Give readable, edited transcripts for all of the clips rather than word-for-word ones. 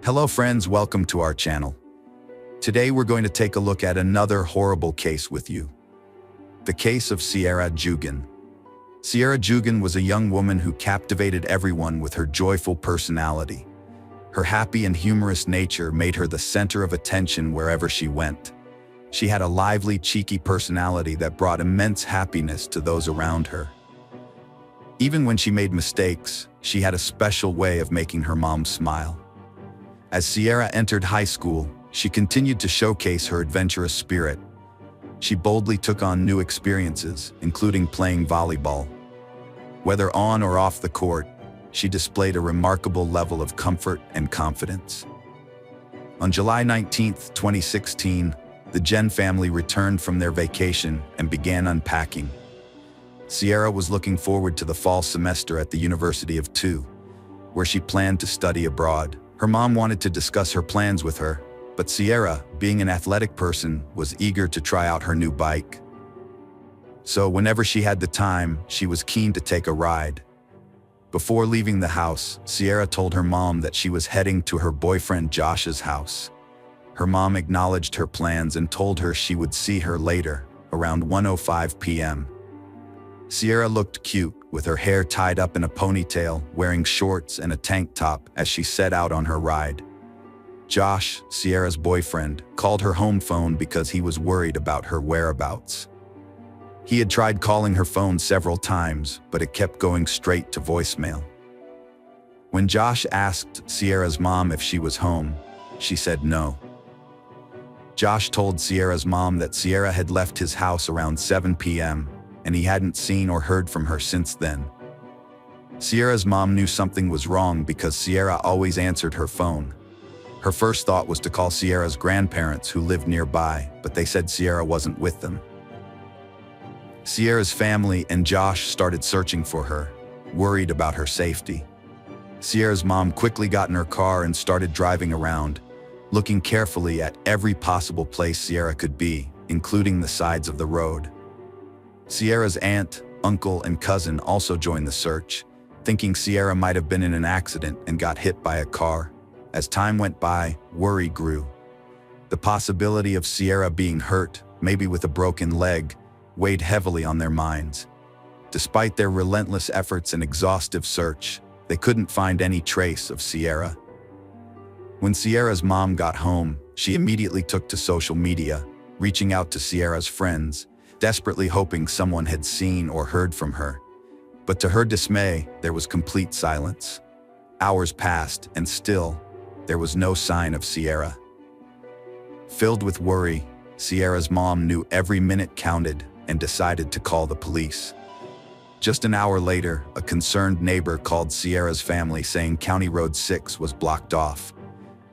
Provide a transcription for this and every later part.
Hello friends, welcome to our channel. Today we're going to take a look at another horrible case with you. The case of Sierra Jugan. Sierra Jugan was a young woman who captivated everyone with her joyful personality. Her happy and humorous nature made her the center of attention wherever she went. She had a lively, cheeky personality that brought immense happiness to those around her. Even when she made mistakes, she had a special way of making her mom smile. As Sierra entered high school, she continued to showcase her adventurous spirit. She boldly took on new experiences, including playing volleyball. Whether on or off the court, she displayed a remarkable level of comfort and confidence. On July 19, 2016, the Jen family returned from their vacation and began unpacking. Sierra was looking forward to the fall semester at the University of Tu, where she planned to study abroad. Her mom wanted to discuss her plans with her, but Sierra, being an athletic person, was eager to try out her new bike. So whenever she had the time, she was keen to take a ride. Before leaving the house, Sierra told her mom that she was heading to her boyfriend Josh's house. Her mom acknowledged her plans and told her she would see her later, around 1:05 p.m. Sierra looked cute, with her hair tied up in a ponytail, wearing shorts and a tank top as she set out on her ride. Josh, Sierra's boyfriend, called her home phone because he was worried about her whereabouts. He had tried calling her phone several times, but it kept going straight to voicemail. When Josh asked Sierra's mom if she was home, she said no. Josh told Sierra's mom that Sierra had left his house around 7 p.m., and he hadn't seen or heard from her since then. Sierra's mom knew something was wrong because Sierra always answered her phone. Her first thought was to call Sierra's grandparents who lived nearby, but they said Sierra wasn't with them. Sierra's family and Josh started searching for her, worried about her safety. Sierra's mom quickly got in her car and started driving around, looking carefully at every possible place Sierra could be, including the sides of the road. Sierra's aunt, uncle, and cousin also joined the search, thinking Sierra might have been in an accident and got hit by a car. As time went by, worry grew. The possibility of Sierra being hurt, maybe with a broken leg, weighed heavily on their minds. Despite their relentless efforts and exhaustive search, they couldn't find any trace of Sierra. When Sierra's mom got home, she immediately took to social media, reaching out to Sierra's friends, desperately hoping someone had seen or heard from her. But to her dismay, there was complete silence. Hours passed, and still, there was no sign of Sierra. Filled with worry, Sierra's mom knew every minute counted and decided to call the police. Just an hour later, a concerned neighbor called Sierra's family saying County Road 6 was blocked off.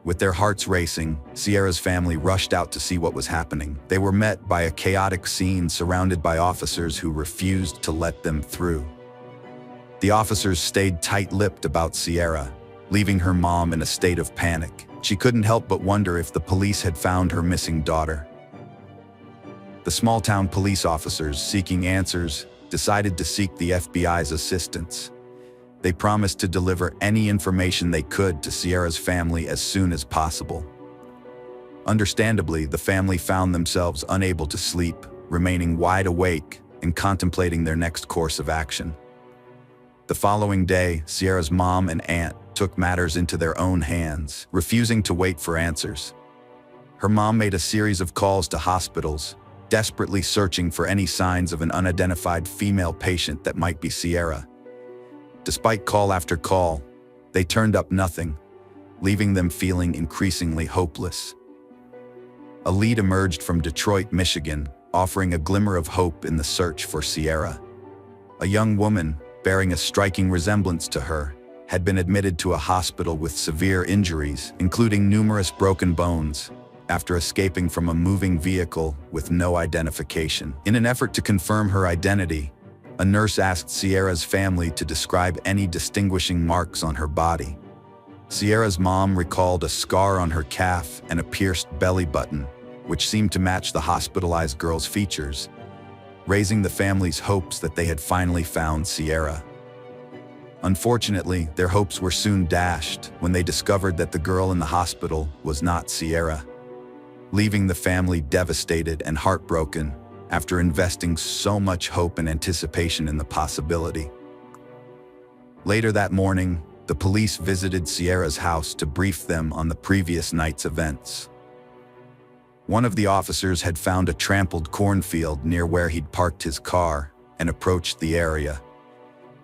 With their hearts racing, Sierra's family rushed out to see what was happening. They were met by a chaotic scene surrounded by officers who refused to let them through. The officers stayed tight-lipped about Sierra, leaving her mom in a state of panic. She couldn't help but wonder if the police had found her missing daughter. The small-town police officers, seeking answers, decided to seek the FBI's assistance. They promised to deliver any information they could to Sierra's family as soon as possible. Understandably, the family found themselves unable to sleep, remaining wide awake and contemplating their next course of action. The following day, Sierra's mom and aunt took matters into their own hands, refusing to wait for answers. Her mom made a series of calls to hospitals, desperately searching for any signs of an unidentified female patient that might be Sierra. Despite call after call, they turned up nothing, leaving them feeling increasingly hopeless. A lead emerged from Detroit, Michigan, offering a glimmer of hope in the search for Sierra. A young woman, bearing a striking resemblance to her, had been admitted to a hospital with severe injuries, including numerous broken bones, after escaping from a moving vehicle with no identification. In an effort to confirm her identity, a nurse asked Sierra's family to describe any distinguishing marks on her body. Sierra's mom recalled a scar on her calf and a pierced belly button, which seemed to match the hospitalized girl's features, raising the family's hopes that they had finally found Sierra. Unfortunately, their hopes were soon dashed when they discovered that the girl in the hospital was not Sierra, leaving the family devastated and heartbroken after investing so much hope and anticipation in the possibility. Later that morning, the police visited Sierra's house to brief them on the previous night's events. One of the officers had found a trampled cornfield near where he'd parked his car and approached the area.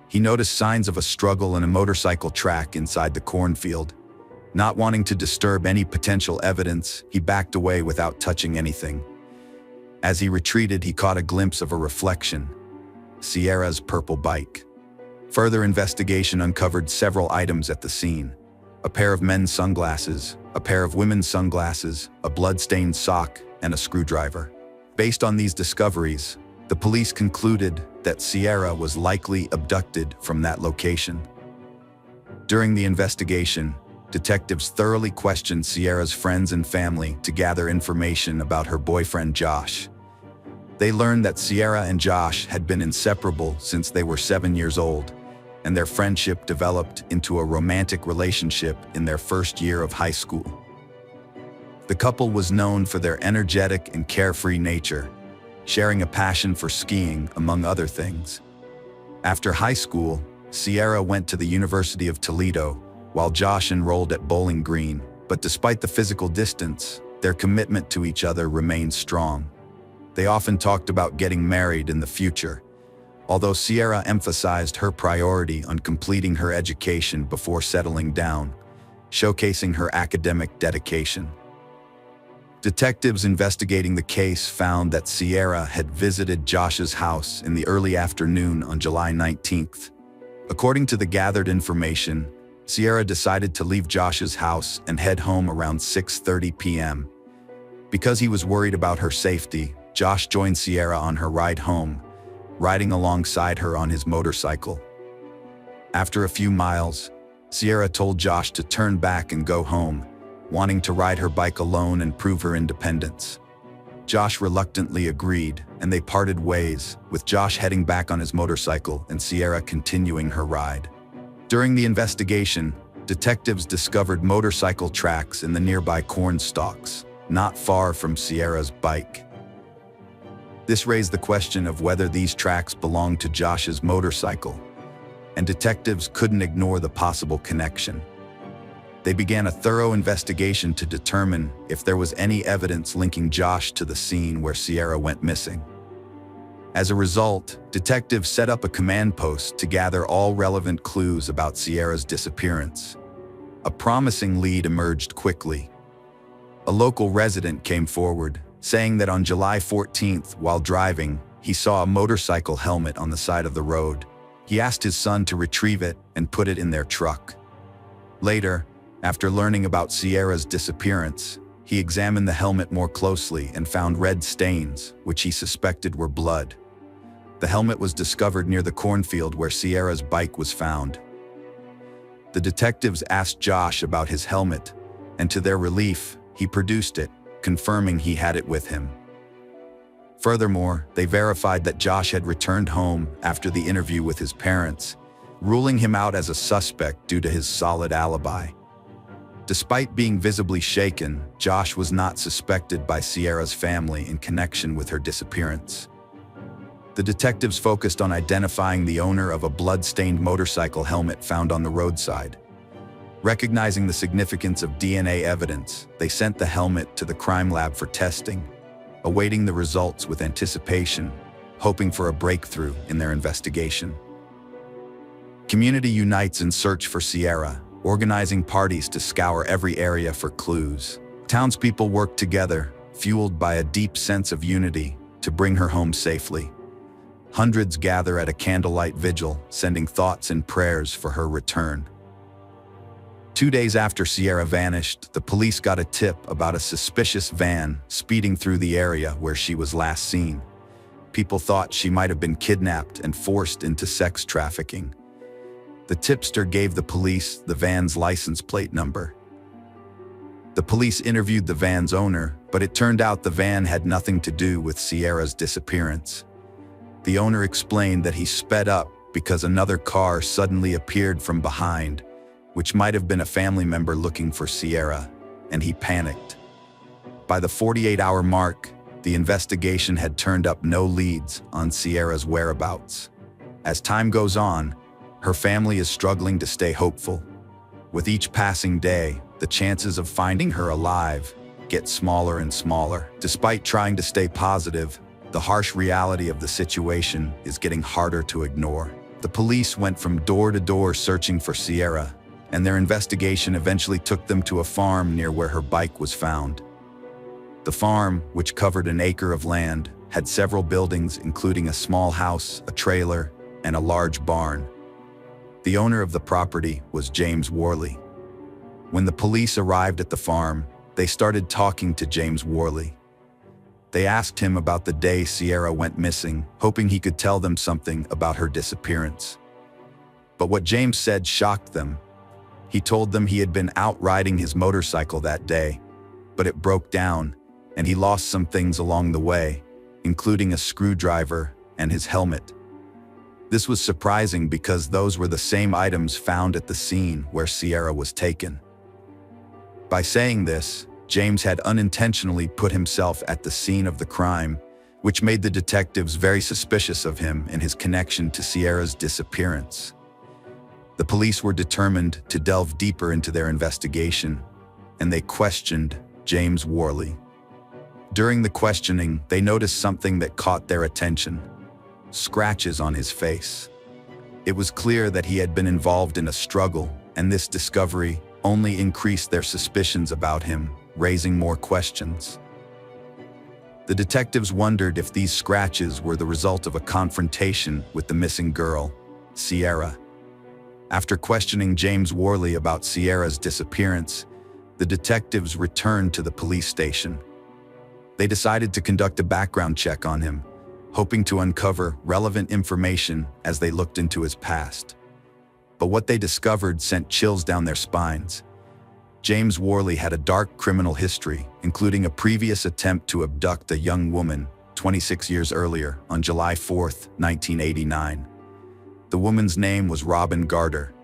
He noticed signs of a struggle and a motorcycle track inside the cornfield. Not wanting to disturb any potential evidence, he backed away without touching anything. As he retreated, he caught a glimpse of a reflection: Sierra's purple bike. Further investigation uncovered several items at the scene: a pair of men's sunglasses, a pair of women's sunglasses, a blood-stained sock, and a screwdriver. Based on these discoveries, the police concluded that Sierra was likely abducted from that location. During the investigation, detectives thoroughly questioned Sierra's friends and family to gather information about her boyfriend Josh. They learned that Sierra and Josh had been inseparable since they were 7 years old, and their friendship developed into a romantic relationship in their first year of high school. The couple was known for their energetic and carefree nature, sharing a passion for skiing, among other things. After high school, Sierra went to the University of Toledo, while Josh enrolled at Bowling Green, but despite the physical distance, their commitment to each other remained strong. They often talked about getting married in the future, although Sierra emphasized her priority on completing her education before settling down, showcasing her academic dedication. Detectives investigating the case found that Sierra had visited Josh's house in the early afternoon on July 19th. According to the gathered information, Sierra decided to leave Josh's house and head home around 6:30 p.m. Because he was worried about her safety, Josh joined Sierra on her ride home, riding alongside her on his motorcycle. After a few miles, Sierra told Josh to turn back and go home, wanting to ride her bike alone and prove her independence. Josh reluctantly agreed, and they parted ways, with Josh heading back on his motorcycle and Sierra continuing her ride. During the investigation, detectives discovered motorcycle tracks in the nearby corn stalks, not far from Sierra's bike. This raised the question of whether these tracks belonged to Josh's motorcycle, and detectives couldn't ignore the possible connection. They began a thorough investigation to determine if there was any evidence linking Josh to the scene where Sierra went missing. As a result, detectives set up a command post to gather all relevant clues about Sierra's disappearance. A promising lead emerged quickly. A local resident came forward, saying that on July 14th, while driving, he saw a motorcycle helmet on the side of the road. He asked his son to retrieve it and put it in their truck. Later, after learning about Sierra's disappearance, he examined the helmet more closely and found red stains, which he suspected were blood. The helmet was discovered near the cornfield where Sierra's bike was found. The detectives asked Josh about his helmet, and to their relief, he produced it, confirming he had it with him. Furthermore, they verified that Josh had returned home after the interview with his parents, ruling him out as a suspect due to his solid alibi. Despite being visibly shaken, Josh was not suspected by Sierra's family in connection with her disappearance. The detectives focused on identifying the owner of a blood-stained motorcycle helmet found on the roadside. Recognizing the significance of DNA evidence, they sent the helmet to the crime lab for testing, awaiting the results with anticipation, hoping for a breakthrough in their investigation. Community unites in search for Sierra, organizing parties to scour every area for clues. Townspeople work together, fueled by a deep sense of unity, to bring her home safely. Hundreds gather at a candlelight vigil, sending thoughts and prayers for her return. 2 days after Sierra vanished, the police got a tip about a suspicious van speeding through the area where she was last seen. People thought she might have been kidnapped and forced into sex trafficking. The tipster gave the police the van's license plate number. The police interviewed the van's owner, but it turned out the van had nothing to do with Sierra's disappearance. The owner explained that he sped up because another car suddenly appeared from behind, which might have been a family member looking for Sierra, and he panicked. By the 48-hour mark, the investigation had turned up no leads on Sierra's whereabouts. As time goes on, her family is struggling to stay hopeful. With each passing day, the chances of finding her alive get smaller and smaller. Despite trying to stay positive, the harsh reality of the situation is getting harder to ignore. The police went from door to door searching for Sierra, and their investigation eventually took them to a farm near where her bike was found. The farm, which covered an acre of land, had several buildings including a small house, a trailer, and a large barn. The owner of the property was James Worley. When the police arrived at the farm, they started talking to James Worley. They asked him about the day Sierra went missing, hoping he could tell them something about her disappearance. But what James said shocked them. He told them he had been out riding his motorcycle that day, but it broke down, and he lost some things along the way, including a screwdriver and his helmet. This was surprising because those were the same items found at the scene where Sierra was taken. By saying this, James had unintentionally put himself at the scene of the crime, which made the detectives very suspicious of him and his connection to Sierra's disappearance. The police were determined to delve deeper into their investigation, and they questioned James Worley. During the questioning, they noticed something that caught their attention: scratches on his face. It was clear that he had been involved in a struggle, and this discovery only increased their suspicions about him, raising more questions. The detectives wondered if these scratches were the result of a confrontation with the missing girl, Sierra. After questioning James Worley about Sierra's disappearance, the detectives returned to the police station. They decided to conduct a background check on him, hoping to uncover relevant information as they looked into his past. But what they discovered sent chills down their spines. James Worley had a dark criminal history, including a previous attempt to abduct a young woman 26 years earlier on July 4, 1989. The woman's name was Robin Garter.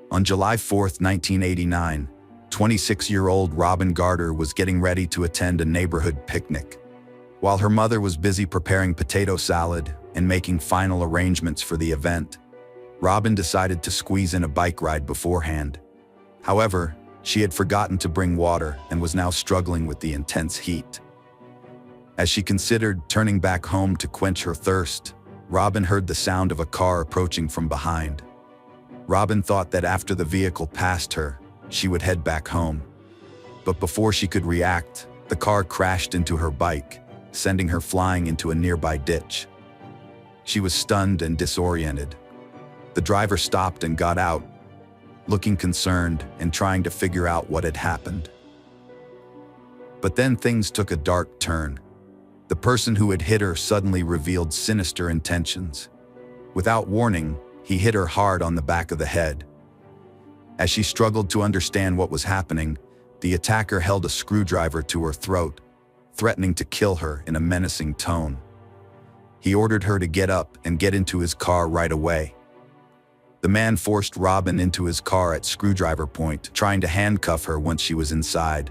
On July 4, 1989, 26-year-old Robin Garter was getting ready to attend a neighborhood picnic. While her mother was busy preparing potato salad and making final arrangements for the event, Robin decided to squeeze in a bike ride beforehand. However, she had forgotten to bring water and was now struggling with the intense heat. As she considered turning back home to quench her thirst, Robin heard the sound of a car approaching from behind. Robin thought that after the vehicle passed her, she would head back home. But before she could react, the car crashed into her bike, sending her flying into a nearby ditch. She was stunned and disoriented. The driver stopped and got out, looking concerned and trying to figure out what had happened. But then things took a dark turn. The person who had hit her suddenly revealed sinister intentions. Without warning, he hit her hard on the back of the head. As she struggled to understand what was happening, the attacker held a screwdriver to her throat, threatening to kill her in a menacing tone. He ordered her to get up and get into his car right away. The man forced Robin into his car at screwdriver point, trying to handcuff her once she was inside.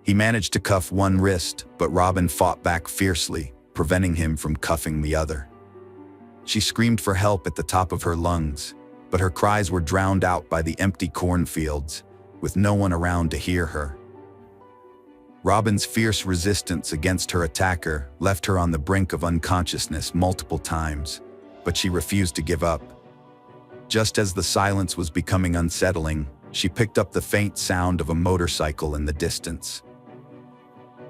He managed to cuff one wrist, but Robin fought back fiercely, preventing him from cuffing the other. She screamed for help at the top of her lungs, but her cries were drowned out by the empty cornfields, with no one around to hear her. Robin's fierce resistance against her attacker left her on the brink of unconsciousness multiple times, but she refused to give up. Just as the silence was becoming unsettling, she picked up the faint sound of a motorcycle in the distance.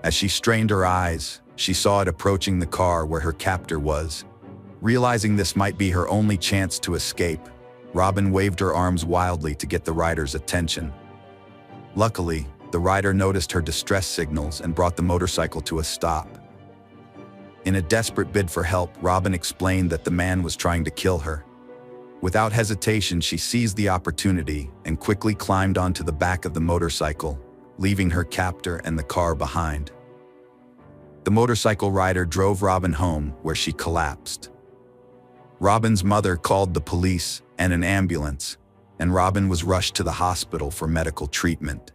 As she strained her eyes, she saw it approaching the car where her captor was. Realizing this might be her only chance to escape, Robin waved her arms wildly to get the rider's attention. Luckily, the rider noticed her distress signals and brought the motorcycle to a stop. In a desperate bid for help, Robin explained that the man was trying to kill her. Without hesitation, she seized the opportunity and quickly climbed onto the back of the motorcycle, leaving her captor and the car behind. The motorcycle rider drove Robin home, where she collapsed. Robin's mother called the police and an ambulance, and Robin was rushed to the hospital for medical treatment.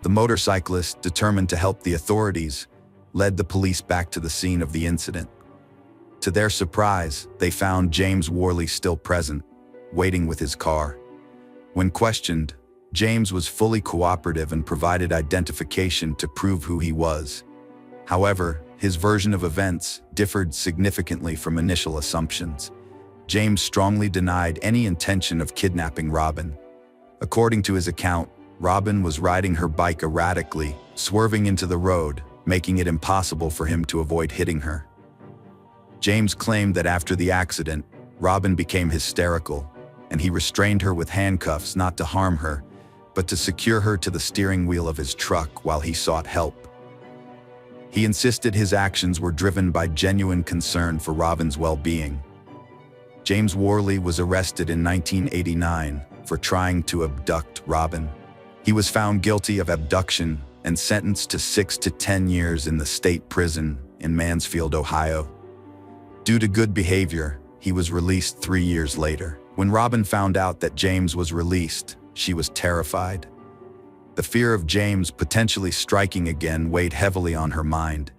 The motorcyclist, determined to help the authorities, led the police back to the scene of the incident. To their surprise, they found James Worley still present, waiting with his car. When questioned, James was fully cooperative and provided identification to prove who he was. However, his version of events differed significantly from initial assumptions. James strongly denied any intention of kidnapping Robin. According to his account, Robin was riding her bike erratically, swerving into the road, making it impossible for him to avoid hitting her. James claimed that after the accident, Robin became hysterical, and he restrained her with handcuffs not to harm her, but to secure her to the steering wheel of his truck while he sought help. He insisted his actions were driven by genuine concern for Robin's well-being. James Worley was arrested in 1989 for trying to abduct Robin. He was found guilty of abduction and sentenced to 6 to 10 years in the state prison in Mansfield, Ohio. Due to good behavior, he was released 3 years later. When Robin found out that James was released, she was terrified. The fear of James potentially striking again weighed heavily on her mind.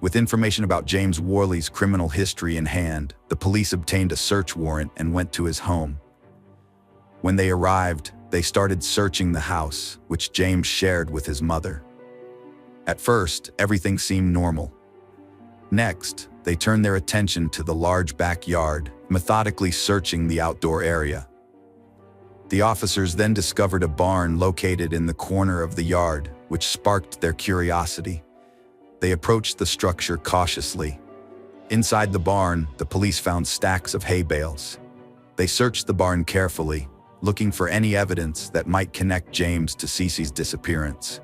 With information about James Worley's criminal history in hand, the police obtained a search warrant and went to his home. When they arrived, they started searching the house, which James shared with his mother. At first, everything seemed normal. Next, they turned their attention to the large backyard, methodically searching the outdoor area. The officers then discovered a barn located in the corner of the yard, which sparked their curiosity. They approached the structure cautiously. Inside the barn, the police found stacks of hay bales. They searched the barn carefully, looking for any evidence that might connect James to Cece's disappearance.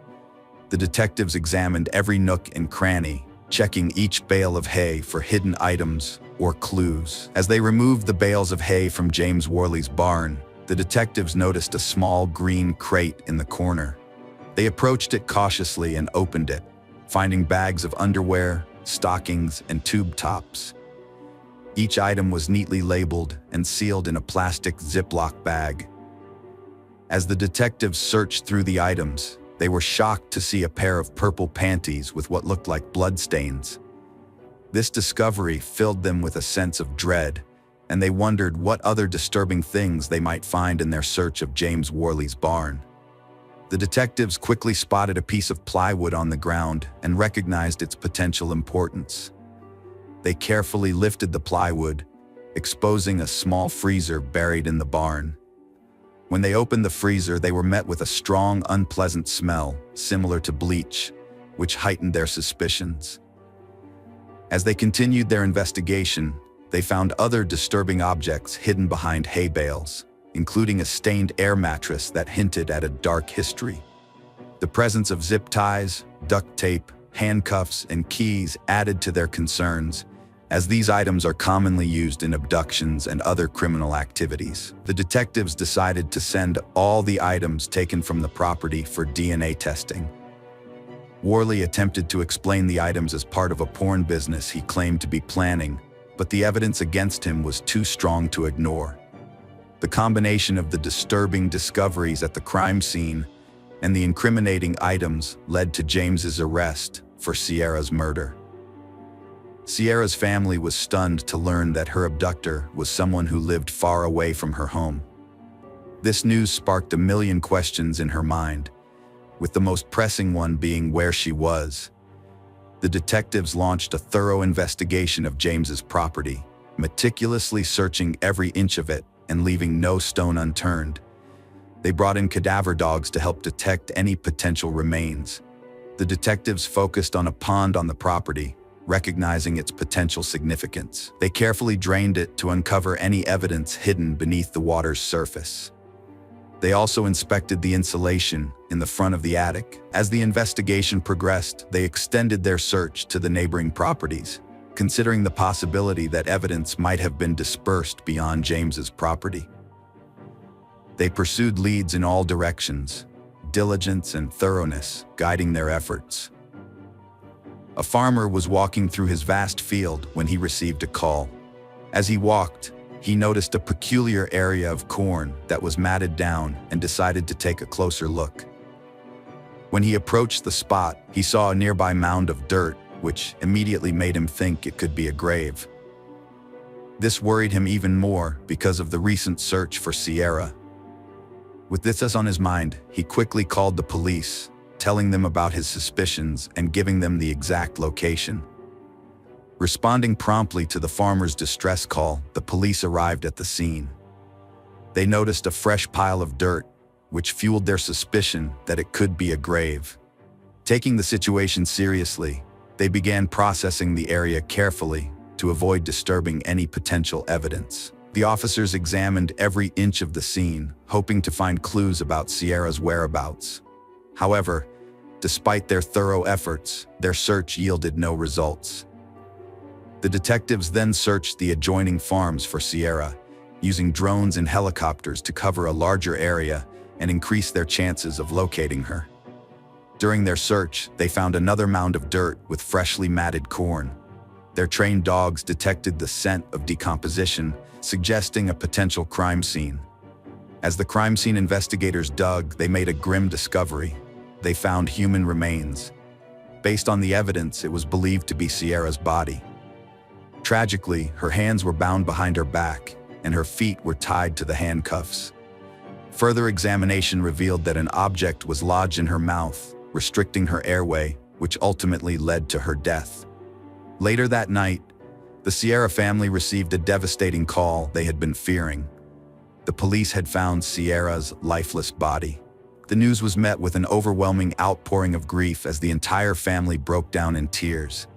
The detectives examined every nook and cranny, checking each bale of hay for hidden items or clues. As they removed the bales of hay from James Worley's barn, the detectives noticed a small green crate in the corner. They approached it cautiously and opened it, finding bags of underwear, stockings, and tube tops. Each item was neatly labeled and sealed in a plastic Ziploc bag. As the detectives searched through the items, they were shocked to see a pair of purple panties with what looked like bloodstains. This discovery filled them with a sense of dread, and they wondered what other disturbing things they might find in their search of James Worley's barn. The detectives quickly spotted a piece of plywood on the ground and recognized its potential importance. They carefully lifted the plywood, exposing a small freezer buried in the barn. When they opened the freezer, they were met with a strong, unpleasant smell, similar to bleach, which heightened their suspicions. As they continued their investigation, they found other disturbing objects hidden behind hay bales, including a stained air mattress that hinted at a dark history. The presence of zip ties, duct tape, handcuffs, and keys added to their concerns, as these items are commonly used in abductions and other criminal activities. The detectives decided to send all the items taken from the property for DNA testing. Worley attempted to explain the items as part of a porn business he claimed to be planning, but the evidence against him was too strong to ignore. The combination of the disturbing discoveries at the crime scene and the incriminating items led to James's arrest for Sierra's murder. Sierra's family was stunned to learn that her abductor was someone who lived far away from her home. This news sparked a million questions in her mind, with the most pressing one being where she was. The detectives launched a thorough investigation of James's property, meticulously searching every inch of it and leaving no stone unturned. They brought in cadaver dogs to help detect any potential remains. The detectives focused on a pond on the property, recognizing its potential significance. They carefully drained it to uncover any evidence hidden beneath the water's surface. They also inspected the insulation in the front of the attic. As the investigation progressed, they extended their search to the neighboring properties, considering the possibility that evidence might have been dispersed beyond James's property. They pursued leads in all directions, diligence and thoroughness guiding their efforts. A farmer was walking through his vast field when he received a call. As he walked, he noticed a peculiar area of corn that was matted down and decided to take a closer look. When he approached the spot, he saw a nearby mound of dirt, which immediately made him think it could be a grave. This worried him even more because of the recent search for Sierra. With this on his mind, he quickly called the police, telling them about his suspicions and giving them the exact location. Responding promptly to the farmer's distress call, the police arrived at the scene. They noticed a fresh pile of dirt, which fueled their suspicion that it could be a grave. Taking the situation seriously, they began processing the area carefully to avoid disturbing any potential evidence. The officers examined every inch of the scene, hoping to find clues about Sierra's whereabouts. However, despite their thorough efforts, their search yielded no results. The detectives then searched the adjoining farms for Sierra, using drones and helicopters to cover a larger area and increase their chances of locating her. During their search, they found another mound of dirt with freshly matted corn. Their trained dogs detected the scent of decomposition, suggesting a potential crime scene. As the crime scene investigators dug, they made a grim discovery. They found human remains. Based on the evidence, it was believed to be Sierra's body. Tragically, her hands were bound behind her back, and her feet were tied to the handcuffs. Further examination revealed that an object was lodged in her mouth, restricting her airway, which ultimately led to her death. Later that night, the Sierra family received a devastating call they had been fearing. The police had found Sierra's lifeless body. The news was met with an overwhelming outpouring of grief as the entire family broke down in tears.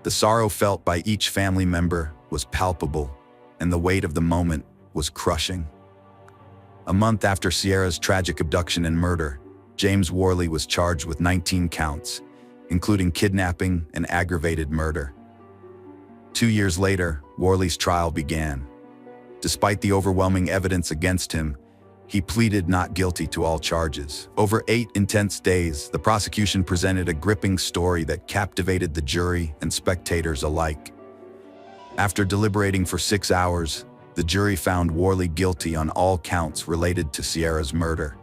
The sorrow felt by each family member was palpable, and the weight of the moment was crushing. A month after Sierra's tragic abduction and murder, James Worley was charged with 19 counts, including kidnapping and aggravated murder. 2 years later, Worley's trial began. Despite the overwhelming evidence against him, he pleaded not guilty to all charges. Over 8 intense days, the prosecution presented a gripping story that captivated the jury and spectators alike. After deliberating for 6 hours, the jury found Worley guilty on all counts related to Sierra's murder.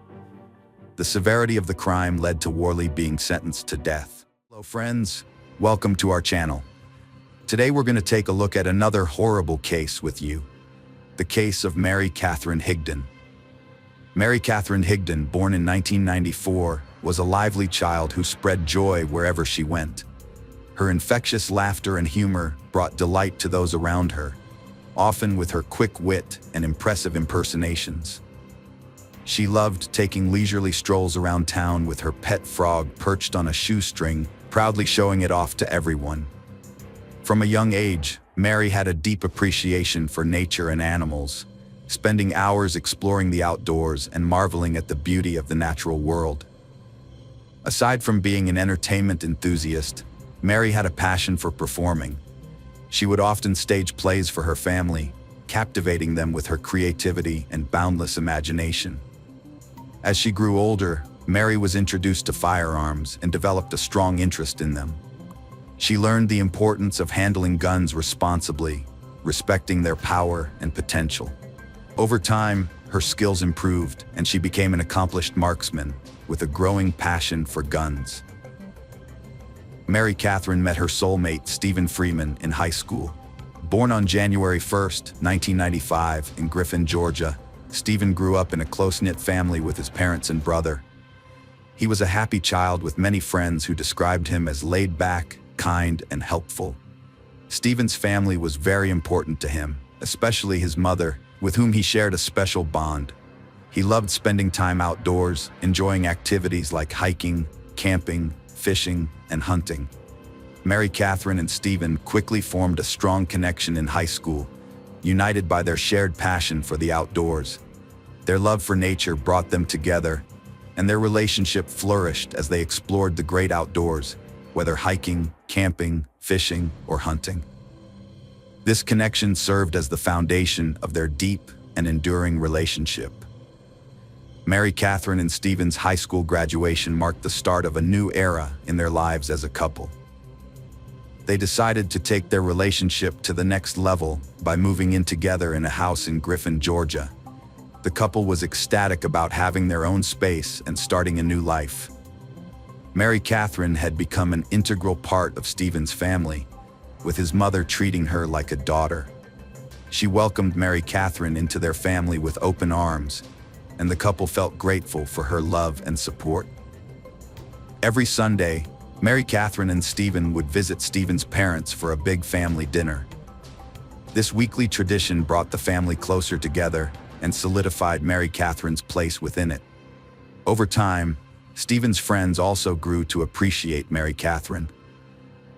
The severity of the crime led to Worley being sentenced to death. Hello friends, welcome to our channel. Today we're going to take a look at another horrible case with you. The case of Mary Catherine Higdon. Mary Catherine Higdon, born in 1994, was a lively child who spread joy wherever she went. Her infectious laughter and humor brought delight to those around her, often with her quick wit and impressive impersonations. She loved taking leisurely strolls around town with her pet frog perched on a shoestring, proudly showing it off to everyone. From a young age, Mary had a deep appreciation for nature and animals, spending hours exploring the outdoors and marveling at the beauty of the natural world. Aside from being an entertainment enthusiast, Mary had a passion for performing. She would often stage plays for her family, captivating them with her creativity and boundless imagination. As she grew older, Mary was introduced to firearms and developed a strong interest in them. She learned the importance of handling guns responsibly, respecting their power and potential. Over time, her skills improved, and she became an accomplished marksman with a growing passion for guns. Mary Catherine met her soulmate, Stephen Freeman, in high school. Born on January 1st, 1995, in Griffin, Georgia, Stephen grew up in a close-knit family with his parents and brother. He was a happy child with many friends who described him as laid-back, kind, and helpful. Stephen's family was very important to him, especially his mother, with whom he shared a special bond. He loved spending time outdoors, enjoying activities like hiking, camping, fishing, and hunting. Mary Catherine and Stephen quickly formed a strong connection in high school, united by their shared passion for the outdoors. Their love for nature brought them together, and their relationship flourished as they explored the great outdoors, whether hiking, camping, fishing, or hunting. This connection served as the foundation of their deep and enduring relationship. Mary Catherine and Stephen's high school graduation marked the start of a new era in their lives as a couple. They decided to take their relationship to the next level by moving in together in a house in Griffin, Georgia. The couple was ecstatic about having their own space and starting a new life. Mary Catherine had become an integral part of Stephen's family, with his mother treating her like a daughter. She welcomed Mary Catherine into their family with open arms, and the couple felt grateful for her love and support. Every Sunday, Mary Catherine and Stephen would visit Stephen's parents for a big family dinner. This weekly tradition brought the family closer together and solidified Mary Catherine's place within it. Over time, Stephen's friends also grew to appreciate Mary Catherine.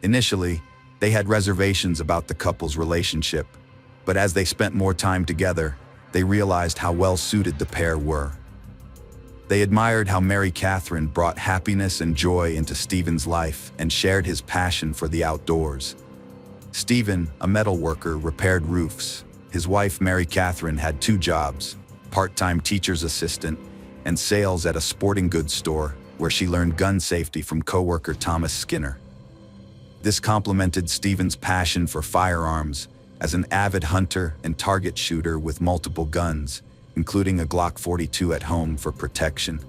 Initially, they had reservations about the couple's relationship, but as they spent more time together, they realized how well-suited the pair were. They admired how Mary Catherine brought happiness and joy into Stephen's life and shared his passion for the outdoors. Stephen, a metal worker, repaired roofs. His wife, Mary Catherine, had two jobs: part-time teacher's assistant and sales at a sporting goods store, where she learned gun safety from coworker Thomas Skinner. This complemented Stephen's passion for firearms as an avid hunter and target shooter with multiple guns, including a Glock 42 at home for protection.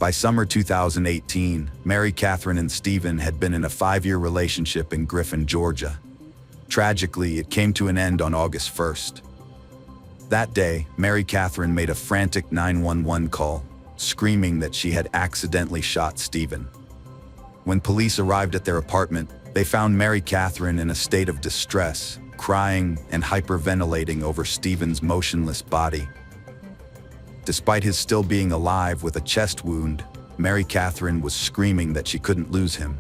By summer 2018, Mary Catherine and Stephen had been in a 5-year relationship in Griffin, Georgia. Tragically, it came to an end on August 1st. That day, Mary Catherine made a frantic 911 call, screaming that she had accidentally shot Stephen. When police arrived at their apartment, they found Mary Catherine in a state of distress, crying and hyperventilating over Stephen's motionless body. Despite his still being alive with a chest wound, Mary Catherine was screaming that she couldn't lose him.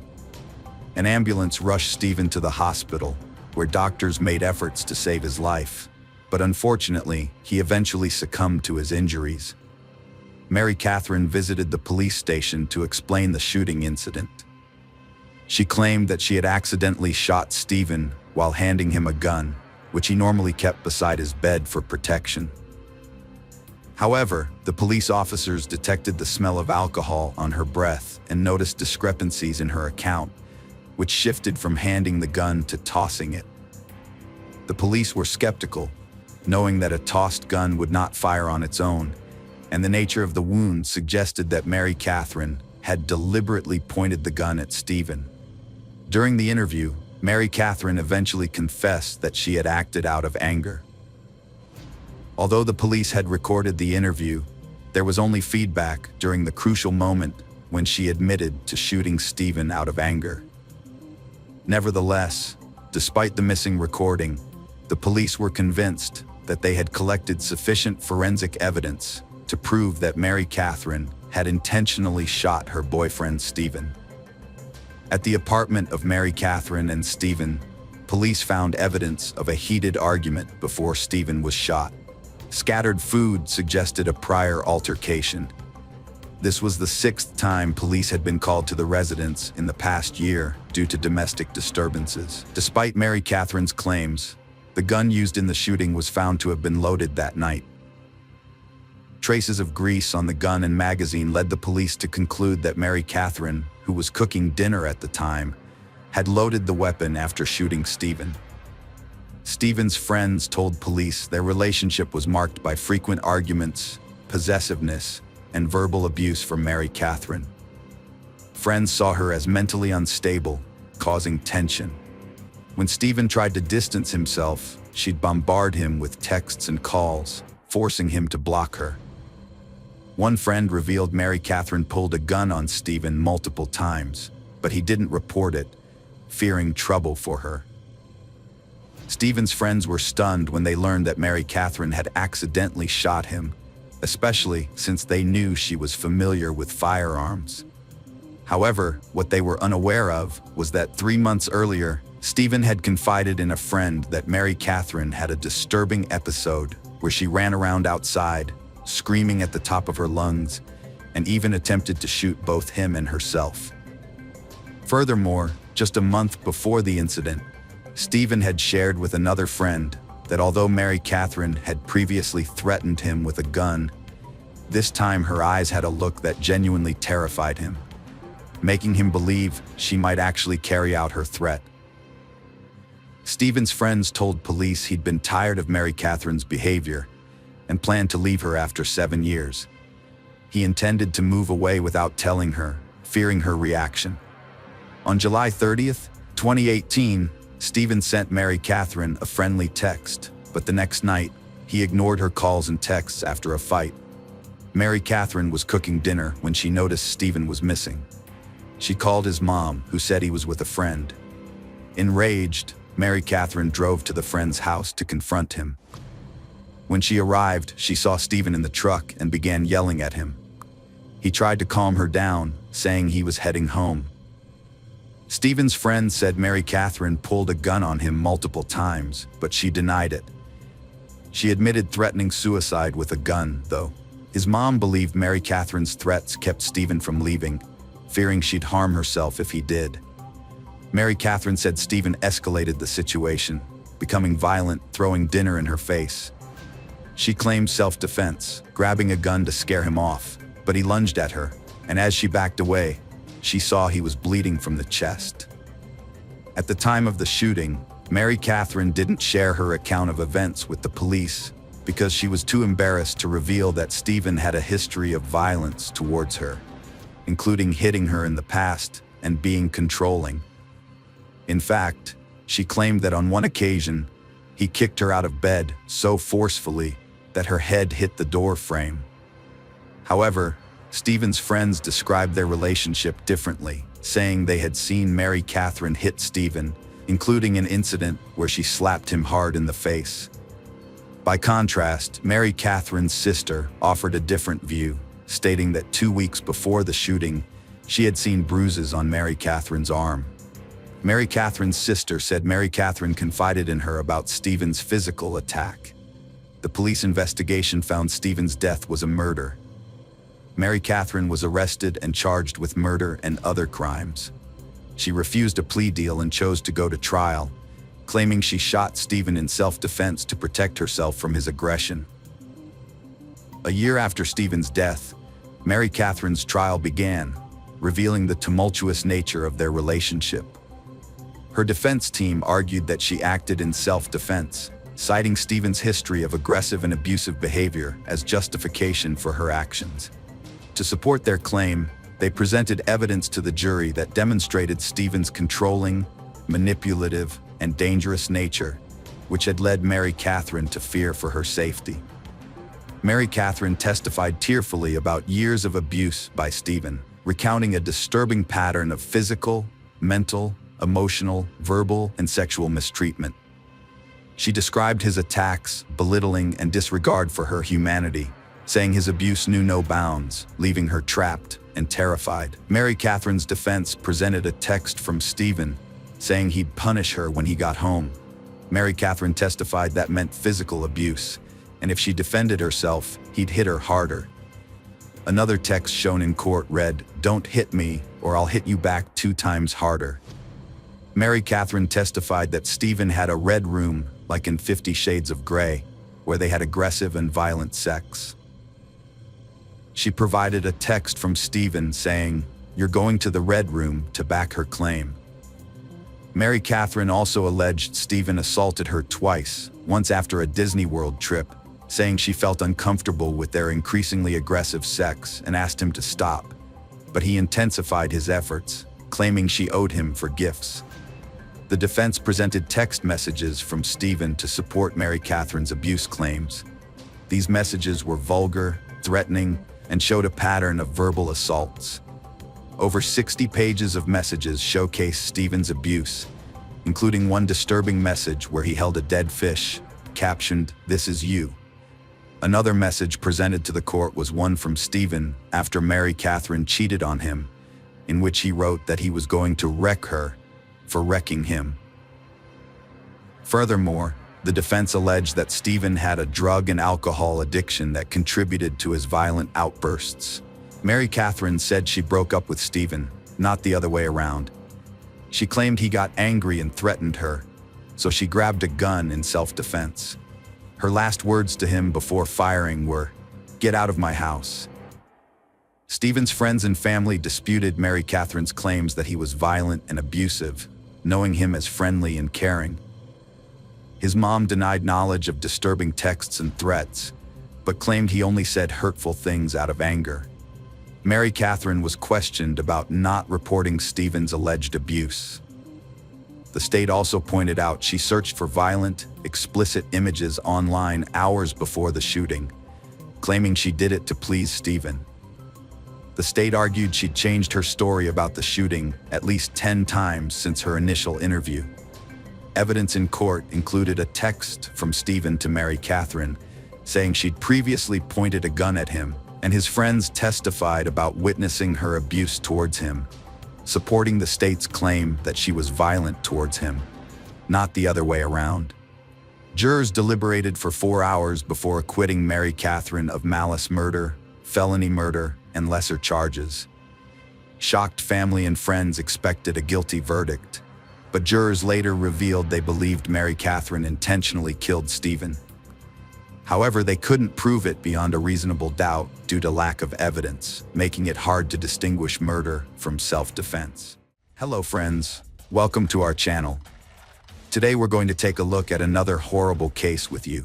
An ambulance rushed Stephen to the hospital, where doctors made efforts to save his life, but unfortunately, he eventually succumbed to his injuries. Mary Catherine visited the police station to explain the shooting incident. She claimed that she had accidentally shot Stephen while handing him a gun, which he normally kept beside his bed for protection. However, the police officers detected the smell of alcohol on her breath and noticed discrepancies in her account, which shifted from handing the gun to tossing it. The police were skeptical, knowing that a tossed gun would not fire on its own, and the nature of the wound suggested that Mary Catherine had deliberately pointed the gun at Stephen. During the interview, Mary Catherine eventually confessed that she had acted out of anger. Although the police had recorded the interview, there was only feedback during the crucial moment when she admitted to shooting Stephen out of anger. Nevertheless, despite the missing recording, the police were convinced that they had collected sufficient forensic evidence to prove that Mary Catherine had intentionally shot her boyfriend Stephen. At the apartment of Mary Catherine and Stephen, police found evidence of a heated argument before Stephen was shot. Scattered food suggested a prior altercation. This was the 6th time police had been called to the residence in the past year due to domestic disturbances. Despite Mary Catherine's claims, the gun used in the shooting was found to have been loaded that night. Traces of grease on the gun and magazine led the police to conclude that Mary Catherine, who was cooking dinner at the time, had loaded the weapon after shooting Stephen. Stephen's friends told police their relationship was marked by frequent arguments, possessiveness, and verbal abuse from Mary Catherine. Friends saw her as mentally unstable, causing tension. When Stephen tried to distance himself, she'd bombard him with texts and calls, forcing him to block her. One friend revealed Mary Catherine pulled a gun on Stephen multiple times, but he didn't report it, fearing trouble for her. Stephen's friends were stunned when they learned that Mary Catherine had accidentally shot him, especially since they knew she was familiar with firearms. However, what they were unaware of was that 3 months earlier, Stephen had confided in a friend that Mary Catherine had a disturbing episode where she ran around outside, screaming at the top of her lungs, and even attempted to shoot both him and herself. Furthermore, just a month before the incident, Stephen had shared with another friend that although Mary Catherine had previously threatened him with a gun, this time her eyes had a look that genuinely terrified him, making him believe she might actually carry out her threat. Stephen's friends told police he'd been tired of Mary Catherine's behavior and planned to leave her after 7 years. He intended to move away without telling her, fearing her reaction. On July 30th, 2018, Stephen sent Mary Catherine a friendly text, but the next night, he ignored her calls and texts after a fight. Mary Catherine was cooking dinner when she noticed Stephen was missing. She called his mom, who said he was with a friend. Enraged, Mary Catherine drove to the friend's house to confront him. When she arrived, she saw Stephen in the truck and began yelling at him. He tried to calm her down, saying he was heading home. Stephen's friend said Mary Catherine pulled a gun on him multiple times, but she denied it. She admitted threatening suicide with a gun, though. His mom believed Mary Catherine's threats kept Stephen from leaving, fearing she'd harm herself if he did. Mary Catherine said Stephen escalated the situation, becoming violent, throwing dinner in her face. She claimed self-defense, grabbing a gun to scare him off, but he lunged at her, and as she backed away, she saw he was bleeding from the chest. At the time of the shooting, Mary Catherine didn't share her account of events with the police because she was too embarrassed to reveal that Stephen had a history of violence towards her, including hitting her in the past and being controlling. In fact, she claimed that on one occasion, he kicked her out of bed so forcefully that her head hit the door frame. However, Stephen's friends described their relationship differently, saying they had seen Mary Catherine hit Stephen, including an incident where she slapped him hard in the face. By contrast, Mary Catherine's sister offered a different view, stating that 2 weeks before the shooting, she had seen bruises on Mary Catherine's arm. Mary Catherine's sister said Mary Catherine confided in her about Stephen's physical attack. The police investigation found Stephen's death was a murder. Mary Catherine was arrested and charged with murder and other crimes. She refused a plea deal and chose to go to trial, claiming she shot Stephen in self-defense to protect herself from his aggression. A year after Stephen's death, Mary Catherine's trial began, revealing the tumultuous nature of their relationship. Her defense team argued that she acted in self-defense, citing Stephen's history of aggressive and abusive behavior as justification for her actions. To support their claim, they presented evidence to the jury that demonstrated Stephen's controlling, manipulative, and dangerous nature, which had led Mary Catherine to fear for her safety. Mary Catherine testified tearfully about years of abuse by Stephen, recounting a disturbing pattern of physical, mental, emotional, verbal, and sexual mistreatment. She described his attacks, belittling, and disregard for her humanity, saying his abuse knew no bounds, leaving her trapped and terrified. Mary Catherine's defense presented a text from Stephen, saying he'd punish her when he got home. Mary Catherine testified that meant physical abuse, and if she defended herself, he'd hit her harder. Another text shown in court read, "Don't hit me, or I'll hit you back 2 times harder." Mary Catherine testified that Stephen had a red room, like in 50 Shades of Grey, where they had aggressive and violent sex. She provided a text from Stephen saying, "You're going to the red room," to back her claim. Mary Catherine also alleged Stephen assaulted her twice, once after a Disney World trip, saying she felt uncomfortable with their increasingly aggressive sex and asked him to stop. But he intensified his efforts, claiming she owed him for gifts. The defense presented text messages from Stephen to support Mary Catherine's abuse claims. These messages were vulgar, threatening, and showed a pattern of verbal assaults. Over 60 pages of messages showcased Stephen's abuse, including one disturbing message where he held a dead fish, captioned, "This is you." Another message presented to the court was one from Stephen after Mary Catherine cheated on him, in which he wrote that he was going to wreck her for wrecking him. Furthermore, the defense alleged that Stephen had a drug and alcohol addiction that contributed to his violent outbursts. Mary Catherine said she broke up with Stephen, not the other way around. She claimed he got angry and threatened her, so she grabbed a gun in self-defense. Her last words to him before firing were, "Get out of my house." Stephen's friends and family disputed Mary Catherine's claims that he was violent and abusive, knowing him as friendly and caring. His mom denied knowledge of disturbing texts and threats, but claimed he only said hurtful things out of anger. Mary Catherine was questioned about not reporting Stephen's alleged abuse. The state also pointed out she searched for violent, explicit images online hours before the shooting, claiming she did it to please Stephen. The state argued she'd changed her story about the shooting at least 10 times since her initial interview. Evidence in court included a text from Stephen to Mary Catherine saying she'd previously pointed a gun at him, and his friends testified about witnessing her abuse towards him, supporting the state's claim that she was violent towards him, not the other way around. Jurors deliberated for 4 hours before acquitting Mary Catherine of malice murder, felony murder, and lesser charges. Shocked family and friends expected a guilty verdict, but jurors later revealed they believed Mary Catherine intentionally killed Stephen. However, they couldn't prove it beyond a reasonable doubt due to lack of evidence, making it hard to distinguish murder from self-defense. Hello friends, welcome to our channel. Today we're going to take a look at another horrible case with you,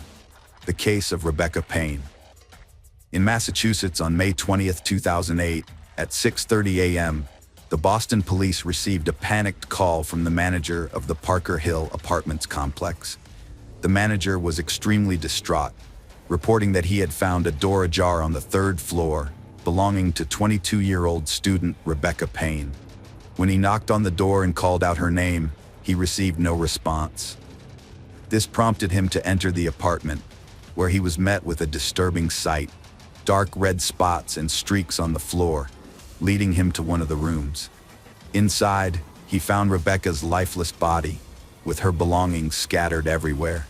the case of Rebecca Payne. In Massachusetts on May 20th, 2008, at 6:30 a.m., the Boston police received a panicked call from the manager of the Parker Hill Apartments complex. The manager was extremely distraught, reporting that he had found a door ajar on the 3rd floor belonging to 22-year-old student Rebecca Payne. When he knocked on the door and called out her name, he received no response. This prompted him to enter the apartment, where he was met with a disturbing sight: dark red spots and streaks on the floor, leading him to one of the rooms. Inside, he found Rebecca's lifeless body, with her belongings scattered everywhere.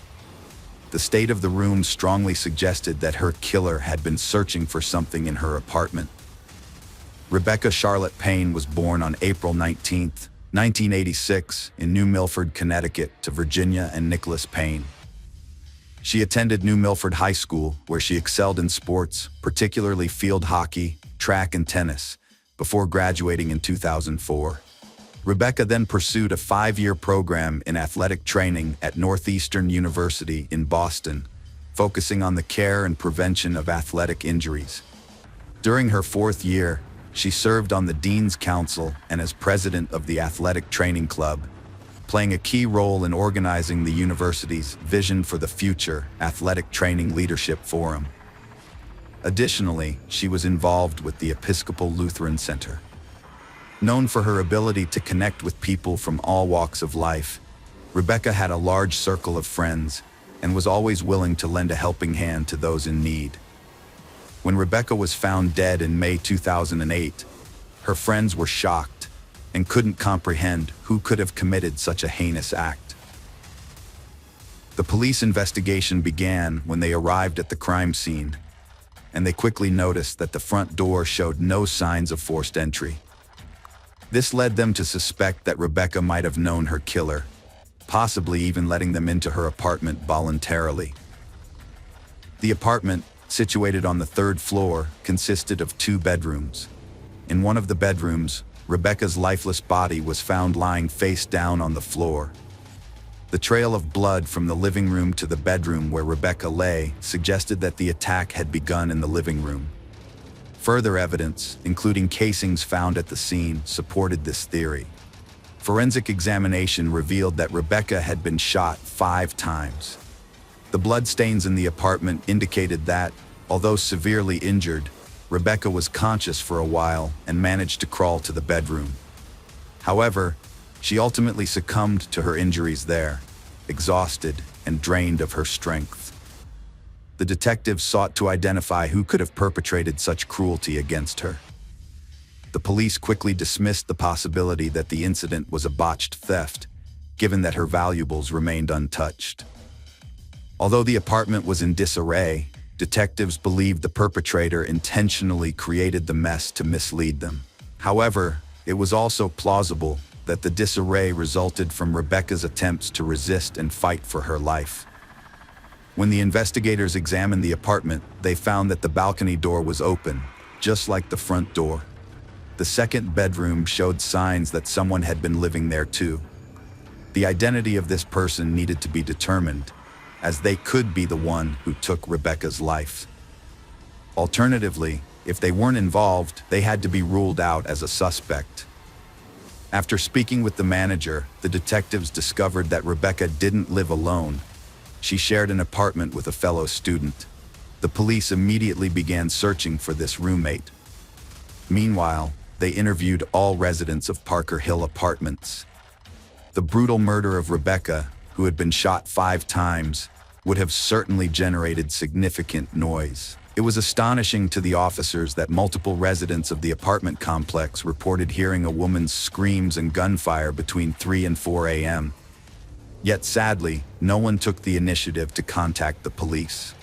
The state of the room strongly suggested that her killer had been searching for something in her apartment. Rebecca Charlotte Payne was born on April 19, 1986, in New Milford, Connecticut, to Virginia and Nicholas Payne. She attended New Milford High School, where she excelled in sports, particularly field hockey, track, and tennis, before graduating in 2004. Rebecca then pursued a 5-year program in athletic training at Northeastern University in Boston, focusing on the care and prevention of athletic injuries. During her 4th year, she served on the Dean's Council and as president of the Athletic Training Club, playing a key role in organizing the university's Vision for the Future Athletic Training Leadership Forum. Additionally, she was involved with the Episcopal Lutheran Center. Known for her ability to connect with people from all walks of life, Rebecca had a large circle of friends and was always willing to lend a helping hand to those in need. When Rebecca was found dead in May 2008, her friends were shocked and couldn't comprehend who could have committed such a heinous act. The police investigation began when they arrived at the crime scene, and they quickly noticed that the front door showed no signs of forced entry. This led them to suspect that Rebecca might have known her killer, possibly even letting them into her apartment voluntarily. The apartment, situated on the 3rd floor, consisted of 2 bedrooms. In one of the bedrooms, Rebecca's lifeless body was found lying face down on the floor. The trail of blood from the living room to the bedroom where Rebecca lay suggested that the attack had begun in the living room. Further evidence, including casings found at the scene, supported this theory. Forensic examination revealed that Rebecca had been shot 5 times. The bloodstains in the apartment indicated that, although severely injured, Rebecca was conscious for a while and managed to crawl to the bedroom. However, she ultimately succumbed to her injuries there, exhausted and drained of her strength. The detectives sought to identify who could have perpetrated such cruelty against her. The police quickly dismissed the possibility that the incident was a botched theft, given that her valuables remained untouched. Although the apartment was in disarray, detectives believed the perpetrator intentionally created the mess to mislead them. However, it was also plausible that the disarray resulted from Rebecca's attempts to resist and fight for her life. When the investigators examined the apartment, they found that the balcony door was open, just like the front door. The 2nd bedroom showed signs that someone had been living there too. The identity of this person needed to be determined, as they could be the one who took Rebecca's life. Alternatively, if they weren't involved, they had to be ruled out as a suspect. After speaking with the manager, the detectives discovered that Rebecca didn't live alone. She shared an apartment with a fellow student. The police immediately began searching for this roommate. Meanwhile, they interviewed all residents of Parker Hill Apartments. The brutal murder of Rebecca, who had been shot 5 times, would have certainly generated significant noise. It was astonishing to the officers that multiple residents of the apartment complex reported hearing a woman's screams and gunfire between 3 and 4 a.m. Yet sadly, no one took the initiative to contact the police.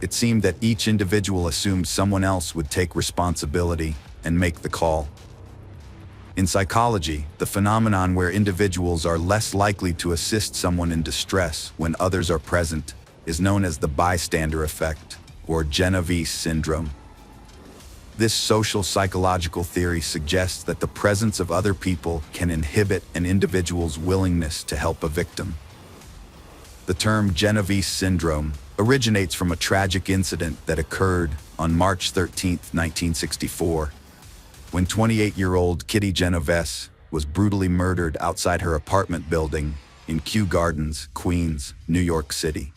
It seemed that each individual assumed someone else would take responsibility and make the call. In psychology, the phenomenon where individuals are less likely to assist someone in distress when others are present is known as the bystander effect, or Genovese syndrome. This social psychological theory suggests that the presence of other people can inhibit an individual's willingness to help a victim. The term Genovese syndrome originates from a tragic incident that occurred on March 13, 1964, when 28-year-old Kitty Genovese was brutally murdered outside her apartment building in Kew Gardens, Queens, New York City.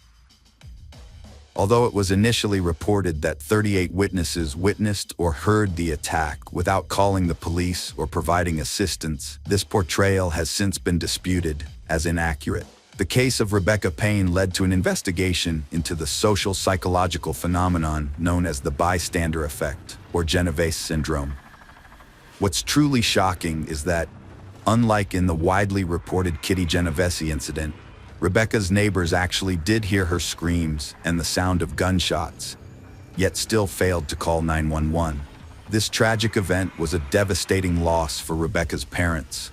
Although it was initially reported that 38 witnesses witnessed or heard the attack without calling the police or providing assistance, this portrayal has since been disputed as inaccurate. The case of Rebecca Payne led to an investigation into the social psychological phenomenon known as the bystander effect, or Genovese syndrome. What's truly shocking is that, unlike in the widely reported Kitty Genovese incident, Rebecca's neighbors actually did hear her screams and the sound of gunshots, yet still failed to call 911. This tragic event was a devastating loss for Rebecca's parents.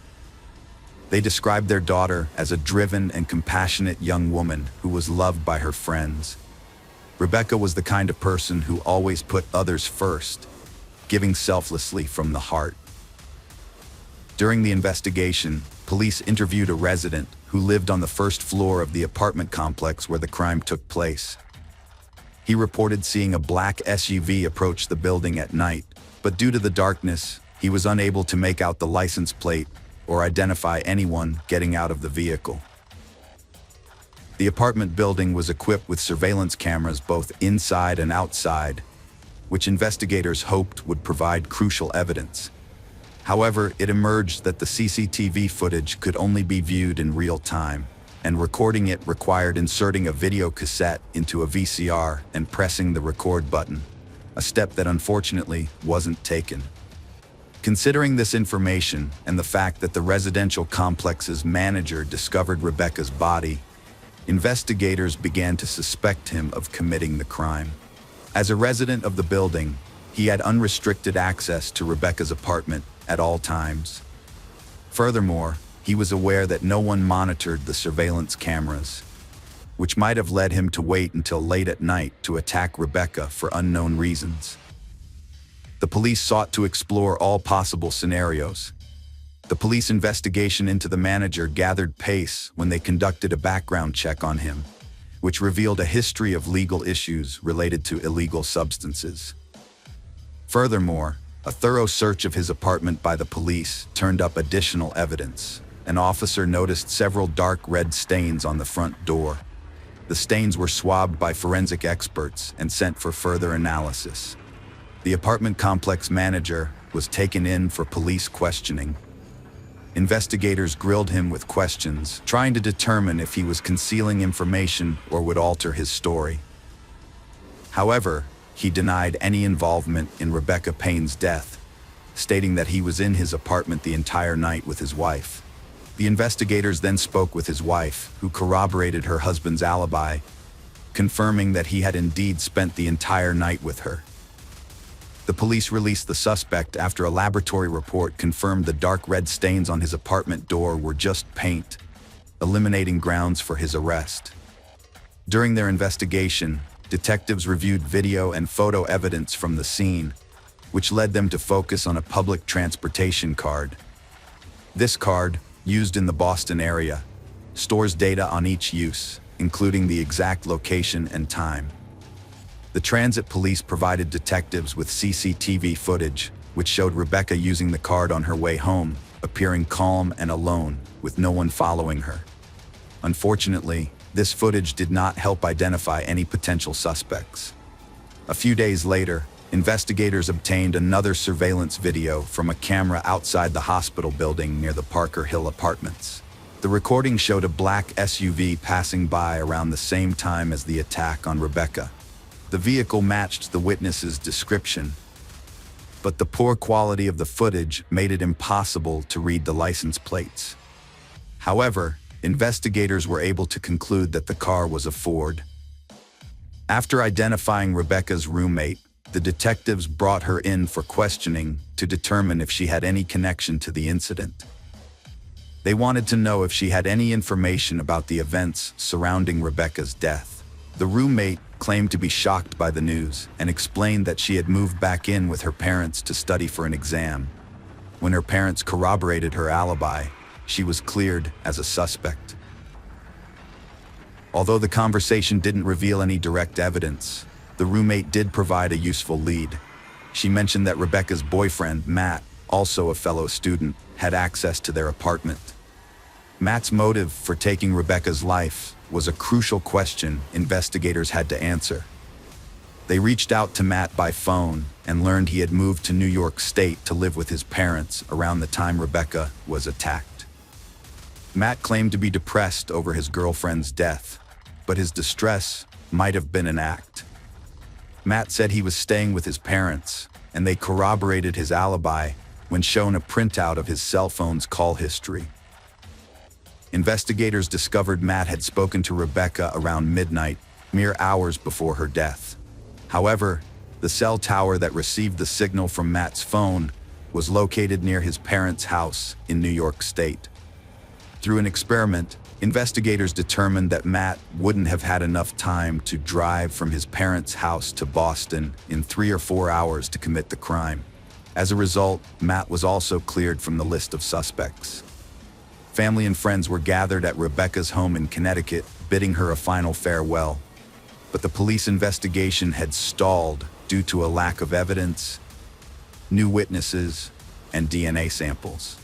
They described their daughter as a driven and compassionate young woman who was loved by her friends. Rebecca was the kind of person who always put others first, giving selflessly from the heart. During the investigation, police interviewed a resident who lived on the first floor of the apartment complex where the crime took place. He reported seeing a black SUV approach the building at night, but due to the darkness, he was unable to make out the license plate or identify anyone getting out of the vehicle. The apartment building was equipped with surveillance cameras both inside and outside, which investigators hoped would provide crucial evidence. However, it emerged that the CCTV footage could only be viewed in real time, and recording it required inserting a video cassette into a VCR and pressing the record button, a step that unfortunately wasn't taken. Considering this information and the fact that the residential complex's manager discovered Rebecca's body, investigators began to suspect him of committing the crime. As a resident of the building, he had unrestricted access to Rebecca's apartment at all times. Furthermore, he was aware that no one monitored the surveillance cameras, which might have led him to wait until late at night to attack Rebecca for unknown reasons. The police sought to explore all possible scenarios. The police investigation into the manager gathered pace when they conducted a background check on him, which revealed a history of legal issues related to illegal substances. Furthermore, a thorough search of his apartment by the police turned up additional evidence. An officer noticed several dark red stains on the front door. The stains were swabbed by forensic experts and sent for further analysis. The apartment complex manager was taken in for police questioning. Investigators grilled him with questions, trying to determine if he was concealing information or would alter his story. However, he denied any involvement in Rebecca Payne's death, stating that he was in his apartment the entire night with his wife. The investigators then spoke with his wife, who corroborated her husband's alibi, confirming that he had indeed spent the entire night with her. The police released the suspect after a laboratory report confirmed the dark red stains on his apartment door were just paint, eliminating grounds for his arrest. During their investigation, detectives reviewed video and photo evidence from the scene, which led them to focus on a public transportation card. This card, used in the Boston area, stores data on each use, including the exact location and time. The transit police provided detectives with CCTV footage, which showed Rebecca using the card on her way home, appearing calm and alone, with no one following her. Unfortunately, this footage did not help identify any potential suspects. A few days later, investigators obtained another surveillance video from a camera outside the hospital building near the Parker Hill apartments. The recording showed a black SUV passing by around the same time as the attack on Rebecca. The vehicle matched the witness's description, but the poor quality of the footage made it impossible to read the license plates. However, investigators were able to conclude that the car was a Ford. After identifying Rebecca's roommate, the detectives brought her in for questioning to determine if she had any connection to the incident. They wanted to know if she had any information about the events surrounding Rebecca's death. The roommate claimed to be shocked by the news and explained that she had moved back in with her parents to study for an exam. When her parents corroborated her alibi, she was cleared as a suspect. Although the conversation didn't reveal any direct evidence, the roommate did provide a useful lead. She mentioned that Rebecca's boyfriend, Matt, also a fellow student, had access to their apartment. Matt's motive for taking Rebecca's life was a crucial question investigators had to answer. They reached out to Matt by phone and learned he had moved to New York State to live with his parents around the time Rebecca was attacked. Matt claimed to be depressed over his girlfriend's death, but his distress might have been an act. Matt said he was staying with his parents, and they corroborated his alibi when shown a printout of his cell phone's call history. Investigators discovered Matt had spoken to Rebecca around midnight, mere hours before her death. However, the cell tower that received the signal from Matt's phone was located near his parents' house in New York State. Through an experiment, investigators determined that Matt wouldn't have had enough time to drive from his parents' house to Boston in 3 or 4 hours to commit the crime. As a result, Matt was also cleared from the list of suspects. Family and friends were gathered at Rebecca's home in Connecticut, bidding her a final farewell. But the police investigation had stalled due to a lack of evidence, new witnesses, and DNA samples.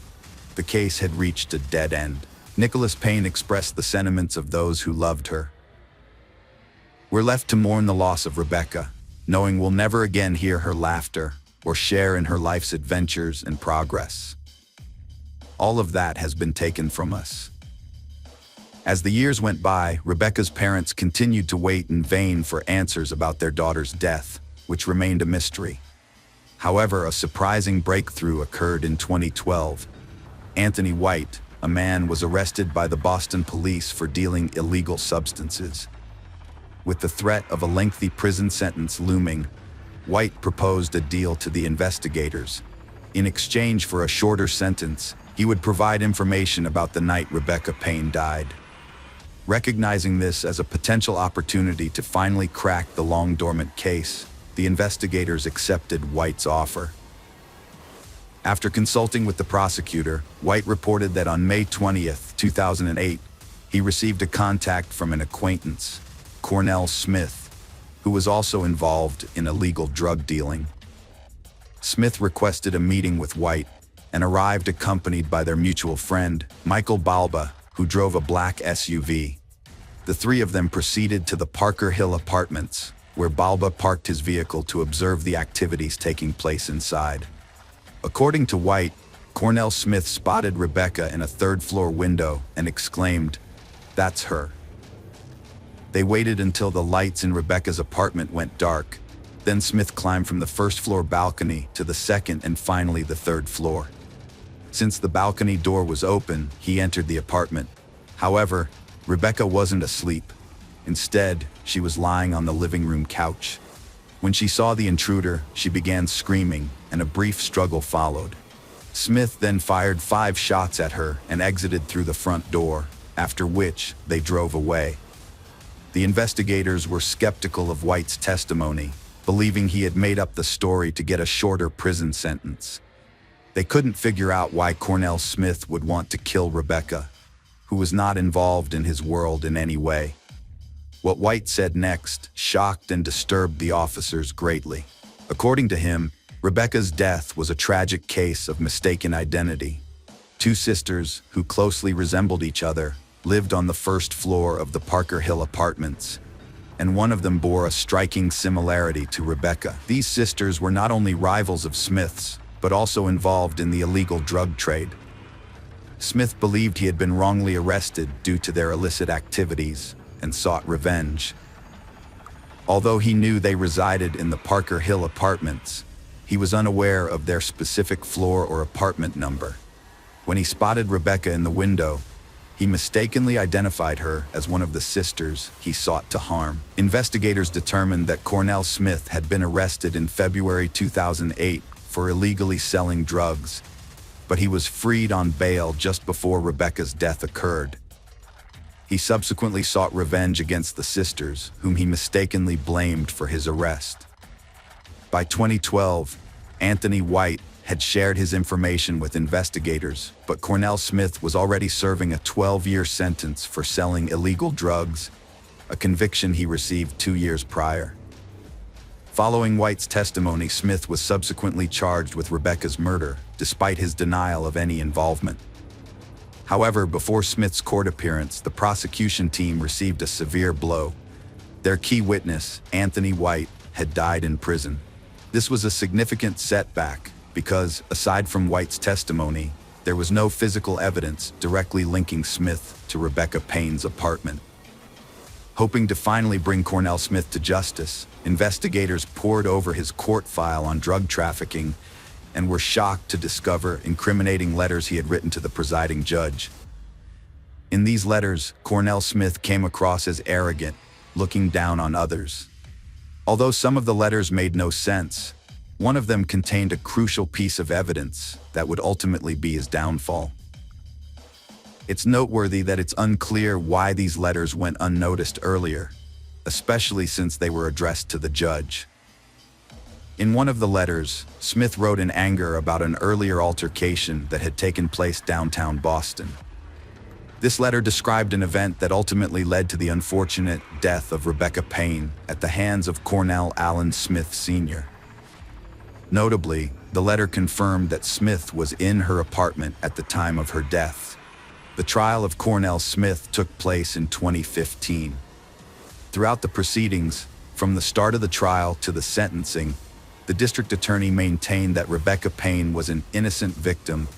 The case had reached a dead end. Nicholas Payne expressed the sentiments of those who loved her. "We're left to mourn the loss of Rebecca, knowing we'll never again hear her laughter or share in her life's adventures and progress. All of that has been taken from us." As the years went by, Rebecca's parents continued to wait in vain for answers about their daughter's death, which remained a mystery. However, a surprising breakthrough occurred in 2012. Anthony White, a man, was arrested by the Boston police for dealing illegal substances. With the threat of a lengthy prison sentence looming, White proposed a deal to the investigators. In exchange for a shorter sentence, he would provide information about the night Rebecca Payne died. Recognizing this as a potential opportunity to finally crack the long-dormant case, the investigators accepted White's offer. After consulting with the prosecutor, White reported that on May 20th, 2008, he received a contact from an acquaintance, Cornell Smith, who was also involved in illegal drug dealing. Smith requested a meeting with White and arrived accompanied by their mutual friend, Michael Balba, who drove a black SUV. The three of them proceeded to the Parker Hill apartments, where Balba parked his vehicle to observe the activities taking place inside. According to White, Cornell Smith spotted Rebecca in a third-floor window and exclaimed, "That's her." They waited until the lights in Rebecca's apartment went dark. Then Smith climbed from the first-floor balcony to the second and finally the third floor. Since the balcony door was open, he entered the apartment. However, Rebecca wasn't asleep. Instead, she was lying on the living room couch. When she saw the intruder, she began screaming, and a brief struggle followed. Smith then fired 5 shots at her and exited through the front door, after which they drove away. The investigators were skeptical of White's testimony, believing he had made up the story to get a shorter prison sentence. They couldn't figure out why Cornell Smith would want to kill Rebecca. who was not involved in his world in any way. What White said next shocked and disturbed the officers greatly. According to him, Rebecca's death was a tragic case of mistaken identity. Two sisters, who closely resembled each other, lived on the first floor of the Parker Hill apartments, and one of them bore a striking similarity to Rebecca. These sisters were not only rivals of Smith's, but also involved in the illegal drug trade. Smith believed he had been wrongly arrested due to their illicit activities and sought revenge. Although he knew they resided in the Parker Hill apartments, he was unaware of their specific floor or apartment number. When he spotted Rebecca in the window, he mistakenly identified her as one of the sisters he sought to harm. Investigators determined that Cornell Smith had been arrested in February 2008 for illegally selling drugs, but he was freed on bail just before Rebecca's death occurred. He subsequently sought revenge against the sisters, whom he mistakenly blamed for his arrest. By 2012, Anthony White had shared his information with investigators, but Cornell Smith was already serving a 12-year sentence for selling illegal drugs, a conviction he received 2 years prior. Following White's testimony, Smith was subsequently charged with Rebecca's murder, despite his denial of any involvement. However, before Smith's court appearance, the prosecution team received a severe blow. Their key witness, Anthony White, had died in prison. This was a significant setback because, aside from White's testimony, there was no physical evidence directly linking Smith to Rebecca Payne's apartment. Hoping to finally bring Cornell Smith to justice, investigators pored over his court file on drug trafficking and were shocked to discover incriminating letters he had written to the presiding judge. In these letters, Cornell Smith came across as arrogant, looking down on others. Although some of the letters made no sense, one of them contained a crucial piece of evidence that would ultimately be his downfall. It's noteworthy that it's unclear why these letters went unnoticed earlier, especially since they were addressed to the judge. In one of the letters, Smith wrote in anger about an earlier altercation that had taken place downtown Boston. This letter described an event that ultimately led to the unfortunate death of Rebecca Payne at the hands of Cornell Allen Smith Sr. Notably, the letter confirmed that Smith was in her apartment at the time of her death. The trial of Cornell Smith took place in 2015. Throughout the proceedings, from the start of the trial to the sentencing, the district attorney maintained that Rebecca Payne was an innocent victim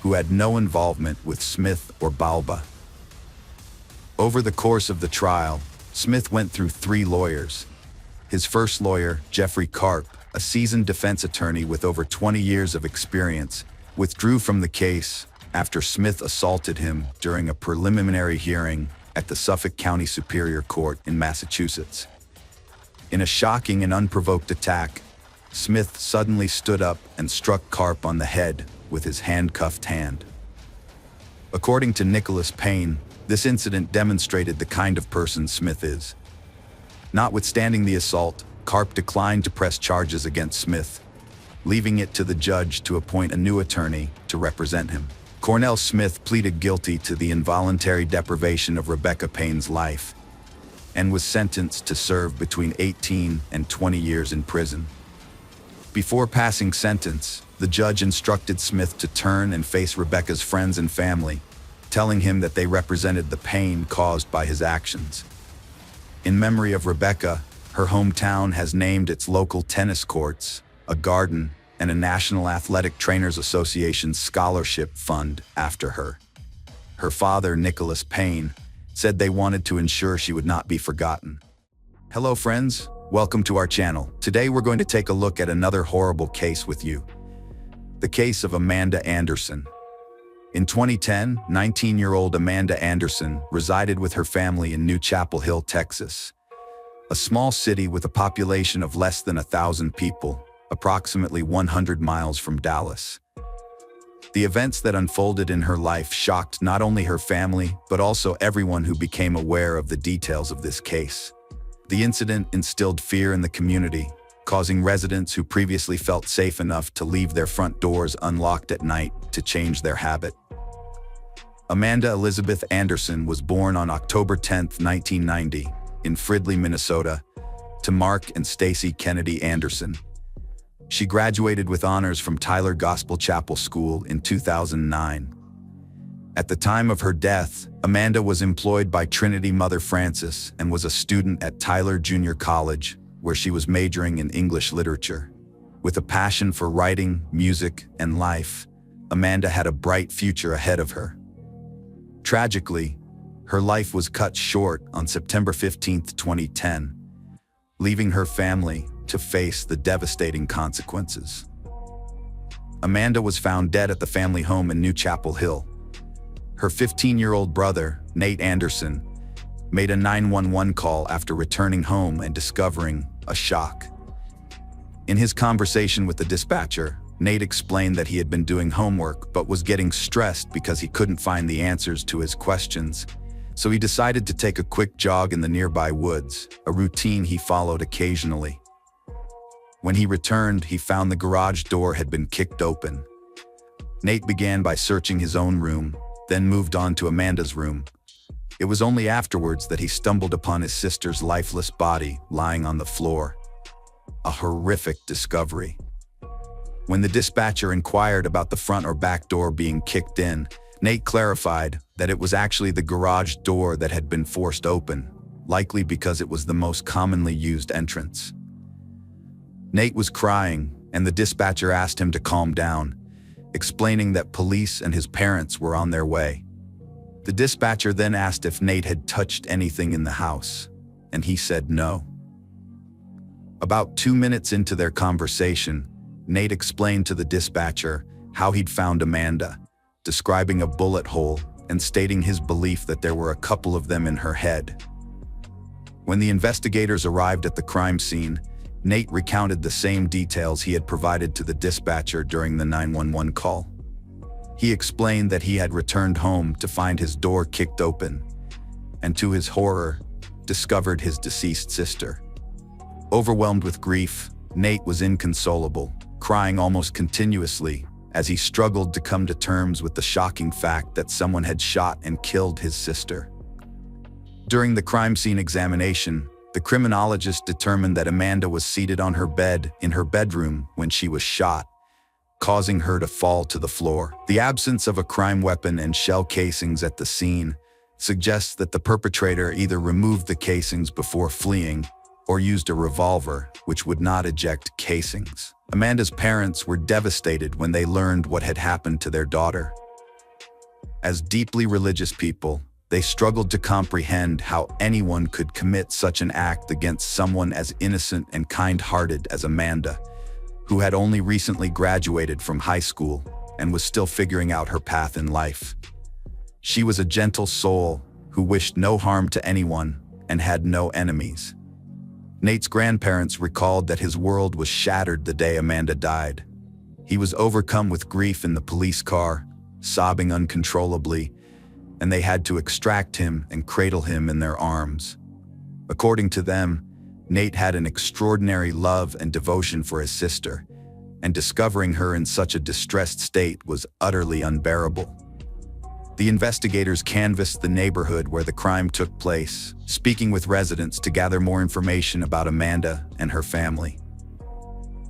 who had no involvement with Smith or Balba. Over the course of the trial, Smith went through 3 lawyers. His first lawyer, Jeffrey Karp, a seasoned defense attorney with over 20 years of experience, withdrew from the case after Smith assaulted him during a preliminary hearing at the Suffolk County Superior Court in Massachusetts. In a shocking and unprovoked attack, Smith suddenly stood up and struck Karp on the head with his handcuffed hand. According to Nicholas Payne, this incident demonstrated the kind of person Smith is. Notwithstanding the assault, Karp declined to press charges against Smith, leaving it to the judge to appoint a new attorney to represent him. Cornell Smith pleaded guilty to the involuntary deprivation of Rebecca Payne's life and was sentenced to serve between 18 and 20 years in prison. Before passing sentence, the judge instructed Smith to turn and face Rebecca's friends and family, telling him that they represented the pain caused by his actions. In memory of Rebecca, her hometown has named its local tennis courts, a garden, and a National Athletic Trainers Association scholarship fund after her. Her father, Nicholas Payne, said they wanted to ensure she would not be forgotten. Hello friends, welcome to our channel. Today we're going to take a look at another horrible case with you. The case of Amanda Anderson. In 2010, 19-year-old Amanda Anderson resided with her family in New Chapel Hill, Texas, a small city with a population of less than 1,000 people, approximately 100 miles from Dallas. The events that unfolded in her life shocked not only her family, but also everyone who became aware of the details of this case. The incident instilled fear in the community, causing residents who previously felt safe enough to leave their front doors unlocked at night to change their habit. Amanda Elizabeth Anderson was born on October 10, 1990, in Fridley, Minnesota, to Mark and Stacy Kennedy Anderson. She graduated with honors from Tyler Gospel Chapel School in 2009. At the time of her death, Amanda was employed by Trinity Mother Francis and was a student at Tyler Junior College, where she was majoring in English literature. With a passion for writing, music, and life, Amanda had a bright future ahead of her. Tragically, her life was cut short on September 15, 2010, leaving her family to face the devastating consequences. Amanda was found dead at the family home in New Chapel Hill. Her 15-year-old brother, Nate Anderson, made a 911 call after returning home and discovering a shock. In his conversation with the dispatcher, Nate explained that he had been doing homework but was getting stressed because he couldn't find the answers to his questions, so he decided to take a quick jog in the nearby woods, a routine he followed occasionally. When he returned, he found the garage door had been kicked open. Nate began by searching his own room, then moved on to Amanda's room. It was only afterwards that he stumbled upon his sister's lifeless body lying on the floor. A horrific discovery. When the dispatcher inquired about the front or back door being kicked in, Nate clarified that it was actually the garage door that had been forced open, likely because it was the most commonly used entrance. Nate was crying, and the dispatcher asked him to calm down, explaining that police and his parents were on their way. The dispatcher then asked if Nate had touched anything in the house, and he said no. About 2 minutes into their conversation, Nate explained to the dispatcher how he'd found Amanda, describing a bullet hole and stating his belief that there were a couple of them in her head. When the investigators arrived at the crime scene, Nate recounted the same details he had provided to the dispatcher during the 911 call. He explained that he had returned home to find his door kicked open, and to his horror, discovered his deceased sister. Overwhelmed with grief, Nate was inconsolable, crying almost continuously as he struggled to come to terms with the shocking fact that someone had shot and killed his sister. During the crime scene examination, the criminologist determined that Amanda was seated on her bed in her bedroom when she was shot, causing her to fall to the floor. The absence of a crime weapon and shell casings at the scene suggests that the perpetrator either removed the casings before fleeing or used a revolver, which would not eject casings. Amanda's parents were devastated when they learned what had happened to their daughter. As deeply religious people, they struggled to comprehend how anyone could commit such an act against someone as innocent and kind-hearted as Amanda, who had only recently graduated from high school and was still figuring out her path in life. She was a gentle soul who wished no harm to anyone and had no enemies. Nate's grandparents recalled that his world was shattered the day Amanda died. He was overcome with grief in the police car, sobbing uncontrollably, and they had to extract him and cradle him in their arms. According to them, Nate had an extraordinary love and devotion for his sister, and discovering her in such a distressed state was utterly unbearable. The investigators canvassed the neighborhood where the crime took place, speaking with residents to gather more information about Amanda and her family.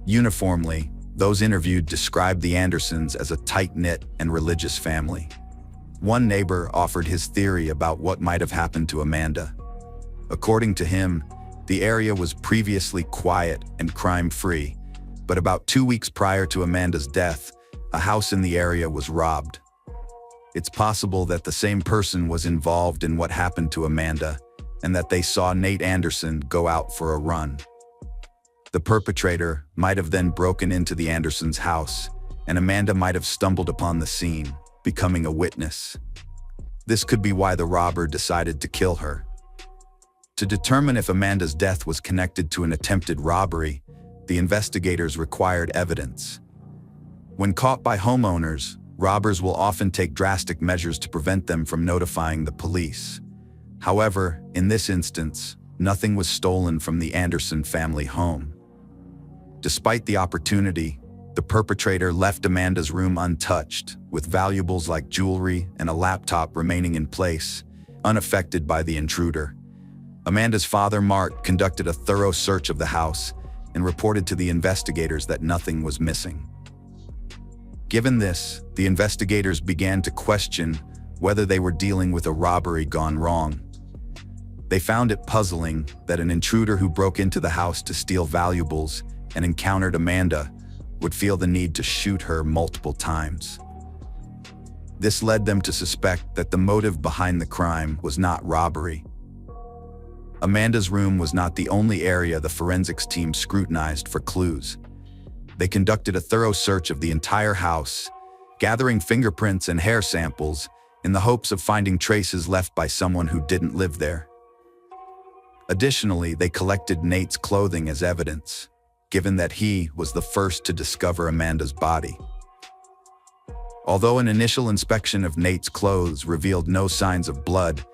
Uniformly, those interviewed described the Andersons as a tight-knit and religious family. One neighbor offered his theory about what might have happened to Amanda. According to him, the area was previously quiet and crime-free, but about 2 weeks prior to Amanda's death, a house in the area was robbed. It's possible that the same person was involved in what happened to Amanda, and that they saw Nate Anderson go out for a run. The perpetrator might have then broken into the Andersons' house, and Amanda might have stumbled upon the scene, becoming a witness. This could be why the robber decided to kill her. To determine if Amanda's death was connected to an attempted robbery, the investigators required evidence. When caught by homeowners, robbers will often take drastic measures to prevent them from notifying the police. However, in this instance, nothing was stolen from the Anderson family home. Despite the opportunity, The perpetrator left Amanda's room untouched, with valuables like jewelry and a laptop remaining in place, unaffected by the intruder. Amanda's father, Mark, conducted a thorough search of the house and reported to the investigators that nothing was missing. Given this, the investigators began to question whether they were dealing with a robbery gone wrong. They found it puzzling that an intruder who broke into the house to steal valuables and encountered Amanda would feel the need to shoot her multiple times. This led them to suspect that the motive behind the crime was not robbery. Amanda's room was not the only area the forensics team scrutinized for clues. They conducted a thorough search of the entire house, gathering fingerprints and hair samples in the hopes of finding traces left by someone who didn't live there. Additionally, they collected Nate's clothing as evidence, given that he was the first to discover Amanda's body. Although an initial inspection of Nate's clothes revealed no signs of blood,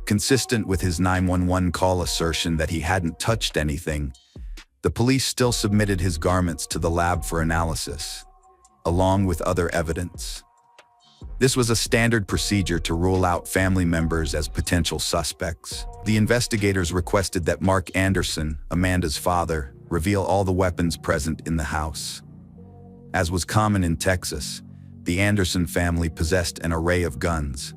consistent with his 911 call assertion that he hadn't touched anything, the police still submitted his garments to the lab for analysis, along with other evidence. This was a standard procedure to rule out family members as potential suspects. The investigators requested that Mark Anderson, Amanda's father, reveal all the weapons present in the house. As was common in Texas, the Anderson family possessed an array of guns.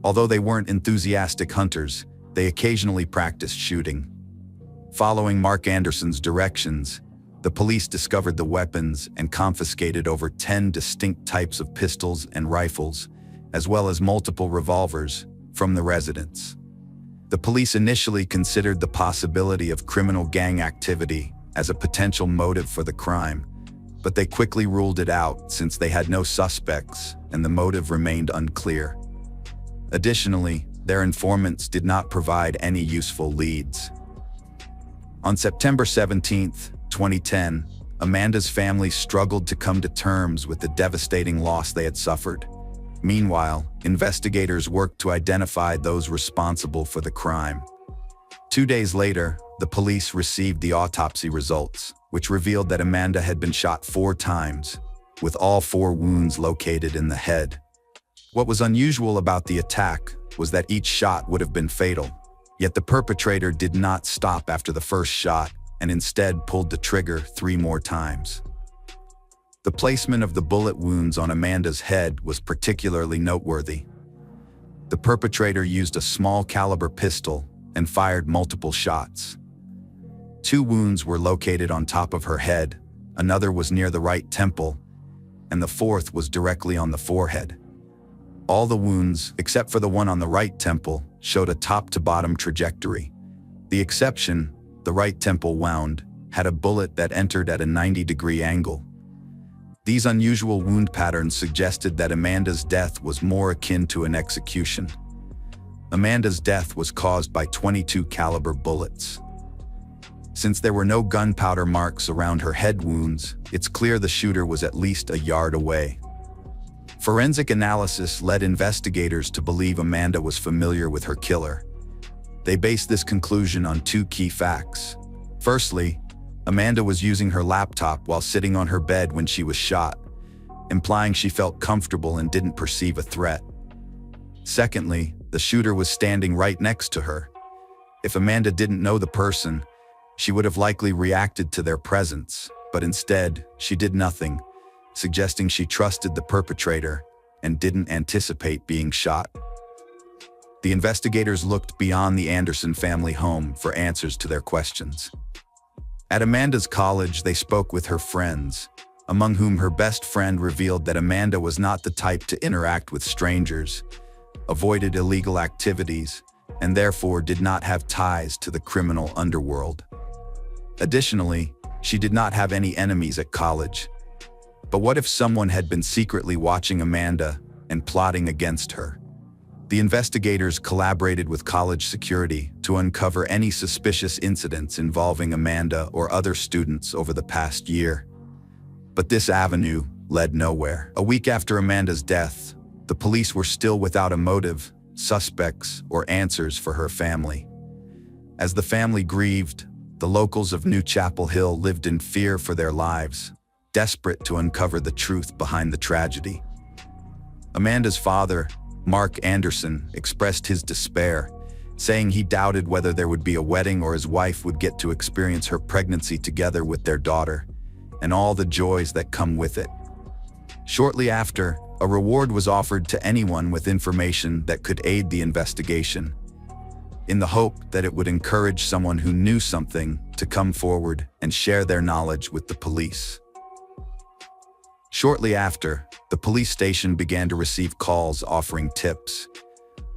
Although they weren't enthusiastic hunters, they occasionally practiced shooting. Following Mark Anderson's directions, the police discovered the weapons and confiscated over 10 distinct types of pistols and rifles, as well as multiple revolvers, from the residence. The police initially considered the possibility of criminal gang activity as a potential motive for the crime, but they quickly ruled it out since they had no suspects and the motive remained unclear. Additionally, their informants did not provide any useful leads. On September 17, 2010, Amanda's family struggled to come to terms with the devastating loss they had suffered. Meanwhile, investigators worked to identify those responsible for the crime. 2 days later, the police received the autopsy results, which revealed that Amanda had been shot 4 times, with all 4 wounds located in the head. What was unusual about the attack was that each shot would have been fatal, yet the perpetrator did not stop after the first shot and instead pulled the trigger 3 more times. The placement of the bullet wounds on Amanda's head was particularly noteworthy. The perpetrator used a small caliber pistol and fired multiple shots. 2 wounds were located on top of her head, another was near the right temple, and the 4th was directly on the forehead. All the wounds, except for the one on the right temple, showed a top-to-bottom trajectory. The exception, the right temple wound, had a bullet that entered at a 90-degree angle. These unusual wound patterns suggested that Amanda's death was more akin to an execution. Amanda's death was caused by .22 caliber bullets. Since there were no gunpowder marks around her head wounds, it's clear the shooter was at least a yard away. Forensic analysis led investigators to believe Amanda was familiar with her killer. They based this conclusion on 2 key facts. Firstly, Amanda was using her laptop while sitting on her bed when she was shot, implying she felt comfortable and didn't perceive a threat. Secondly, the shooter was standing right next to her. If Amanda didn't know the person, she would have likely reacted to their presence, but instead, she did nothing, suggesting she trusted the perpetrator and didn't anticipate being shot. The investigators looked beyond the Anderson family home for answers to their questions. At Amanda's college, they spoke with her friends, among whom her best friend revealed that Amanda was not the type to interact with strangers, avoided illegal activities, and therefore did not have ties to the criminal underworld. Additionally, she did not have any enemies at college. But what if someone had been secretly watching Amanda and plotting against her? The investigators collaborated with college security to uncover any suspicious incidents involving Amanda or other students over the past year. But this avenue led nowhere. A week after Amanda's death, the police were still without a motive, suspects, or answers for her family. As the family grieved, the locals of New Chapel Hill lived in fear for their lives. desperate to uncover the truth behind the tragedy. Amanda's father, Mark Anderson, expressed his despair, saying he doubted whether there would be a wedding or his wife would get to experience her pregnancy together with their daughter, and all the joys that come with it. Shortly after, a reward was offered to anyone with information that could aid the investigation, in the hope that it would encourage someone who knew something to come forward and share their knowledge with the police. Shortly after, the police station began to receive calls offering tips,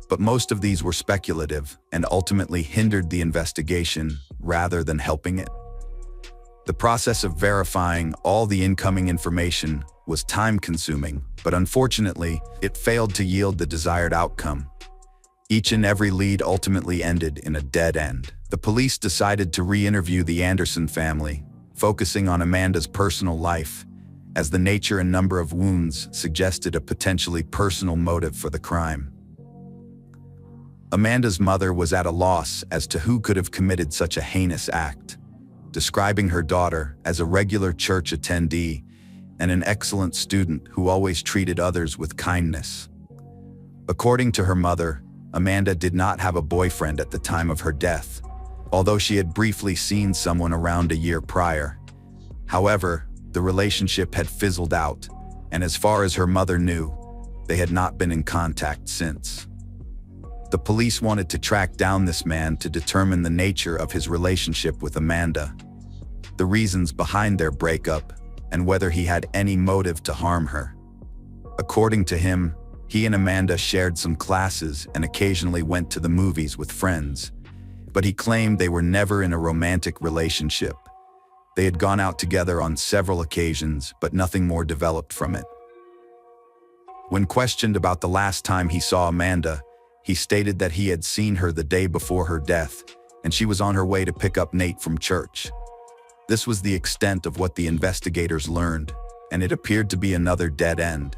but most of these were speculative and ultimately hindered the investigation rather than helping it. The process of verifying all the incoming information was time-consuming, but unfortunately, it failed to yield the desired outcome. Each and every lead ultimately ended in a dead end. The police decided to re-interview the Anderson family, focusing on Amanda's personal life, as the nature and number of wounds suggested a potentially personal motive for the crime. Amanda's mother was at a loss as to who could have committed such a heinous act, describing her daughter as a regular church attendee and an excellent student who always treated others with kindness. According to her mother, Amanda did not have a boyfriend at the time of her death, although she had briefly seen someone around a year prior. However, the relationship had fizzled out, and as far as her mother knew, they had not been in contact since. The police wanted to track down this man to determine the nature of his relationship with Amanda, the reasons behind their breakup, and whether he had any motive to harm her. According to him, he and Amanda shared some classes and occasionally went to the movies with friends, but he claimed they were never in a romantic relationship. They had gone out together on several occasions, but nothing more developed from it. When questioned about the last time he saw Amanda, he stated that he had seen her the day before her death, and she was on her way to pick up Nate from church. This was the extent of what the investigators learned, and it appeared to be another dead end.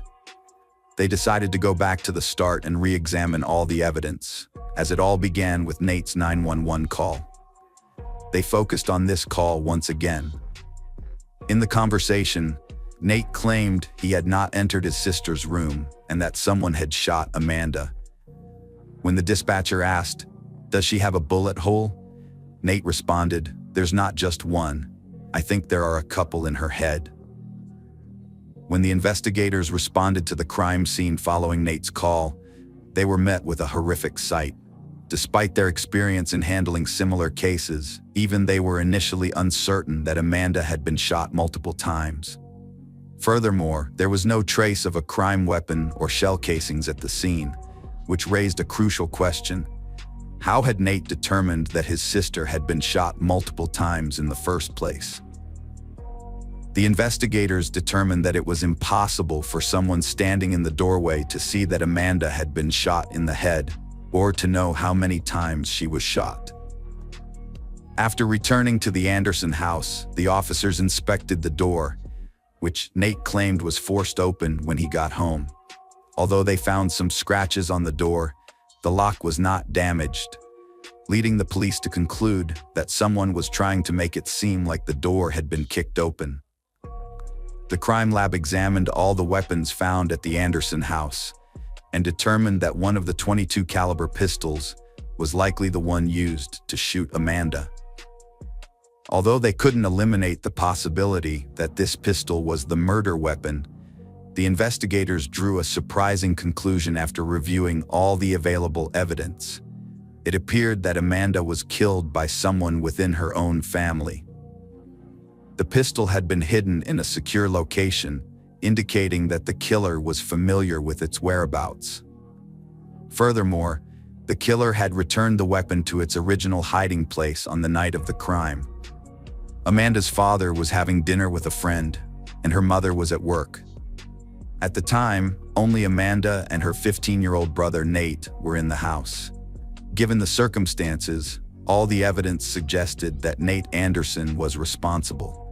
They decided to go back to the start and re-examine all the evidence, as it all began with Nate's 911 call. They focused on this call once again. In the conversation, Nate claimed he had not entered his sister's room and that someone had shot Amanda. When the dispatcher asked, "Does she have a bullet hole?" Nate responded, "There's not just one. I think there are a couple in her head." When the investigators responded to the crime scene following Nate's call, they were met with a horrific sight. Despite their experience in handling similar cases, even they were initially uncertain that Amanda had been shot multiple times. Furthermore, there was no trace of a crime weapon or shell casings at the scene, which raised a crucial question. How had Nate determined that his sister had been shot multiple times in the first place? The investigators determined that it was impossible for someone standing in the doorway to see that Amanda had been shot in the head, or to know how many times she was shot. After returning to the Anderson house, the officers inspected the door, which Nate claimed was forced open when he got home. Although they found some scratches on the door, the lock was not damaged, leading the police to conclude that someone was trying to make it seem like the door had been kicked open. The crime lab examined all the weapons found at the Anderson house and determined that one of the .22 caliber pistols was likely the one used to shoot Amanda. Although they couldn't eliminate the possibility that this pistol was the murder weapon, the investigators drew a surprising conclusion after reviewing all the available evidence. It appeared that Amanda was killed by someone within her own family. The pistol had been hidden in a secure location, indicating that the killer was familiar with its whereabouts. Furthermore, the killer had returned the weapon to its original hiding place on the night of the crime. Amanda's father was having dinner with a friend, and her mother was at work. At the time, only Amanda and her 15-year-old brother Nate were in the house. Given the circumstances, all the evidence suggested that Nate Anderson was responsible.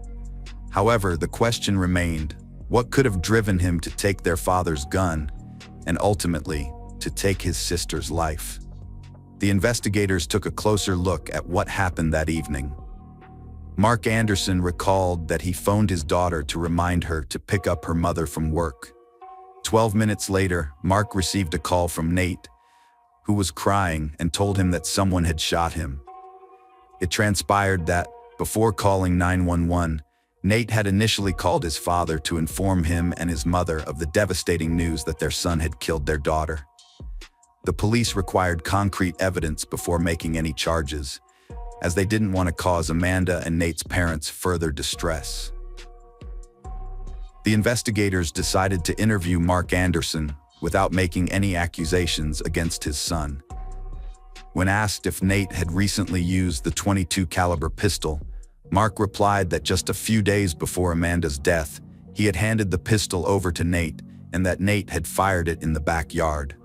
However, the question remained, what could have driven him to take their father's gun and ultimately to take his sister's life? The investigators took a closer look at what happened that evening. Mark Anderson recalled that he phoned his daughter to remind her to pick up her mother from work. 12 minutes later, Mark received a call from Nate, who was crying and told him that someone had shot him. It transpired that, before calling 911, Nate had initially called his father to inform him and his mother of the devastating news that their son had killed their daughter. The police required concrete evidence before making any charges, as they didn't want to cause Amanda and Nate's parents further distress. The investigators decided to interview Mark Anderson without making any accusations against his son. When asked if Nate had recently used the .22 caliber pistol, Mark replied that just a few days before Amanda's death, he had handed the pistol over to Nate and that Nate had fired it in the backyard.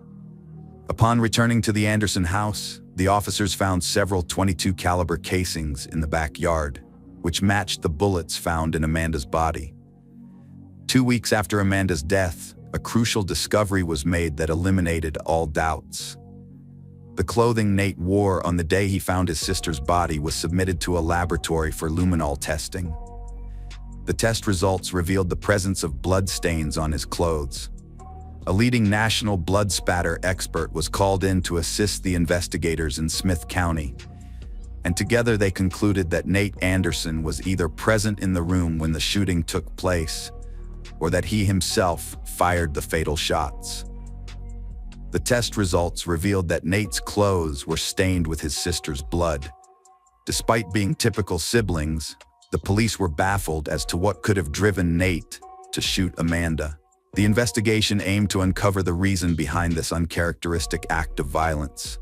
Upon returning to the Anderson house, the officers found several .22 caliber casings in the backyard, which matched the bullets found in Amanda's body. 2 weeks after Amanda's death, a crucial discovery was made that eliminated all doubts. The clothing Nate wore on the day he found his sister's body was submitted to a laboratory for luminol testing. The test results revealed the presence of blood stains on his clothes. A leading national blood spatter expert was called in to assist the investigators in Smith County, and together they concluded that Nate Anderson was either present in the room when the shooting took place, or that he himself fired the fatal shots. The test results revealed that Nate's clothes were stained with his sister's blood. Despite being typical siblings, the police were baffled as to what could have driven Nate to shoot Amanda. The investigation aimed to uncover the reason behind this uncharacteristic act of violence.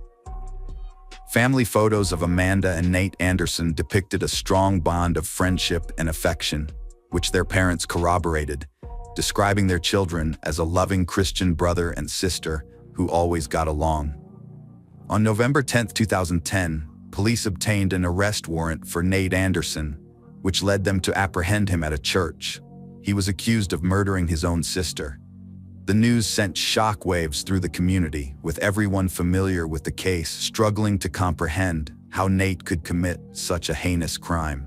Family photos of Amanda and Nate Anderson depicted a strong bond of friendship and affection, which their parents corroborated, describing their children as a loving Christian brother and sister who always got along. On November 10, 2010, police obtained an arrest warrant for Nate Anderson, which led them to apprehend him at a church. He was accused of murdering his own sister. The news sent shockwaves through the community, with everyone familiar with the case struggling to comprehend how Nate could commit such a heinous crime.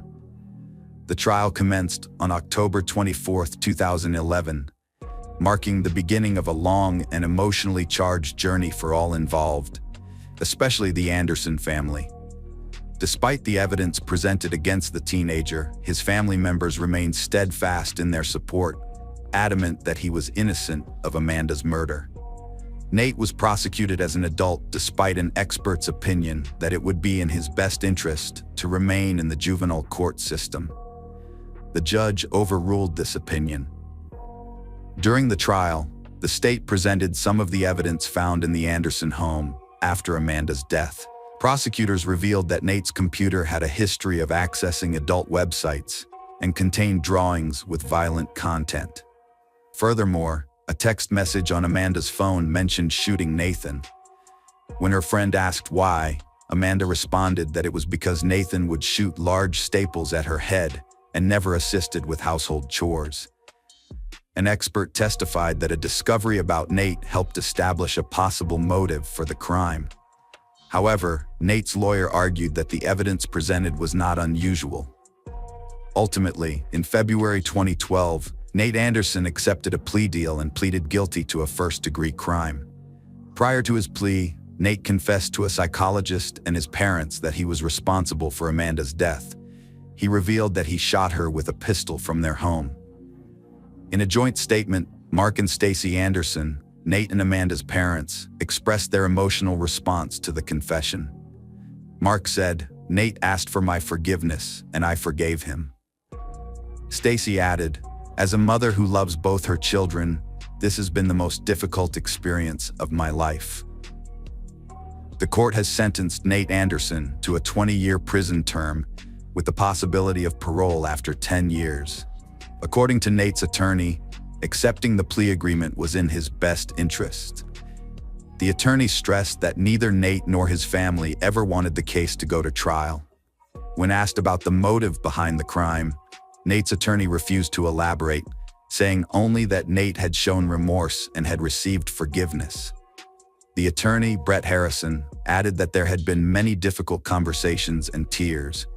The trial commenced on October 24, 2011, marking the beginning of a long and emotionally charged journey for all involved, especially the Anderson family. Despite the evidence presented against the teenager, his family members remained steadfast in their support, adamant that he was innocent of Amanda's murder. Nate was prosecuted as an adult despite an expert's opinion that it would be in his best interest to remain in the juvenile court system. The judge overruled this opinion. During the trial, the state presented some of the evidence found in the Anderson home after Amanda's death. Prosecutors revealed that Nate's computer had a history of accessing adult websites and contained drawings with violent content. Furthermore, a text message on Amanda's phone mentioned shooting Nathan. When her friend asked why, Amanda responded that it was because Nathan would shoot large staples at her head and never assisted with household chores. An expert testified that a discovery about Nate helped establish a possible motive for the crime. However, Nate's lawyer argued that the evidence presented was not unusual. Ultimately, in February 2012, Nate Anderson accepted a plea deal and pleaded guilty to a first-degree crime. Prior to his plea, Nate confessed to a psychologist and his parents that he was responsible for Amanda's death. He revealed that he shot her with a pistol from their home. In a joint statement, Mark and Stacy Anderson, Nate and Amanda's parents, expressed their emotional response to the confession. Mark said, "Nate asked for my forgiveness, and I forgave him." Stacy added, "As a mother who loves both her children, this has been the most difficult experience of my life." The court has sentenced Nate Anderson to a 20-year prison term with the possibility of parole after 10 years. According to Nate's attorney, accepting the plea agreement was in his best interest. The attorney stressed that neither Nate nor his family ever wanted the case to go to trial. When asked about the motive behind the crime, Nate's attorney refused to elaborate, saying only that Nate had shown remorse and had received forgiveness. The attorney, Brett Harrison, added that there had been many difficult conversations and tears.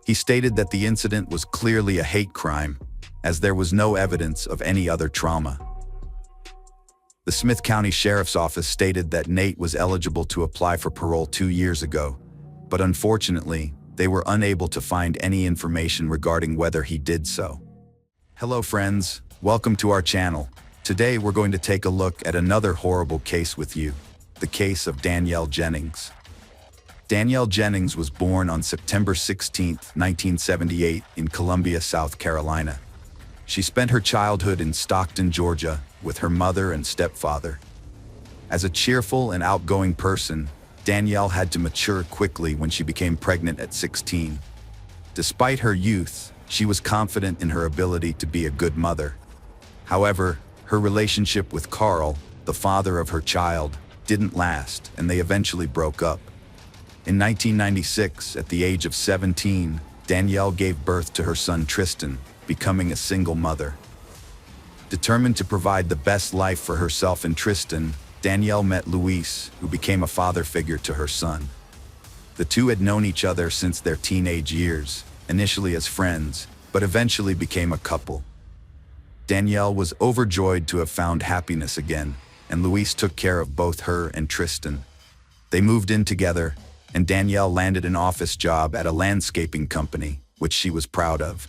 He stated that the incident was clearly a hate crime, as there was no evidence of any other trauma. The Smith County Sheriff's Office stated that Nate was eligible to apply for parole 2 years ago, but unfortunately, they were unable to find any information regarding whether he did so. Hello friends, welcome to our channel. Today we're going to take a look at another horrible case with you, the case of Danielle Jennings. Danielle Jennings was born on September 16, 1978 in Columbia, South Carolina. She spent her childhood in Stockton, Georgia, with her mother and stepfather. As a cheerful and outgoing person, Danielle had to mature quickly when she became pregnant at 16. Despite her youth, she was confident in her ability to be a good mother. However, her relationship with Carl, the father of her child, didn't last, and they eventually broke up. In 1996, at the age of 17, Danielle gave birth to her son Tristan, becoming a single mother. Determined to provide the best life for herself and Tristan, Danielle met Luis, who became a father figure to her son. The two had known each other since their teenage years, initially as friends, but eventually became a couple. Danielle was overjoyed to have found happiness again, and Luis took care of both her and Tristan. They moved in together, and Danielle landed an office job at a landscaping company, which she was proud of.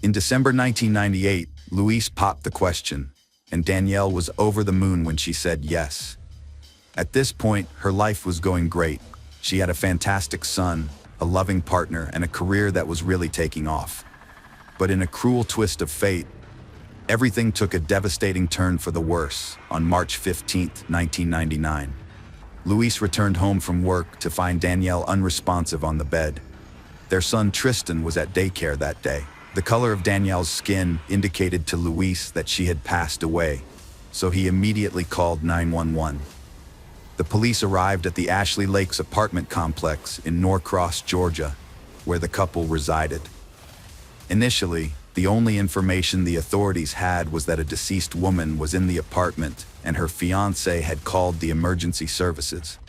In December 1998, Luis popped the question, and Danielle was over the moon when she said yes. At this point, her life was going great. She had a fantastic son, a loving partner, and a career that was really taking off. But in a cruel twist of fate, everything took a devastating turn for the worse on March 15, 1999. Luis returned home from work to find Danielle unresponsive on the bed. Their son Tristan was at daycare that day. The color of Danielle's skin indicated to Luis that she had passed away, so he immediately called 911. The police arrived at the Ashley Lakes apartment complex in Norcross, Georgia, where the couple resided. Initially, the only information the authorities had was that a deceased woman was in the apartment and her fiancé had called the emergency services.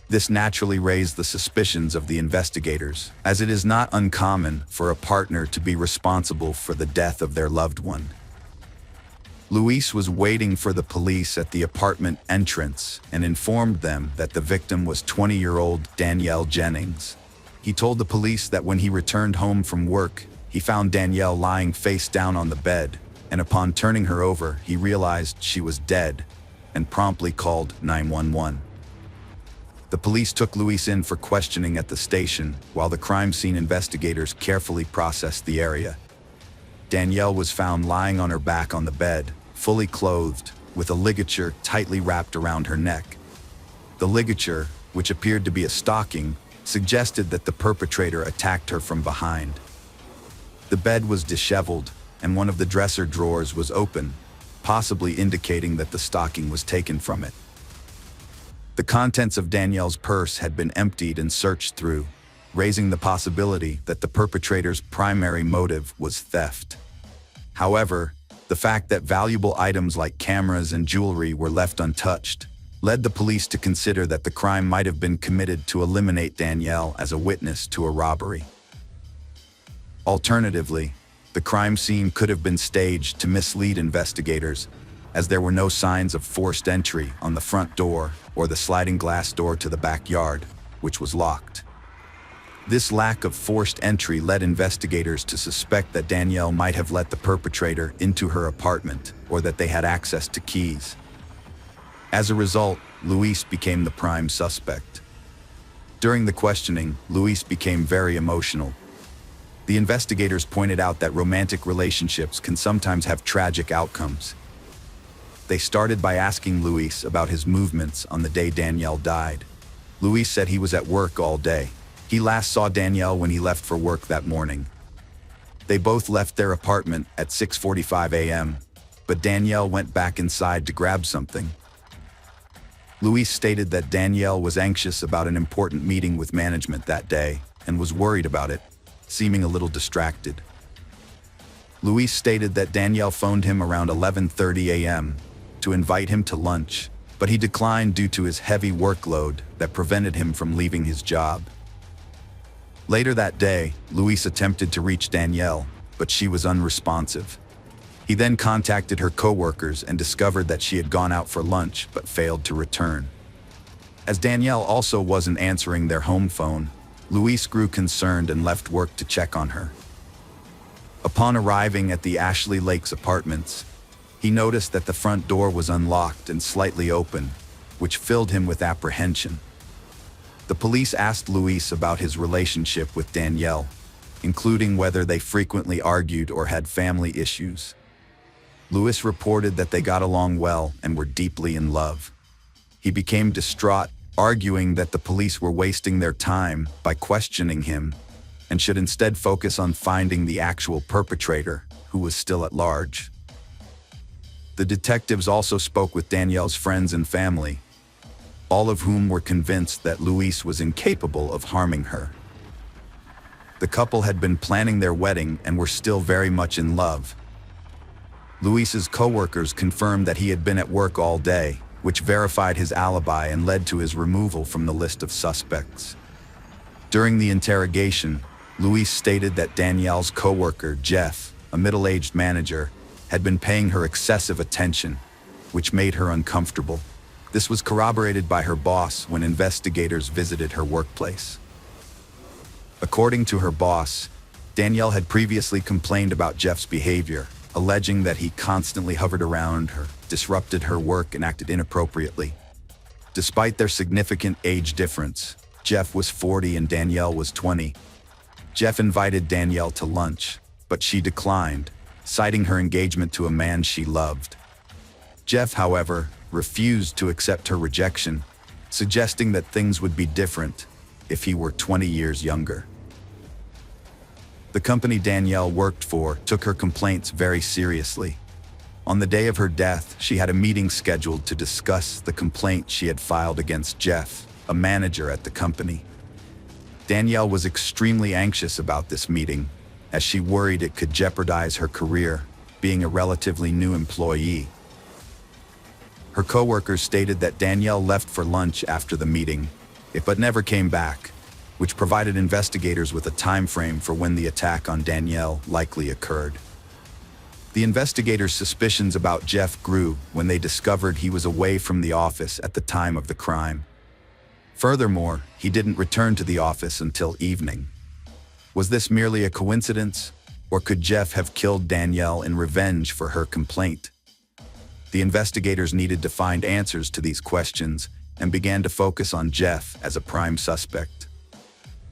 This naturally raised the suspicions of the investigators, as it is not uncommon for a partner to be responsible for the death of their loved one. Luis was waiting for the police at the apartment entrance and informed them that the victim was 20-year-old Danielle Jennings. He told the police that when he returned home from work, he found Danielle lying face down on the bed, and upon turning her over, he realized she was dead and promptly called 911. The police took Luis in for questioning at the station, while the crime scene investigators carefully processed the area. Danielle was found lying on her back on the bed, fully clothed, with a ligature tightly wrapped around her neck. The ligature, which appeared to be a stocking, suggested that the perpetrator attacked her from behind. The bed was disheveled, and one of the dresser drawers was open, possibly indicating that the stocking was taken from it. The contents of Danielle's purse had been emptied and searched through, raising the possibility that the perpetrator's primary motive was theft. However, the fact that valuable items like cameras and jewelry were left untouched led the police to consider that the crime might have been committed to eliminate Danielle as a witness to a robbery. Alternatively, the crime scene could have been staged to mislead investigators, as there were no signs of forced entry on the front door or the sliding glass door to the backyard, which was locked. This lack of forced entry led investigators to suspect that Danielle might have let the perpetrator into her apartment or that they had access to keys. As a result, Luis became the prime suspect. During the questioning, Luis became very emotional. The investigators pointed out that romantic relationships can sometimes have tragic outcomes. They started by asking Luis about his movements on the day Danielle died. Luis said he was at work all day. He last saw Danielle when he left for work that morning. They both left their apartment at 6:45 a.m., but Danielle went back inside to grab something. Luis stated that Danielle was anxious about an important meeting with management that day and was worried about it, seeming a little distracted. Luis stated that Danielle phoned him around 11:30 a.m. to invite him to lunch, but he declined due to his heavy workload that prevented him from leaving his job. Later that day, Luis attempted to reach Danielle, but she was unresponsive. He then contacted her coworkers and discovered that she had gone out for lunch but failed to return. As Danielle also wasn't answering their home phone, Luis grew concerned and left work to check on her. Upon arriving at the Ashley Lakes apartments, he noticed that the front door was unlocked and slightly open, which filled him with apprehension. The police asked Luis about his relationship with Danielle, including whether they frequently argued or had family issues. Luis reported that they got along well and were deeply in love. He became distraught, arguing that the police were wasting their time by questioning him and should instead focus on finding the actual perpetrator, who was still at large. The detectives also spoke with Danielle's friends and family, all of whom were convinced that Luis was incapable of harming her. The couple had been planning their wedding and were still very much in love. Luis's coworkers confirmed that he had been at work all day, which verified his alibi and led to his removal from the list of suspects. During the interrogation, Luis stated that Danielle's coworker, Jeff, a middle-aged manager, had been paying her excessive attention, which made her uncomfortable. This was corroborated by her boss when investigators visited her workplace. According to her boss, Danielle had previously complained about Jeff's behavior, alleging that he constantly hovered around her, disrupted her work, and acted inappropriately. Despite their significant age difference, Jeff was 40 and Danielle was 20. Jeff invited Danielle to lunch, but she declined, citing her engagement to a man she loved. Jeff, however, refused to accept her rejection, suggesting that things would be different if he were 20 years younger. The company Danielle worked for took her complaints very seriously. On the day of her death, she had a meeting scheduled to discuss the complaint she had filed against Jeff, a manager at the company. Danielle was extremely anxious about this meeting, as she worried it could jeopardize her career, being a relatively new employee. Her coworkers stated that Danielle left for lunch after the meeting, but never came back, which provided investigators with a time frame for when the attack on Danielle likely occurred. The investigators' suspicions about Jeff grew when they discovered he was away from the office at the time of the crime. Furthermore, he didn't return to the office until evening. Was this merely a coincidence, or could Jeff have killed Danielle in revenge for her complaint? The investigators needed to find answers to these questions and began to focus on Jeff as a prime suspect.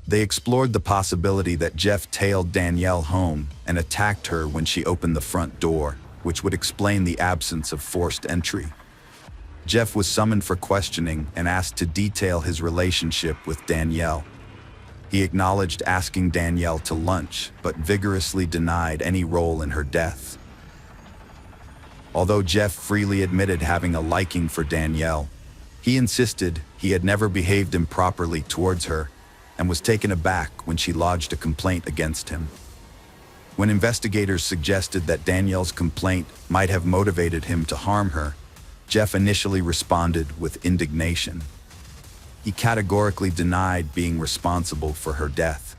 They explored the possibility that Jeff tailed Danielle home and attacked her when she opened the front door, which would explain the absence of forced entry. Jeff was summoned for questioning and asked to detail his relationship with Danielle. He acknowledged asking Danielle to lunch, but vigorously denied any role in her death. Although Jeff freely admitted having a liking for Danielle, he insisted he had never behaved improperly towards her and was taken aback when she lodged a complaint against him. When investigators suggested that Danielle's complaint might have motivated him to harm her, Jeff initially responded with indignation. He categorically denied being responsible for her death.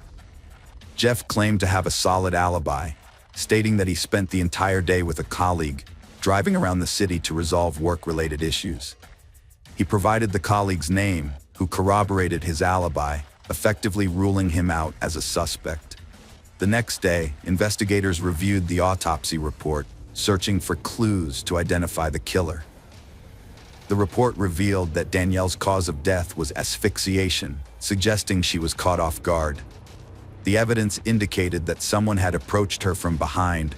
Jeff claimed to have a solid alibi, stating that he spent the entire day with a colleague, driving around the city to resolve work-related issues. He provided the colleague's name, who corroborated his alibi, effectively ruling him out as a suspect. The next day, investigators reviewed the autopsy report, searching for clues to identify the killer. The report revealed that Danielle's cause of death was asphyxiation, suggesting she was caught off guard. The evidence indicated that someone had approached her from behind,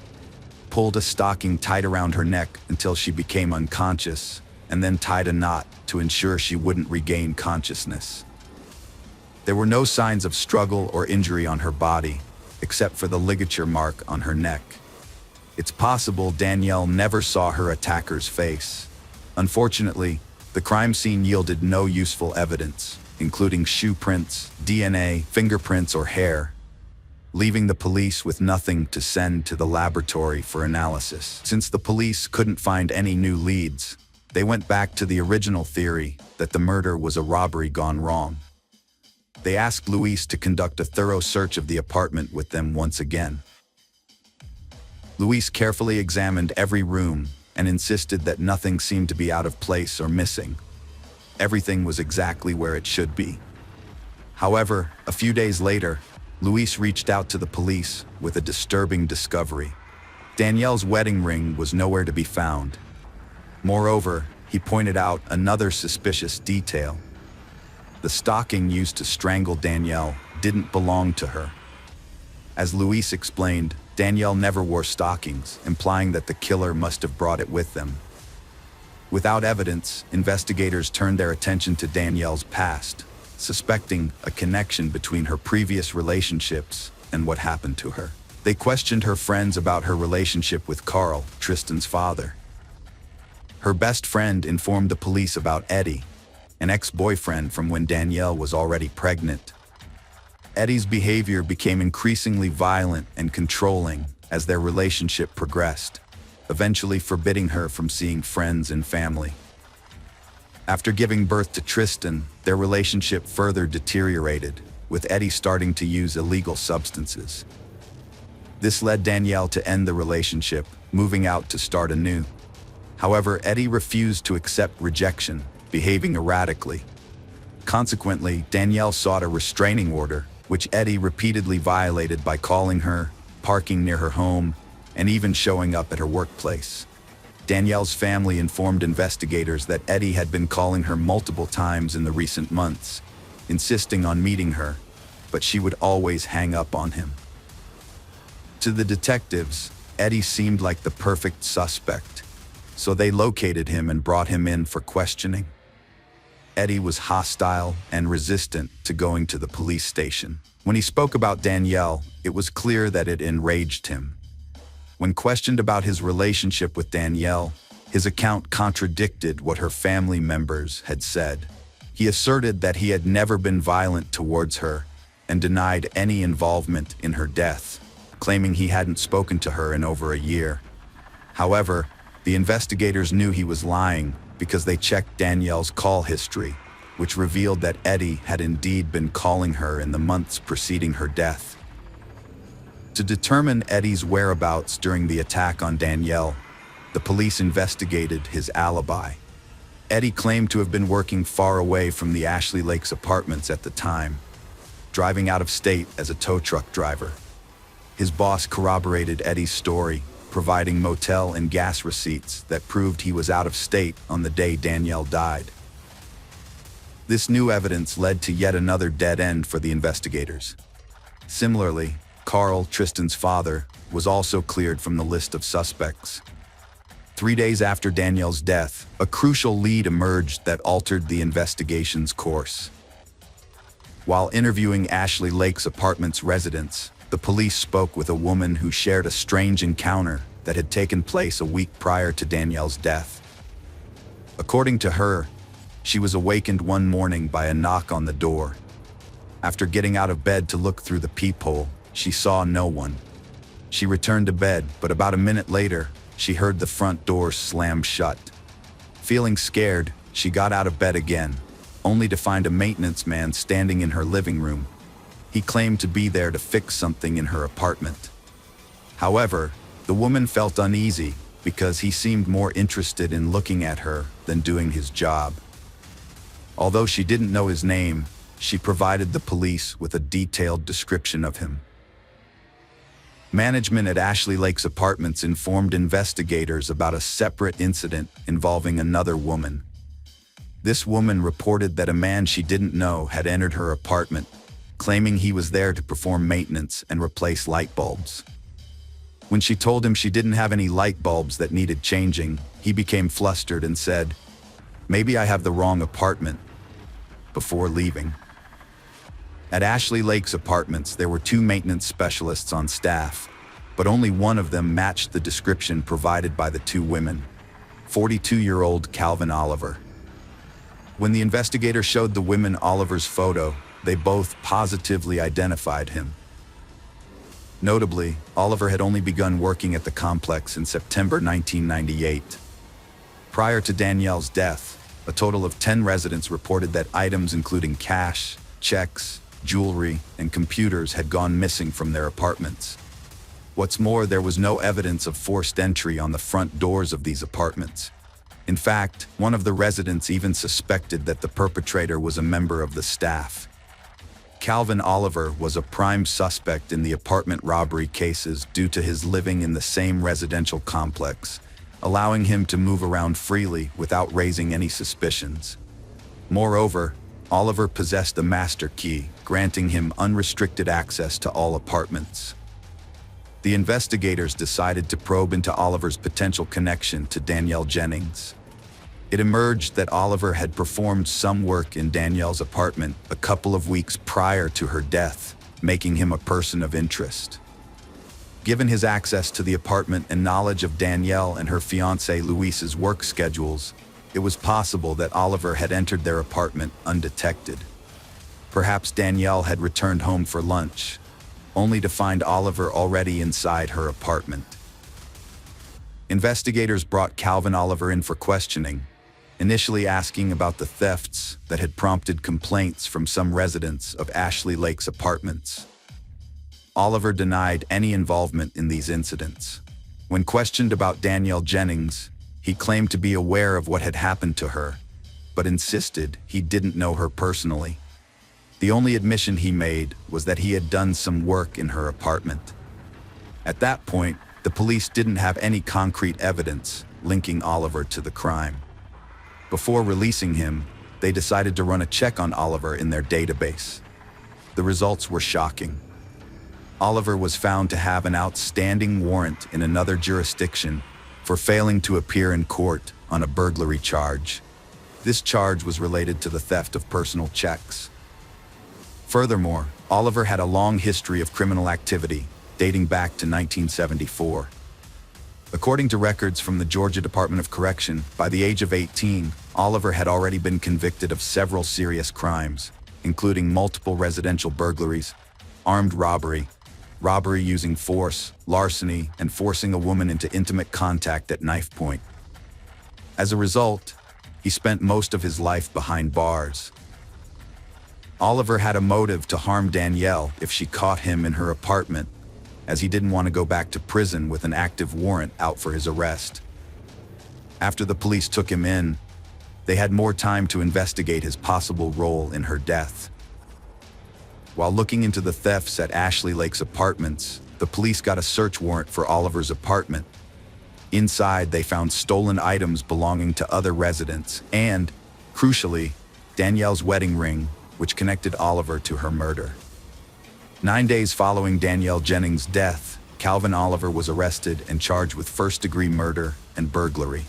pulled a stocking tight around her neck until she became unconscious, and then tied a knot to ensure she wouldn't regain consciousness. There were no signs of struggle or injury on her body, except for the ligature mark on her neck. It's possible Danielle never saw her attacker's face. Unfortunately, the crime scene yielded no useful evidence, including shoe prints, DNA, fingerprints, or hair, leaving the police with nothing to send to the laboratory for analysis. Since the police couldn't find any new leads, they went back to the original theory that the murder was a robbery gone wrong. They asked Luis to conduct a thorough search of the apartment with them once again. Luis carefully examined every room and insisted that nothing seemed to be out of place or missing. Everything was exactly where it should be. However, a few days later, Luis reached out to the police with a disturbing discovery. Danielle's wedding ring was nowhere to be found. Moreover, he pointed out another suspicious detail. The stocking used to strangle Danielle didn't belong to her. As Luis explained, Danielle never wore stockings, implying that the killer must have brought it with them. Without evidence, investigators turned their attention to Danielle's past, suspecting a connection between her previous relationships and what happened to her. They questioned her friends about her relationship with Carl, Tristan's father. Her best friend informed the police about Eddie, an ex-boyfriend from when Danielle was already pregnant. Eddie's behavior became increasingly violent and controlling as their relationship progressed, eventually forbidding her from seeing friends and family. After giving birth to Tristan, their relationship further deteriorated, with Eddie starting to use illegal substances. This led Danielle to end the relationship, moving out to start anew. However, Eddie refused to accept rejection, behaving erratically. Consequently, Danielle sought a restraining order, which Eddie repeatedly violated by calling her, parking near her home, and even showing up at her workplace. Danielle's family informed investigators that Eddie had been calling her multiple times in the recent months, insisting on meeting her, but she would always hang up on him. To the detectives, Eddie seemed like the perfect suspect, so they located him and brought him in for questioning. Eddie was hostile and resistant to going to the police station. When he spoke about Danielle, it was clear that it enraged him. When questioned about his relationship with Danielle, his account contradicted what her family members had said. He asserted that he had never been violent towards her and denied any involvement in her death, claiming he hadn't spoken to her in over a year. However, the investigators knew he was lying because they checked Danielle's call history, which revealed that Eddie had indeed been calling her in the months preceding her death. To determine Eddie's whereabouts during the attack on Danielle, the police investigated his alibi. Eddie claimed to have been working far away from the Ashley Lakes apartments at the time, driving out of state as a tow truck driver. His boss corroborated Eddie's story, providing motel and gas receipts that proved he was out of state on the day Danielle died. This new evidence led to yet another dead end for the investigators. Similarly, Carl, Tristan's father, was also cleared from the list of suspects. 3 days after Danielle's death, a crucial lead emerged that altered the investigation's course. While interviewing Ashley Lakes apartment's residents, the police spoke with a woman who shared a strange encounter that had taken place a week prior to Danielle's death. According to her, she was awakened one morning by a knock on the door. After getting out of bed to look through the peephole, she saw no one. She returned to bed, but about a minute later, she heard the front door slam shut. Feeling scared, she got out of bed again, only to find a maintenance man standing in her living room. He claimed to be there to fix something in her apartment. However, the woman felt uneasy because he seemed more interested in looking at her than doing his job. Although she didn't know his name, she provided the police with a detailed description of him. Management at Ashley Lakes Apartments informed investigators about a separate incident involving another woman. This woman reported that a man she didn't know had entered her apartment, claiming he was there to perform maintenance and replace light bulbs. When she told him she didn't have any light bulbs that needed changing, he became flustered and said, "Maybe I have the wrong apartment," before leaving. At Ashley Lakes Apartments, there were 2 maintenance specialists on staff, but only one of them matched the description provided by the 2 women, 42-year-old Calvin Oliver. When the investigator showed the women Oliver's photo, they both positively identified him. Notably, Oliver had only begun working at the complex in September 1998. Prior to Danielle's death, a total of 10 residents reported that items including cash, checks, jewelry, and computers had gone missing from their apartments. What's more, there was no evidence of forced entry on the front doors of these apartments. In fact, one of the residents even suspected that the perpetrator was a member of the staff. Calvin Oliver was a prime suspect in the apartment robbery cases due to his living in the same residential complex, allowing him to move around freely without raising any suspicions. Moreover, Oliver possessed a master key, granting him unrestricted access to all apartments. The investigators decided to probe into Oliver's potential connection to Danielle Jennings. It emerged that Oliver had performed some work in Danielle's apartment a couple of weeks prior to her death, making him a person of interest. Given his access to the apartment and knowledge of Danielle and her fiancé Luis's work schedules, it was possible that Oliver had entered their apartment undetected. Perhaps Danielle had returned home for lunch, only to find Oliver already inside her apartment. Investigators brought Calvin Oliver in for questioning, initially asking about the thefts that had prompted complaints from some residents of Ashley Lake's apartments. Oliver denied any involvement in these incidents. When questioned about Danielle Jennings, he claimed to be aware of what had happened to her, but insisted he didn't know her personally. The only admission he made was that he had done some work in her apartment. At that point, the police didn't have any concrete evidence linking Oliver to the crime. Before releasing him, they decided to run a check on Oliver in their database. The results were shocking. Oliver was found to have an outstanding warrant in another jurisdiction for failing to appear in court on a burglary charge. This charge was related to the theft of personal checks. Furthermore, Oliver had a long history of criminal activity, dating back to 1974. According to records from the Georgia Department of Correction, by the age of 18, Oliver had already been convicted of several serious crimes, including multiple residential burglaries, armed robbery, robbery using force, larceny, and forcing a woman into intimate contact at knife point. As a result, he spent most of his life behind bars. Oliver had a motive to harm Danielle if she caught him in her apartment, as he didn't want to go back to prison with an active warrant out for his arrest. After the police took him in, they had more time to investigate his possible role in her death. While looking into the thefts at Ashley Lake's apartments, the police got a search warrant for Oliver's apartment. Inside, they found stolen items belonging to other residents and, crucially, Danielle's wedding ring, which connected Oliver to her murder. 9 days following Danielle Jennings' death, Calvin Oliver was arrested and charged with first-degree murder and burglary.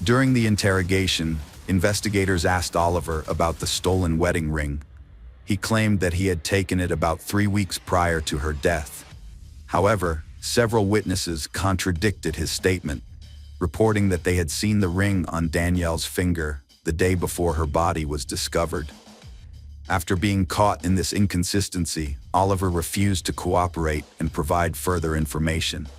During the interrogation, investigators asked Oliver about the stolen wedding ring. He claimed that he had taken it about 3 weeks prior to her death. However, several witnesses contradicted his statement, reporting that they had seen the ring on Danielle's finger the day before her body was discovered. After being caught in this inconsistency, Oliver refused to cooperate and provide further information.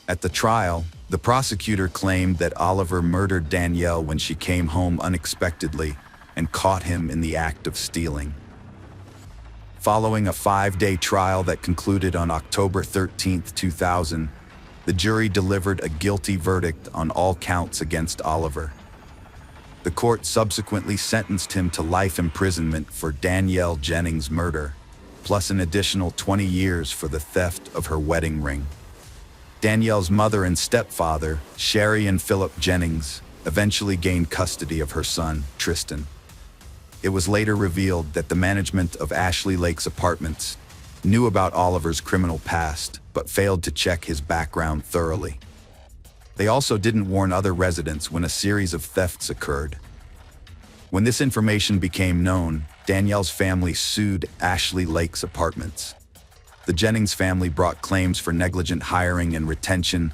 At the trial, the prosecutor claimed that Oliver murdered Danielle when she came home unexpectedly and caught him in the act of stealing. Following a 5-day trial that concluded on October 13, 2000, the jury delivered a guilty verdict on all counts against Oliver. The court subsequently sentenced him to life imprisonment for Danielle Jennings' murder, plus an additional 20 years for the theft of her wedding ring. Danielle's mother and stepfather, Sherry and Philip Jennings, eventually gained custody of her son, Tristan. It was later revealed that the management of Ashley Lake's apartments knew about Oliver's criminal past, but failed to check his background thoroughly. They also didn't warn other residents when a series of thefts occurred. When this information became known, Danielle's family sued Ashley Lake's apartments. The Jennings family brought claims for negligent hiring and retention,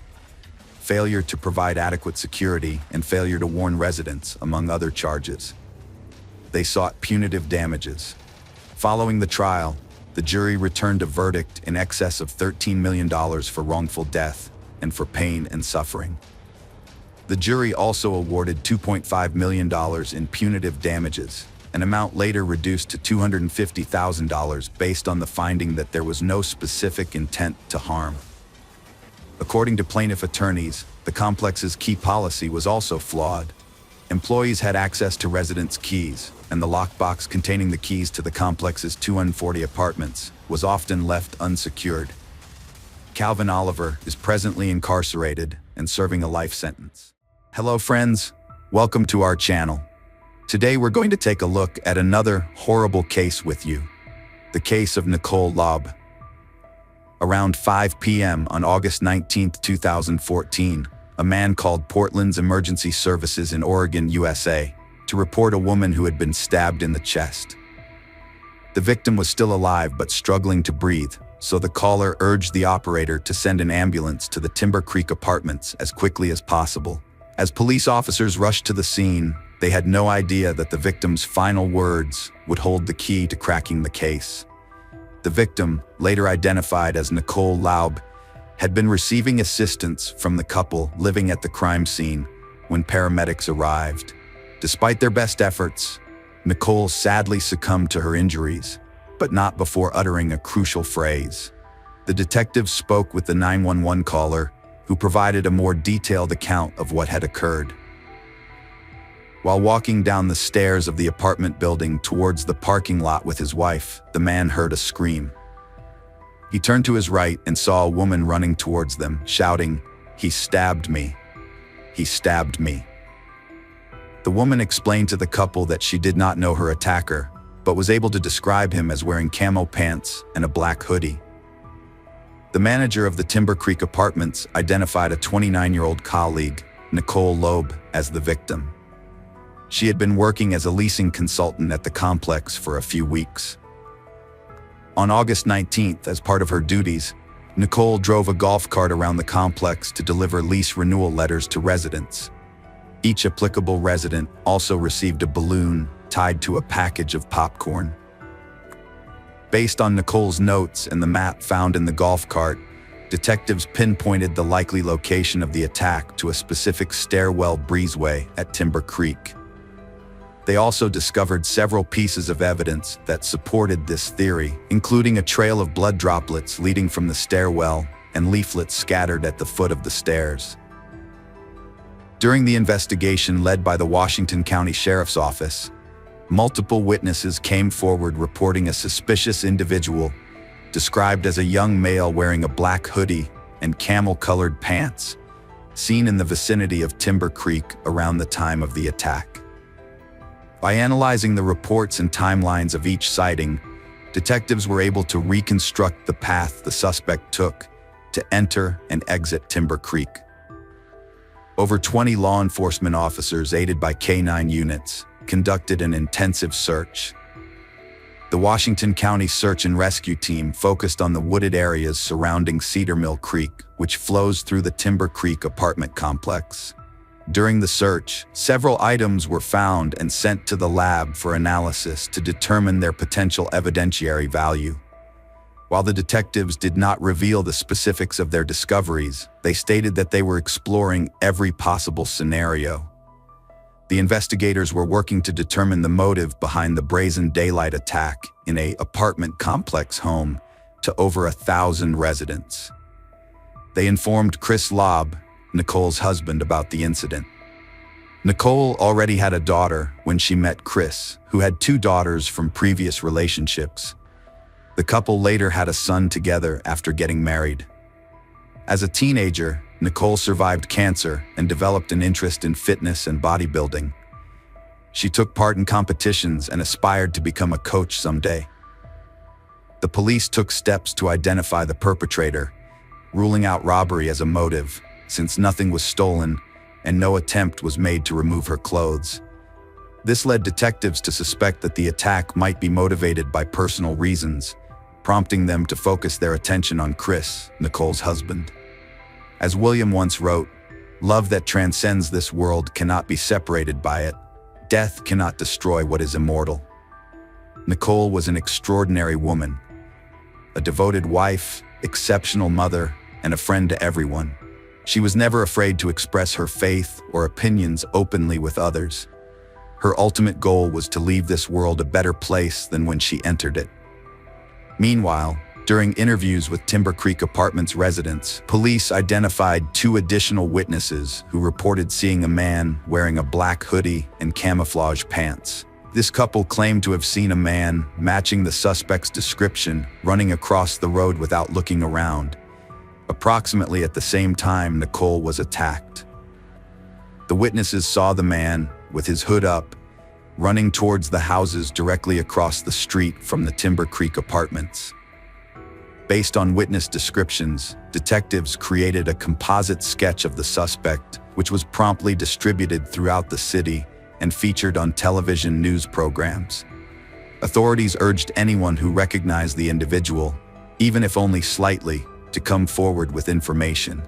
failure to provide adequate security, and failure to warn residents, among other charges. They sought punitive damages. Following the trial, the jury returned a verdict in excess of $13 million for wrongful death and for pain and suffering. The jury also awarded $2.5 million in punitive damages, an amount later reduced to $250,000 based on the finding that there was no specific intent to harm. According to plaintiff attorneys, the complex's key policy was also flawed. Employees had access to residents' keys, and the lockbox containing the keys to the complex's 240 apartments was often left unsecured. Calvin Oliver is presently incarcerated and serving a life sentence. Hello friends, welcome to our channel. Today we're going to take a look at another horrible case with you, the case of Nicole Laub. Around 5 p.m. on August 19, 2014, a man called Portland's Emergency Services in Oregon, USA, to report a woman who had been stabbed in the chest. The victim was still alive but struggling to breathe, so the caller urged the operator to send an ambulance to the Timber Creek apartments as quickly as possible. As police officers rushed to the scene, they had no idea that the victim's final words would hold the key to cracking the case. The victim, later identified as Nicole Laub, had been receiving assistance from the couple living at the crime scene when paramedics arrived. Despite their best efforts, Nicole sadly succumbed to her injuries, but not before uttering a crucial phrase. The detectives spoke with the 911 caller, who provided a more detailed account of what had occurred. While walking down the stairs of the apartment building towards the parking lot with his wife, the man heard a scream. He turned to his right and saw a woman running towards them, shouting, "He stabbed me. He stabbed me." The woman explained to the couple that she did not know her attacker, but was able to describe him as wearing camo pants and a black hoodie. The manager of the Timber Creek apartments identified a 29-year-old colleague, Nicole Laub, as the victim. She had been working as a leasing consultant at the complex for a few weeks. On August 19th, as part of her duties, Nicole drove a golf cart around the complex to deliver lease renewal letters to residents. Each applicable resident also received a balloon tied to a package of popcorn. Based on Nicole's notes and the map found in the golf cart, detectives pinpointed the likely location of the attack to a specific stairwell breezeway at Timber Creek. They also discovered several pieces of evidence that supported this theory, including a trail of blood droplets leading from the stairwell and leaflets scattered at the foot of the stairs. During the investigation led by the Washington County Sheriff's Office, multiple witnesses came forward reporting a suspicious individual, described as a young male wearing a black hoodie and camel-colored pants, seen in the vicinity of Timber Creek around the time of the attack. By analyzing the reports and timelines of each sighting, detectives were able to reconstruct the path the suspect took to enter and exit Timber Creek. Over 20 law enforcement officers, aided by K-9 units, conducted an intensive search. The Washington County Search and Rescue Team focused on the wooded areas surrounding Cedar Mill Creek, which flows through the Timber Creek apartment complex. During the search, several items were found and sent to the lab for analysis to determine their potential evidentiary value. While the detectives did not reveal the specifics of their discoveries, they stated that they were exploring every possible scenario. The investigators were working to determine the motive behind the brazen daylight attack in an apartment complex home to over 1,000 residents. They informed Chris Laub, Nicole's husband, about the incident. Nicole already had a daughter when she met Chris, who had 2 daughters from previous relationships. The couple later had a son together after getting married. As a teenager, Nicole survived cancer and developed an interest in fitness and bodybuilding. She took part in competitions and aspired to become a coach someday. The police took steps to identify the perpetrator, ruling out robbery as a motive, since nothing was stolen and no attempt was made to remove her clothes. This led detectives to suspect that the attack might be motivated by personal reasons, prompting them to focus their attention on Chris, Nicole's husband. As William once wrote, "Love that transcends this world cannot be separated by it. Death cannot destroy what is immortal." Nicole was an extraordinary woman, a devoted wife, exceptional mother, and a friend to everyone. She was never afraid to express her faith or opinions openly with others. Her ultimate goal was to leave this world a better place than when she entered it. Meanwhile, during interviews with Timber Creek Apartments residents, police identified 2 additional witnesses who reported seeing a man wearing a black hoodie and camouflage pants. This couple claimed to have seen a man matching the suspect's description running across the road without looking around, approximately at the same time Nicole was attacked. The witnesses saw the man, with his hood up, running towards the houses directly across the street from the Timber Creek Apartments. Based on witness descriptions, detectives created a composite sketch of the suspect, which was promptly distributed throughout the city and featured on television news programs. Authorities urged anyone who recognized the individual, even if only slightly, to come forward with information.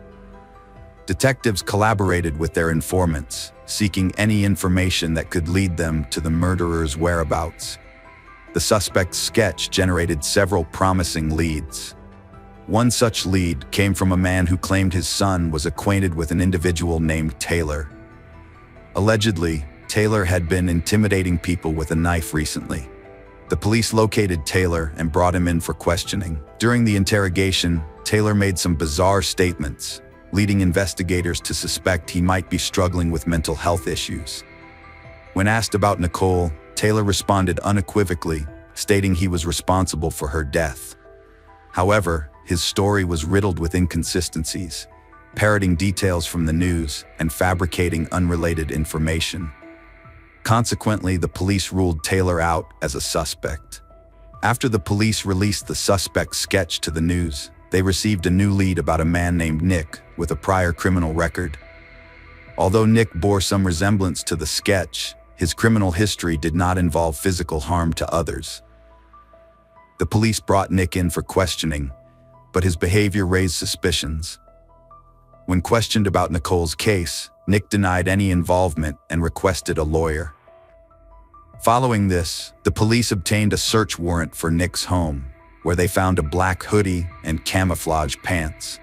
Detectives collaborated with their informants, seeking any information that could lead them to the murderer's whereabouts. The suspect's sketch generated several promising leads. One such lead came from a man who claimed his son was acquainted with an individual named Taylor. Allegedly, Taylor had been intimidating people with a knife recently. The police located Taylor and brought him in for questioning. During the interrogation, Taylor made some bizarre statements, leading investigators to suspect he might be struggling with mental health issues. When asked about Nicole, Taylor responded unequivocally, stating he was responsible for her death. However, his story was riddled with inconsistencies, parroting details from the news and fabricating unrelated information. Consequently, the police ruled Taylor out as a suspect. After the police released the suspect's sketch to the news, they received a new lead about a man named Nick with a prior criminal record. Although Nick bore some resemblance to the sketch, his criminal history did not involve physical harm to others. The police brought Nick in for questioning, but his behavior raised suspicions. When questioned about Nicole's case, Nick denied any involvement and requested a lawyer. Following this, the police obtained a search warrant for Nick's home, where they found a black hoodie and camouflage pants.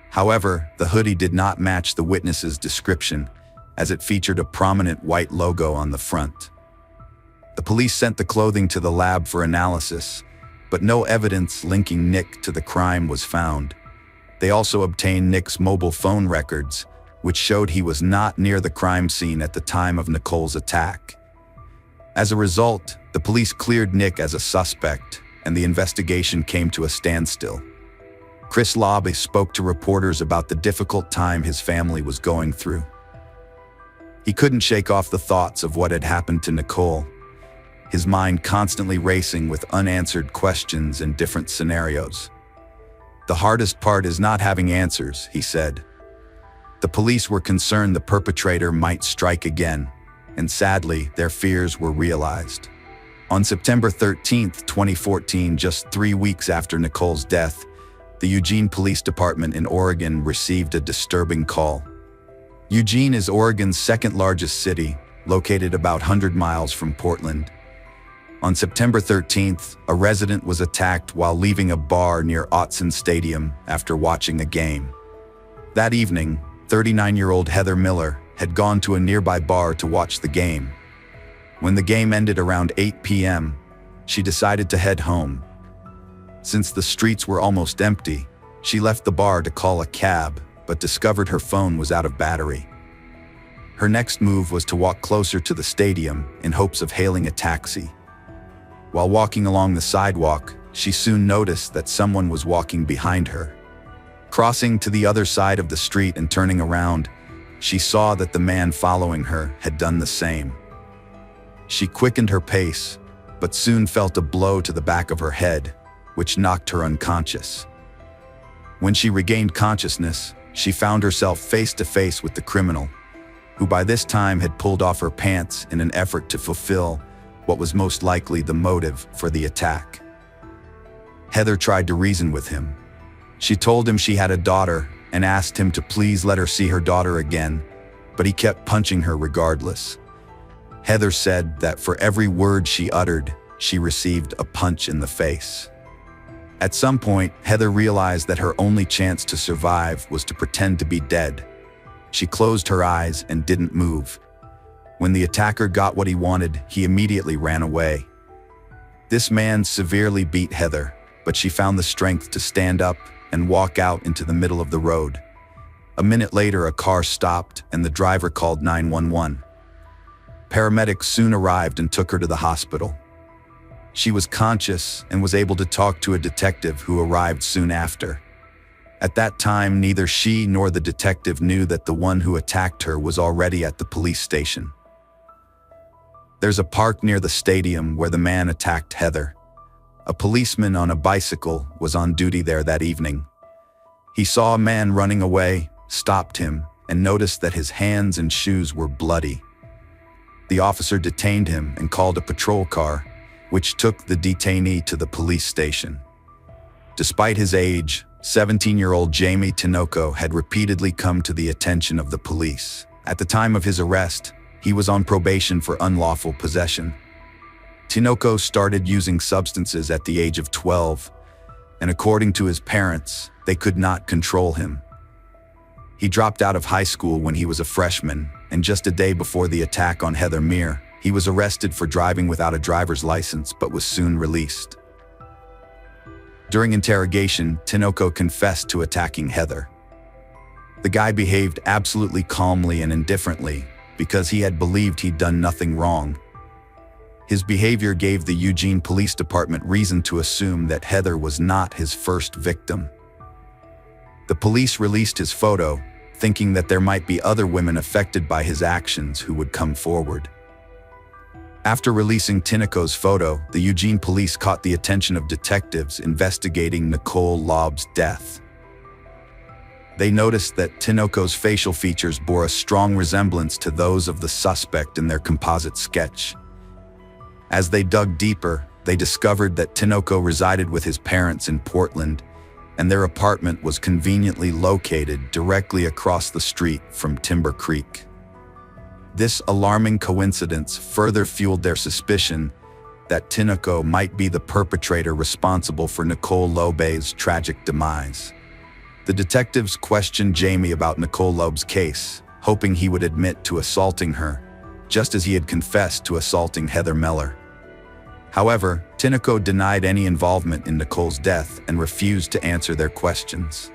However, the hoodie did not match the witness's description, as it featured a prominent white logo on the front. The police sent the clothing to the lab for analysis, but no evidence linking Nick to the crime was found. They also obtained Nick's mobile phone records, which showed he was not near the crime scene at the time of Nicole's attack. As a result, the police cleared Nick as a suspect, and the investigation came to a standstill. Chris Lobby spoke to reporters about the difficult time his family was going through. He couldn't shake off the thoughts of what had happened to Nicole, his mind constantly racing with unanswered questions and different scenarios. "The hardest part is not having answers," he said. The police were concerned the perpetrator might strike again, and sadly, their fears were realized. On September 13, 2014, just 3 weeks after Nicole's death, the Eugene Police Department in Oregon received a disturbing call. Eugene is Oregon's second-largest city, located about 100 miles from Portland. On September 13th, a resident was attacked while leaving a bar near Autzen Stadium after watching a game. That evening, 39-year-old Heather Miller had gone to a nearby bar to watch the game. When the game ended around 8 p.m., she decided to head home. Since the streets were almost empty, she left the bar to call a cab, but discovered her phone was out of battery. Her next move was to walk closer to the stadium in hopes of hailing a taxi. While walking along the sidewalk, she soon noticed that someone was walking behind her. Crossing to the other side of the street and turning around, she saw that the man following her had done the same. She quickened her pace, but soon felt a blow to the back of her head, which knocked her unconscious. When she regained consciousness, she found herself face to face with the criminal, who by this time had pulled off her pants in an effort to fulfill what was most likely the motive for the attack. Heather tried to reason with him. She told him she had a daughter and asked him to please let her see her daughter again, but he kept punching her regardless. Heather said that for every word she uttered, she received a punch in the face. At some point, Heather realized that her only chance to survive was to pretend to be dead. She closed her eyes and didn't move. When the attacker got what he wanted, he immediately ran away. This man severely beat Heather, but she found the strength to stand up and walk out into the middle of the road. A minute later, a car stopped and the driver called 911. Paramedics soon arrived and took her to the hospital. She was conscious and was able to talk to a detective who arrived soon after. At that time, neither she nor the detective knew that the one who attacked her was already at the police station. There's a park near the stadium where the man attacked Heather. A policeman on a bicycle was on duty there that evening. He saw a man running away, stopped him, and noticed that his hands and shoes were bloody. The officer detained him and called a patrol car, which took the detainee to the police station. Despite his age, 17-year-old Jamie Tinoco had repeatedly come to the attention of the police. At the time of his arrest, he was on probation for unlawful possession. Tinoco started using substances at the age of 12, and according to his parents, they could not control him. He dropped out of high school when he was a freshman, and just a day before the attack on Heather Meir, he was arrested for driving without a driver's license but was soon released. During interrogation, Tinoco confessed to attacking Heather. The guy behaved absolutely calmly and indifferently because he had believed he'd done nothing wrong. His behavior gave the Eugene Police Department reason to assume that Heather was not his first victim. The police released his photo, thinking that there might be other women affected by his actions who would come forward. After releasing Tinoco's photo, the Eugene police caught the attention of detectives investigating Nicole Laub's death. They noticed that Tinoco's facial features bore a strong resemblance to those of the suspect in their composite sketch. As they dug deeper, they discovered that Tinoco resided with his parents in Portland, and their apartment was conveniently located directly across the street from Timber Creek. This alarming coincidence further fueled their suspicion that Tinoco might be the perpetrator responsible for Nicole Laub's tragic demise. The detectives questioned Jamie about Nicole Laub's case, hoping he would admit to assaulting her, just as he had confessed to assaulting Heather Miller. However, Tinoco denied any involvement in Nicole's death and refused to answer their questions.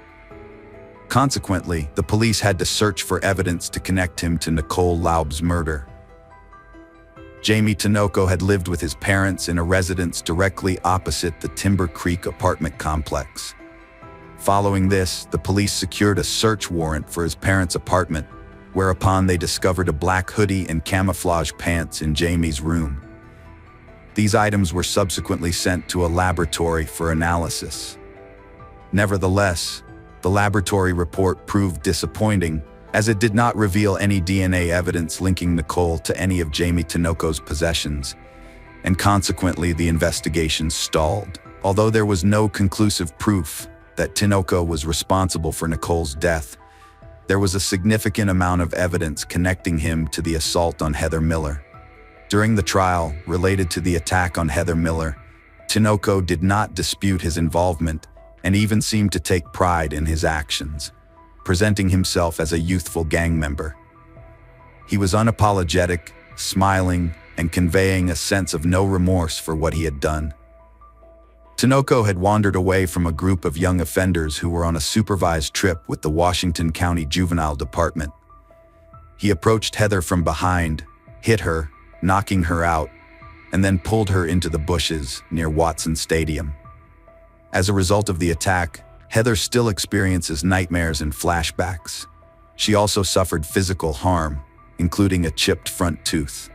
Consequently, the police had to search for evidence to connect him to Nicole Laub's murder. Jamie Tinoco had lived with his parents in a residence directly opposite the Timber Creek apartment complex. Following this, the police secured a search warrant for his parents' apartment, whereupon they discovered a black hoodie and camouflage pants in Jamie's room. These items were subsequently sent to a laboratory for analysis. Nevertheless, the laboratory report proved disappointing, as it did not reveal any DNA evidence linking Nicole to any of Jamie Tinoco's possessions, and consequently the investigation stalled. Although there was no conclusive proof that Tinoco was responsible for Nicole's death, there was a significant amount of evidence connecting him to the assault on Heather Miller. During the trial related to the attack on Heather Miller, Tinoco did not dispute his involvement and even seemed to take pride in his actions, presenting himself as a youthful gang member. He was unapologetic, smiling, and conveying a sense of no remorse for what he had done. Tinoco had wandered away from a group of young offenders who were on a supervised trip with the Washington County Juvenile Department. He approached Heather from behind, hit her, knocking her out, and then pulled her into the bushes near Watson Stadium. As a result of the attack, Heather still experiences nightmares and flashbacks. She also suffered physical harm, including a chipped front tooth.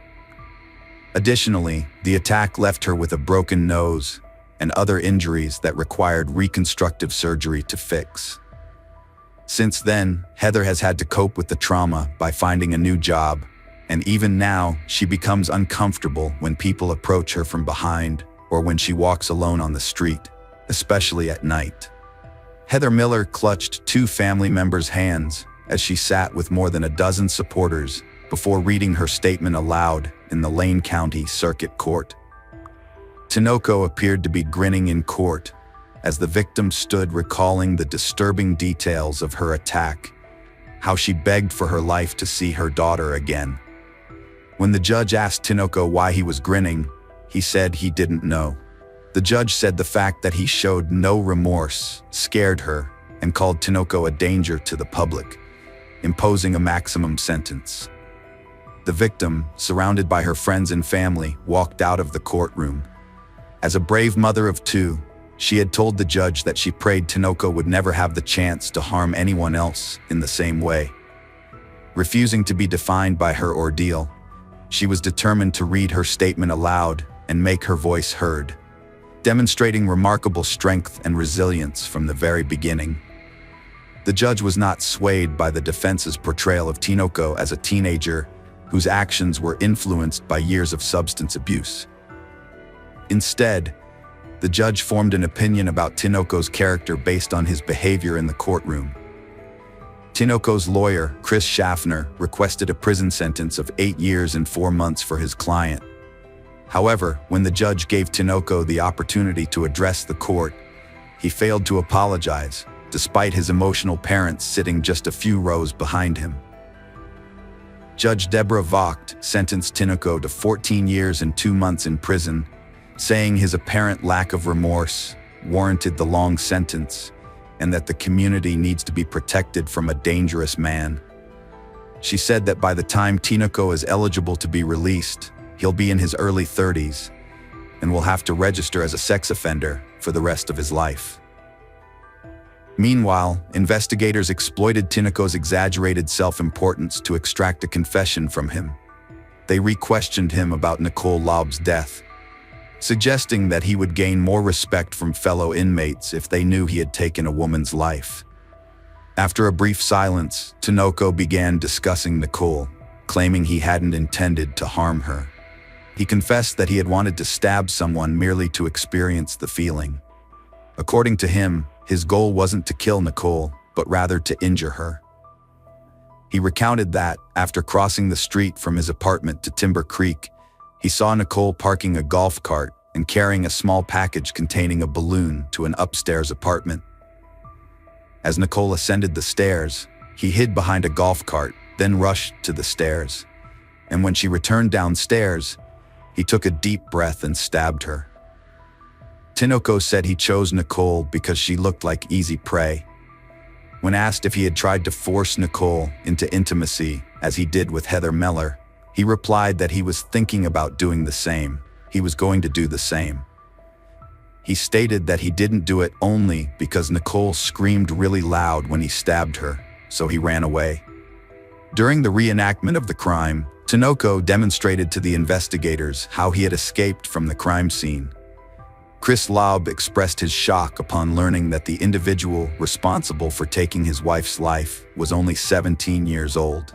Additionally, the attack left her with a broken nose and other injuries that required reconstructive surgery to fix. Since then, Heather has had to cope with the trauma by finding a new job, and even now, she becomes uncomfortable when people approach her from behind or when she walks alone on the street, especially at night. Heather Miller clutched two family members' hands as she sat with more than a dozen supporters before reading her statement aloud in the Lane County Circuit Court. Tinoco appeared to be grinning in court as the victim stood recalling the disturbing details of her attack, how she begged for her life to see her daughter again. When the judge asked Tinoco why he was grinning, he said he didn't know. The judge said the fact that he showed no remorse scared her and called Tinoco a danger to the public, imposing a maximum sentence. The victim, surrounded by her friends and family, walked out of the courtroom. As a brave mother of two, she had told the judge that she prayed Tinoco would never have the chance to harm anyone else in the same way. Refusing to be defined by her ordeal, she was determined to read her statement aloud and make her voice heard, demonstrating remarkable strength and resilience from the very beginning. The judge was not swayed by the defense's portrayal of Tinoco as a teenager whose actions were influenced by years of substance abuse. Instead, the judge formed an opinion about Tinoco's character based on his behavior in the courtroom. Tinoco's lawyer, Chris Schaffner, requested a prison sentence of 8 years and 4 months for his client. However, when the judge gave Tinoco the opportunity to address the court, he failed to apologize, despite his emotional parents sitting just a few rows behind him. Judge Deborah Vogt sentenced Tinoco to 14 years and 2 months in prison, saying his apparent lack of remorse warranted the long sentence and that the community needs to be protected from a dangerous man. She said that by the time Tinoco is eligible to be released, he'll be in his early 30s and will have to register as a sex offender for the rest of his life. Meanwhile, investigators exploited Tinoco's exaggerated self-importance to extract a confession from him. They re-questioned him about Nicole Laub's death, suggesting that he would gain more respect from fellow inmates if they knew he had taken a woman's life. After a brief silence, Tinoco began discussing Nicole, claiming he hadn't intended to harm her. He confessed that he had wanted to stab someone merely to experience the feeling. According to him, his goal wasn't to kill Nicole, but rather to injure her. He recounted that, after crossing the street from his apartment to Timber Creek, he saw Nicole parking a golf cart and carrying a small package containing a balloon to an upstairs apartment. As Nicole ascended the stairs, he hid behind a golf cart, then rushed to the stairs. And when she returned downstairs, he took a deep breath and stabbed her. Tinoco said he chose Nicole because she looked like easy prey. When asked if he had tried to force Nicole into intimacy, as he did with Heather Meller, he replied that he was thinking about doing the same. He was going to do the same. He stated that he didn't do it only because Nicole screamed really loud when he stabbed her, so he ran away. During the reenactment of the crime, Tinoco demonstrated to the investigators how he had escaped from the crime scene. Chris Laub expressed his shock upon learning that the individual responsible for taking his wife's life was only 17 years old.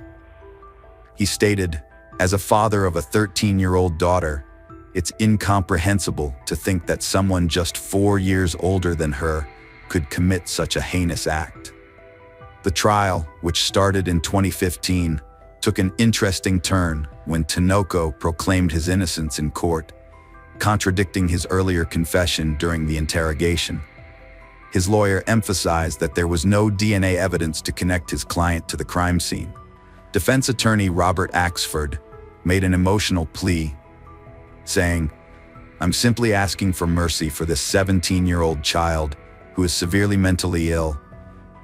He stated, "As a father of a 13-year-old daughter, it's incomprehensible to think that someone just 4 years older than her could commit such a heinous act." The trial, which started in 2015, took an interesting turn when Tinoco proclaimed his innocence in court, contradicting his earlier confession during the interrogation. His lawyer emphasized that there was no DNA evidence to connect his client to the crime scene. Defense attorney Robert Axford made an emotional plea, saying, "I'm simply asking for mercy for this 17-year-old child who is severely mentally ill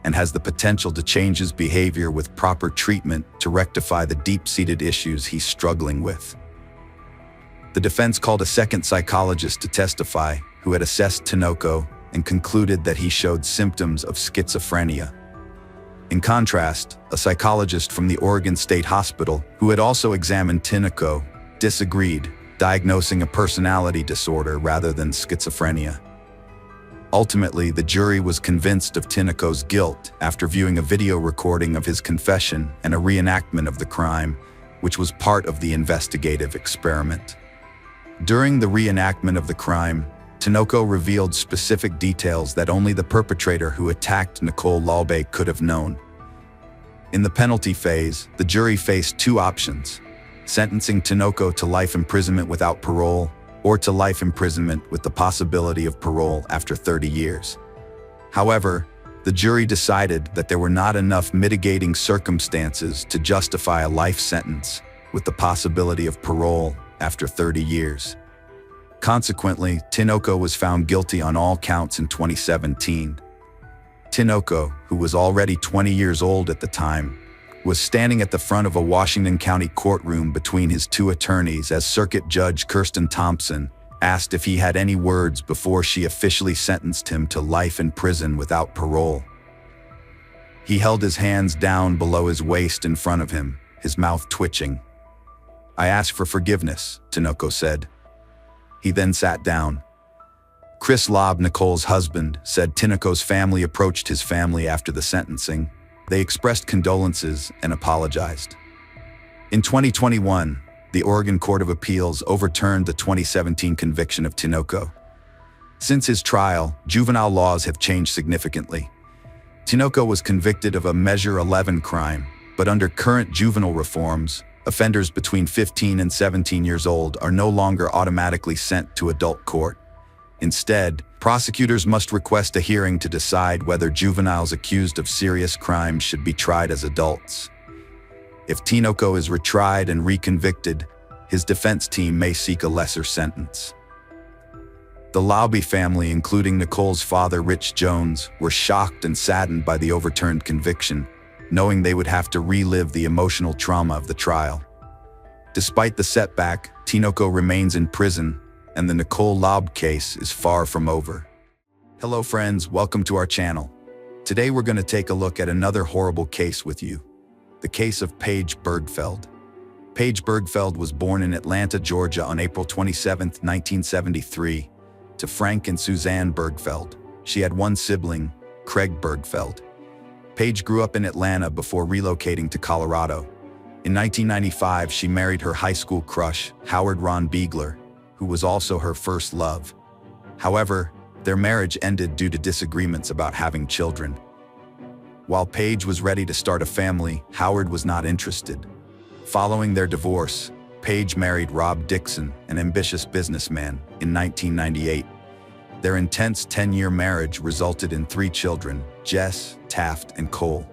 and has the potential to change his behavior with proper treatment to rectify the deep-seated issues he's struggling with." The defense called a second psychologist to testify, who had assessed Tinoco and concluded that he showed symptoms of schizophrenia. In contrast, a psychologist from the Oregon State Hospital, who had also examined Tinoco, disagreed, diagnosing a personality disorder rather than schizophrenia. Ultimately, the jury was convinced of Tinoco's guilt after viewing a video recording of his confession and a reenactment of the crime, which was part of the investigative experiment. During the reenactment of the crime, Tinoco revealed specific details that only the perpetrator who attacked Nicole Laub could have known. In the penalty phase, the jury faced two options: sentencing Tinoco to life imprisonment without parole, or to life imprisonment with the possibility of parole after 30 years. However, the jury decided that there were not enough mitigating circumstances to justify a life sentence, with the possibility of parole after 30 years. Consequently, Tinoco was found guilty on all counts in 2017. Tinoco, who was already 20 years old at the time, was standing at the front of a Washington County courtroom between his two attorneys as Circuit Judge Kirsten Thompson asked if he had any words before she officially sentenced him to life in prison without parole. He held his hands down below his waist in front of him, his mouth twitching. "I ask for forgiveness," Tinoco said. He then sat down. Chris Lobb, Nicole's husband, said Tinoco's family approached his family after the sentencing. They expressed condolences and apologized. In 2021, the Oregon Court of Appeals overturned the 2017 conviction of Tinoco. Since his trial, juvenile laws have changed significantly. Tinoco was convicted of a Measure 11 crime, but under current juvenile reforms, offenders between 15 and 17 years old are no longer automatically sent to adult court. Instead, prosecutors must request a hearing to decide whether juveniles accused of serious crimes should be tried as adults. If Tinoco is retried and reconvicted, his defense team may seek a lesser sentence. The Lobby family, including Nicole's father, Rich Jones, were shocked and saddened by the overturned conviction, knowing they would have to relive the emotional trauma of the trial. Despite the setback, Tinoco remains in prison, and the Nicole Lobb case is far from over. Hello friends, welcome to our channel. Today we're going to take a look at another horrible case with you. The case of Paige Bergfeld. Paige Bergfeld was born in Atlanta, Georgia on April 27, 1973, to Frank and Suzanne Bergfeld. She had one sibling, Craig Bergfeld. Paige grew up in Atlanta before relocating to Colorado. In 1995, she married her high school crush, Howard Ron Beigler, who was also her first love. However, their marriage ended due to disagreements about having children. While Paige was ready to start a family, Howard was not interested. Following their divorce, Paige married Rob Dixon, an ambitious businessman, in 1998. Their intense 10-year marriage resulted in 3 children, Jess, Taft, and Cole.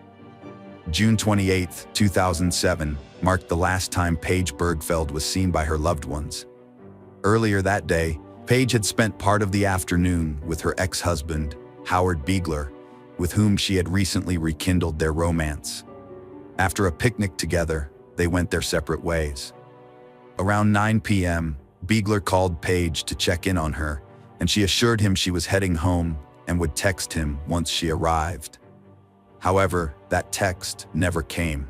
June 28, 2007, marked the last time Paige Bergfeld was seen by her loved ones. Earlier that day, Paige had spent part of the afternoon with her ex-husband, Howard Beigler, with whom she had recently rekindled their romance. After a picnic together, they went their separate ways. Around 9 p.m., Beigler called Paige to check in on her, and she assured him she was heading home and would text him once she arrived. However, that text never came.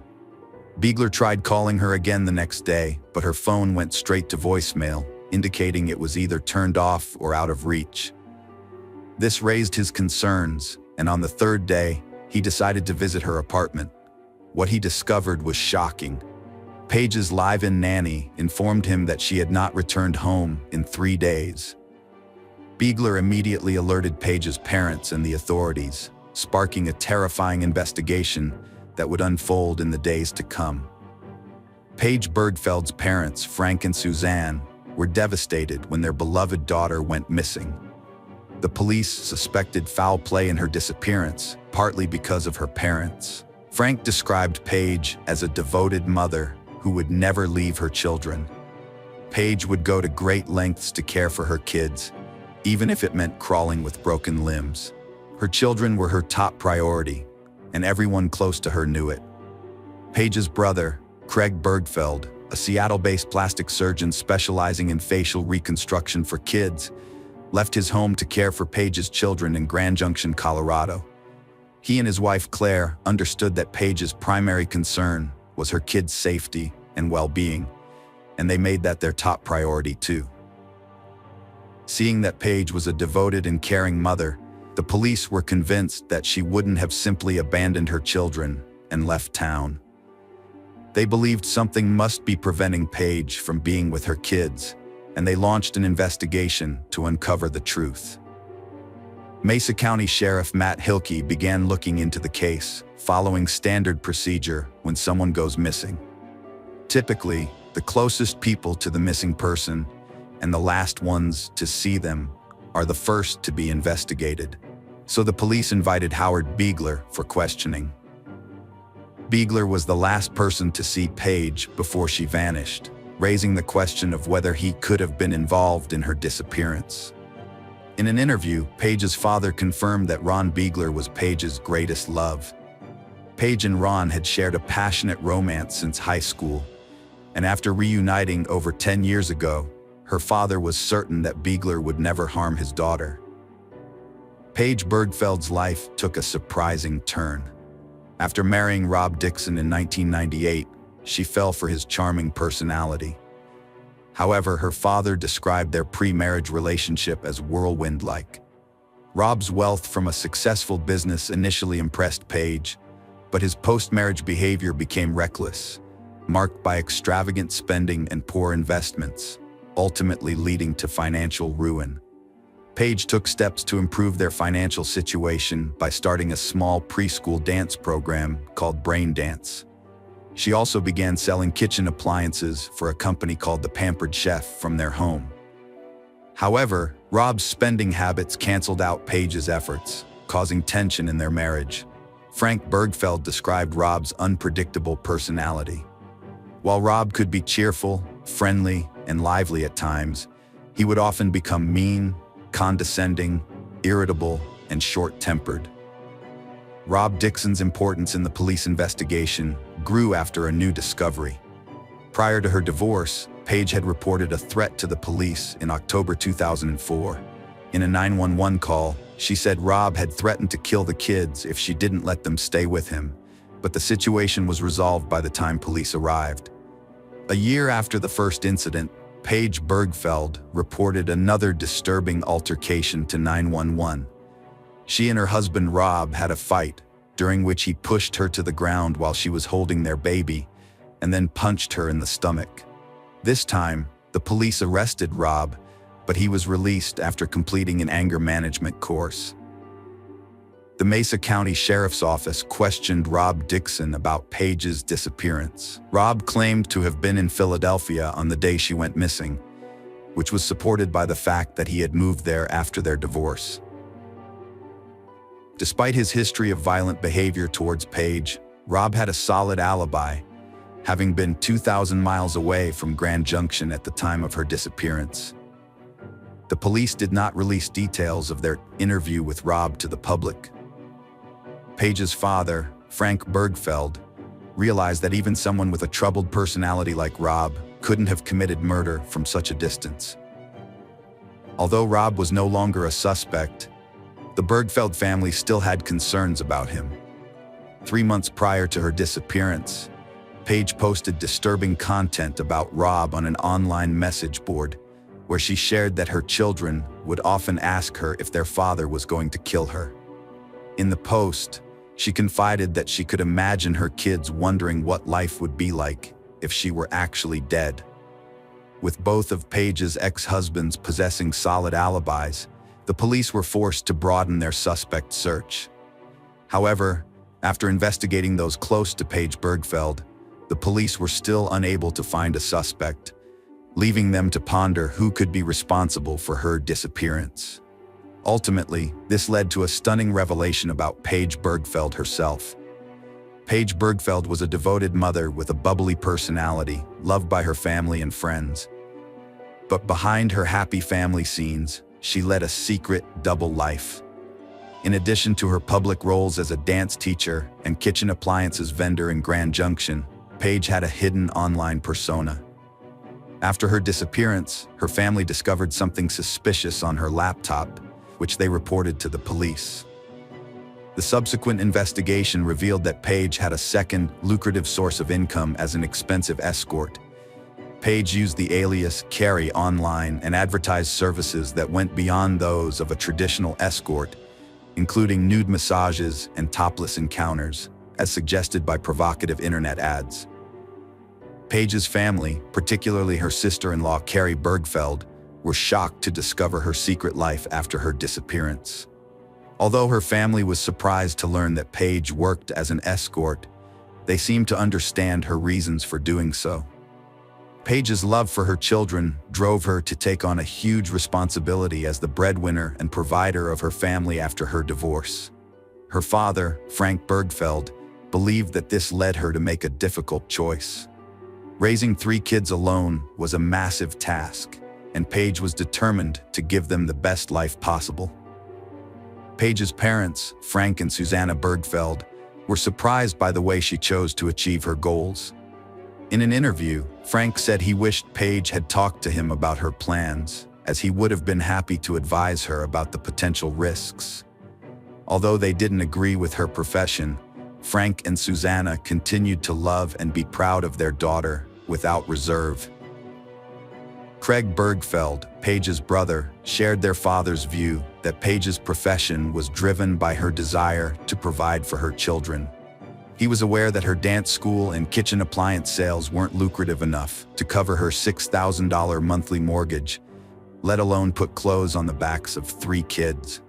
Beigler tried calling her again the next day, but her phone went straight to voicemail, indicating it was either turned off or out of reach. This raised his concerns, and on the 3rd day, he decided to visit her apartment. What he discovered was shocking. Paige's live-in nanny informed him that she had not returned home in 3 days. Beigler immediately alerted Paige's parents and the authorities, sparking a terrifying investigation that would unfold in the days to come. Paige Bergfeld's parents, Frank and Suzanne, were devastated when their beloved daughter went missing. The police suspected foul play in her disappearance, partly because of her parents. Frank described Paige as a devoted mother who would never leave her children. Paige would go to great lengths to care for her kids, even if it meant crawling with broken limbs. Her children were her top priority, and everyone close to her knew it. Paige's brother, Craig Bergfeld, a Seattle-based plastic surgeon specializing in facial reconstruction for kids, left his home to care for Paige's children in Grand Junction, Colorado. He and his wife Claire understood that Paige's primary concern was her kids' safety and well-being, and they made that their top priority too. Seeing that Paige was a devoted and caring mother, the police were convinced that she wouldn't have simply abandoned her children and left town. They believed something must be preventing Paige from being with her kids, and they launched an investigation to uncover the truth. Mesa County Sheriff Matt Hilke began looking into the case, following standard procedure when someone goes missing. Typically, the closest people to the missing person and the last ones to see them are the first to be investigated. So the police invited Howard Beigler for questioning. Beegler was the last person to see Paige before she vanished, raising the question of whether he could have been involved in her disappearance. In an interview, Paige's father confirmed that Ron Beegler was Paige's greatest love. Paige and Ron had shared a passionate romance since high school, and after reuniting over 10 years ago, her father was certain that Beegler would never harm his daughter. Paige Bergfeld's life took a surprising turn. After marrying Rob Dixon in 1998, she fell for his charming personality. However, her father described their pre-marriage relationship as whirlwind-like. Rob's wealth from a successful business initially impressed Paige, but his post-marriage behavior became reckless, marked by extravagant spending and poor investments, ultimately leading to financial ruin. Paige took steps to improve their financial situation by starting a small preschool dance program called Brain Dance. She also began selling kitchen appliances for a company called The Pampered Chef from their home. However, Rob's spending habits canceled out Paige's efforts, causing tension in their marriage. Frank Bergfeld described Rob's unpredictable personality. While Rob could be cheerful, friendly, and lively at times, he would often become mean, condescending, irritable, and short-tempered. Rob Dixon's importance in the police investigation grew after a new discovery. Prior to her divorce, Paige had reported a threat to the police in October 2004. In a 911 call, she said Rob had threatened to kill the kids if she didn't let them stay with him, but the situation was resolved by the time police arrived. A year after the first incident, Paige Bergfeld reported another disturbing altercation to 911. She and her husband Rob had a fight, during which he pushed her to the ground while she was holding their baby, and then punched her in the stomach. This time, the police arrested Rob, but he was released after completing an anger management course. The Mesa County Sheriff's Office questioned Rob Dixon about Paige's disappearance. Rob claimed to have been in Philadelphia on the day she went missing, which was supported by the fact that he had moved there after their divorce. Despite his history of violent behavior towards Paige, Rob had a solid alibi, having been 2,000 miles away from Grand Junction at the time of her disappearance. The police did not release details of their interview with Rob to the public. Paige's father, Frank Bergfeld, realized that even someone with a troubled personality like Rob couldn't have committed murder from such a distance. Although Rob was no longer a suspect, the Bergfeld family still had concerns about him. 3 months prior to her disappearance, Paige posted disturbing content about Rob on an online message board, where she shared that her children would often ask her if their father was going to kill her. In the post, she confided that she could imagine her kids wondering what life would be like if she were actually dead. With both of Paige's ex-husbands possessing solid alibis, the police were forced to broaden their suspect search. However, after investigating those close to Paige Bergfeld, the police were still unable to find a suspect, leaving them to ponder who could be responsible for her disappearance. Ultimately, this led to a stunning revelation about Paige Bergfeld herself. Paige Bergfeld was a devoted mother with a bubbly personality, loved by her family and friends. But behind her happy family scenes, she led a secret double life. In addition to her public roles as a dance teacher and kitchen appliances vendor in Grand Junction, Paige had a hidden online persona. After her disappearance, her family discovered something suspicious on her laptop, which they reported to the police. The subsequent investigation revealed that Paige had a second, lucrative source of income as an expensive escort. Paige used the alias Carrie online and advertised services that went beyond those of a traditional escort, including nude massages and topless encounters, as suggested by provocative internet ads. Paige's family, particularly her sister-in-law Carrie Bergfeld, were shocked to discover her secret life after her disappearance. Although her family was surprised to learn that Paige worked as an escort, they seemed to understand her reasons for doing so. Paige's love for her children drove her to take on a huge responsibility as the breadwinner and provider of her family after her divorce. Her father, Frank Bergfeld, believed that this led her to make a difficult choice. Raising 3 kids alone was a massive task, and Paige was determined to give them the best life possible. Paige's parents, Frank and Susanna Bergfeld, were surprised by the way she chose to achieve her goals. In an interview, Frank said he wished Paige had talked to him about her plans, as he would have been happy to advise her about the potential risks. Although they didn't agree with her profession, Frank and Susanna continued to love and be proud of their daughter without reserve. Craig Bergfeld, Paige's brother, shared their father's view that Paige's profession was driven by her desire to provide for her children. He was aware that her dance school and kitchen appliance sales weren't lucrative enough to cover her $6,000 monthly mortgage, let alone put clothes on the backs of 3 kids.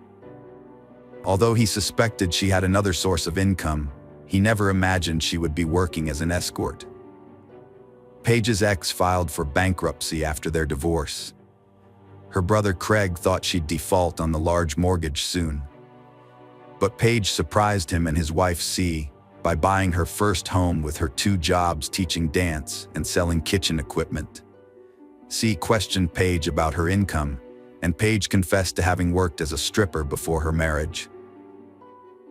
Although he suspected she had another source of income, he never imagined she would be working as an escort. Paige's ex filed for bankruptcy after their divorce. Her brother Craig thought she'd default on the large mortgage soon. But Paige surprised him and his wife C by buying her first home with her 2 jobs teaching dance and selling kitchen equipment. C questioned Paige about her income, and Paige confessed to having worked as a stripper before her marriage.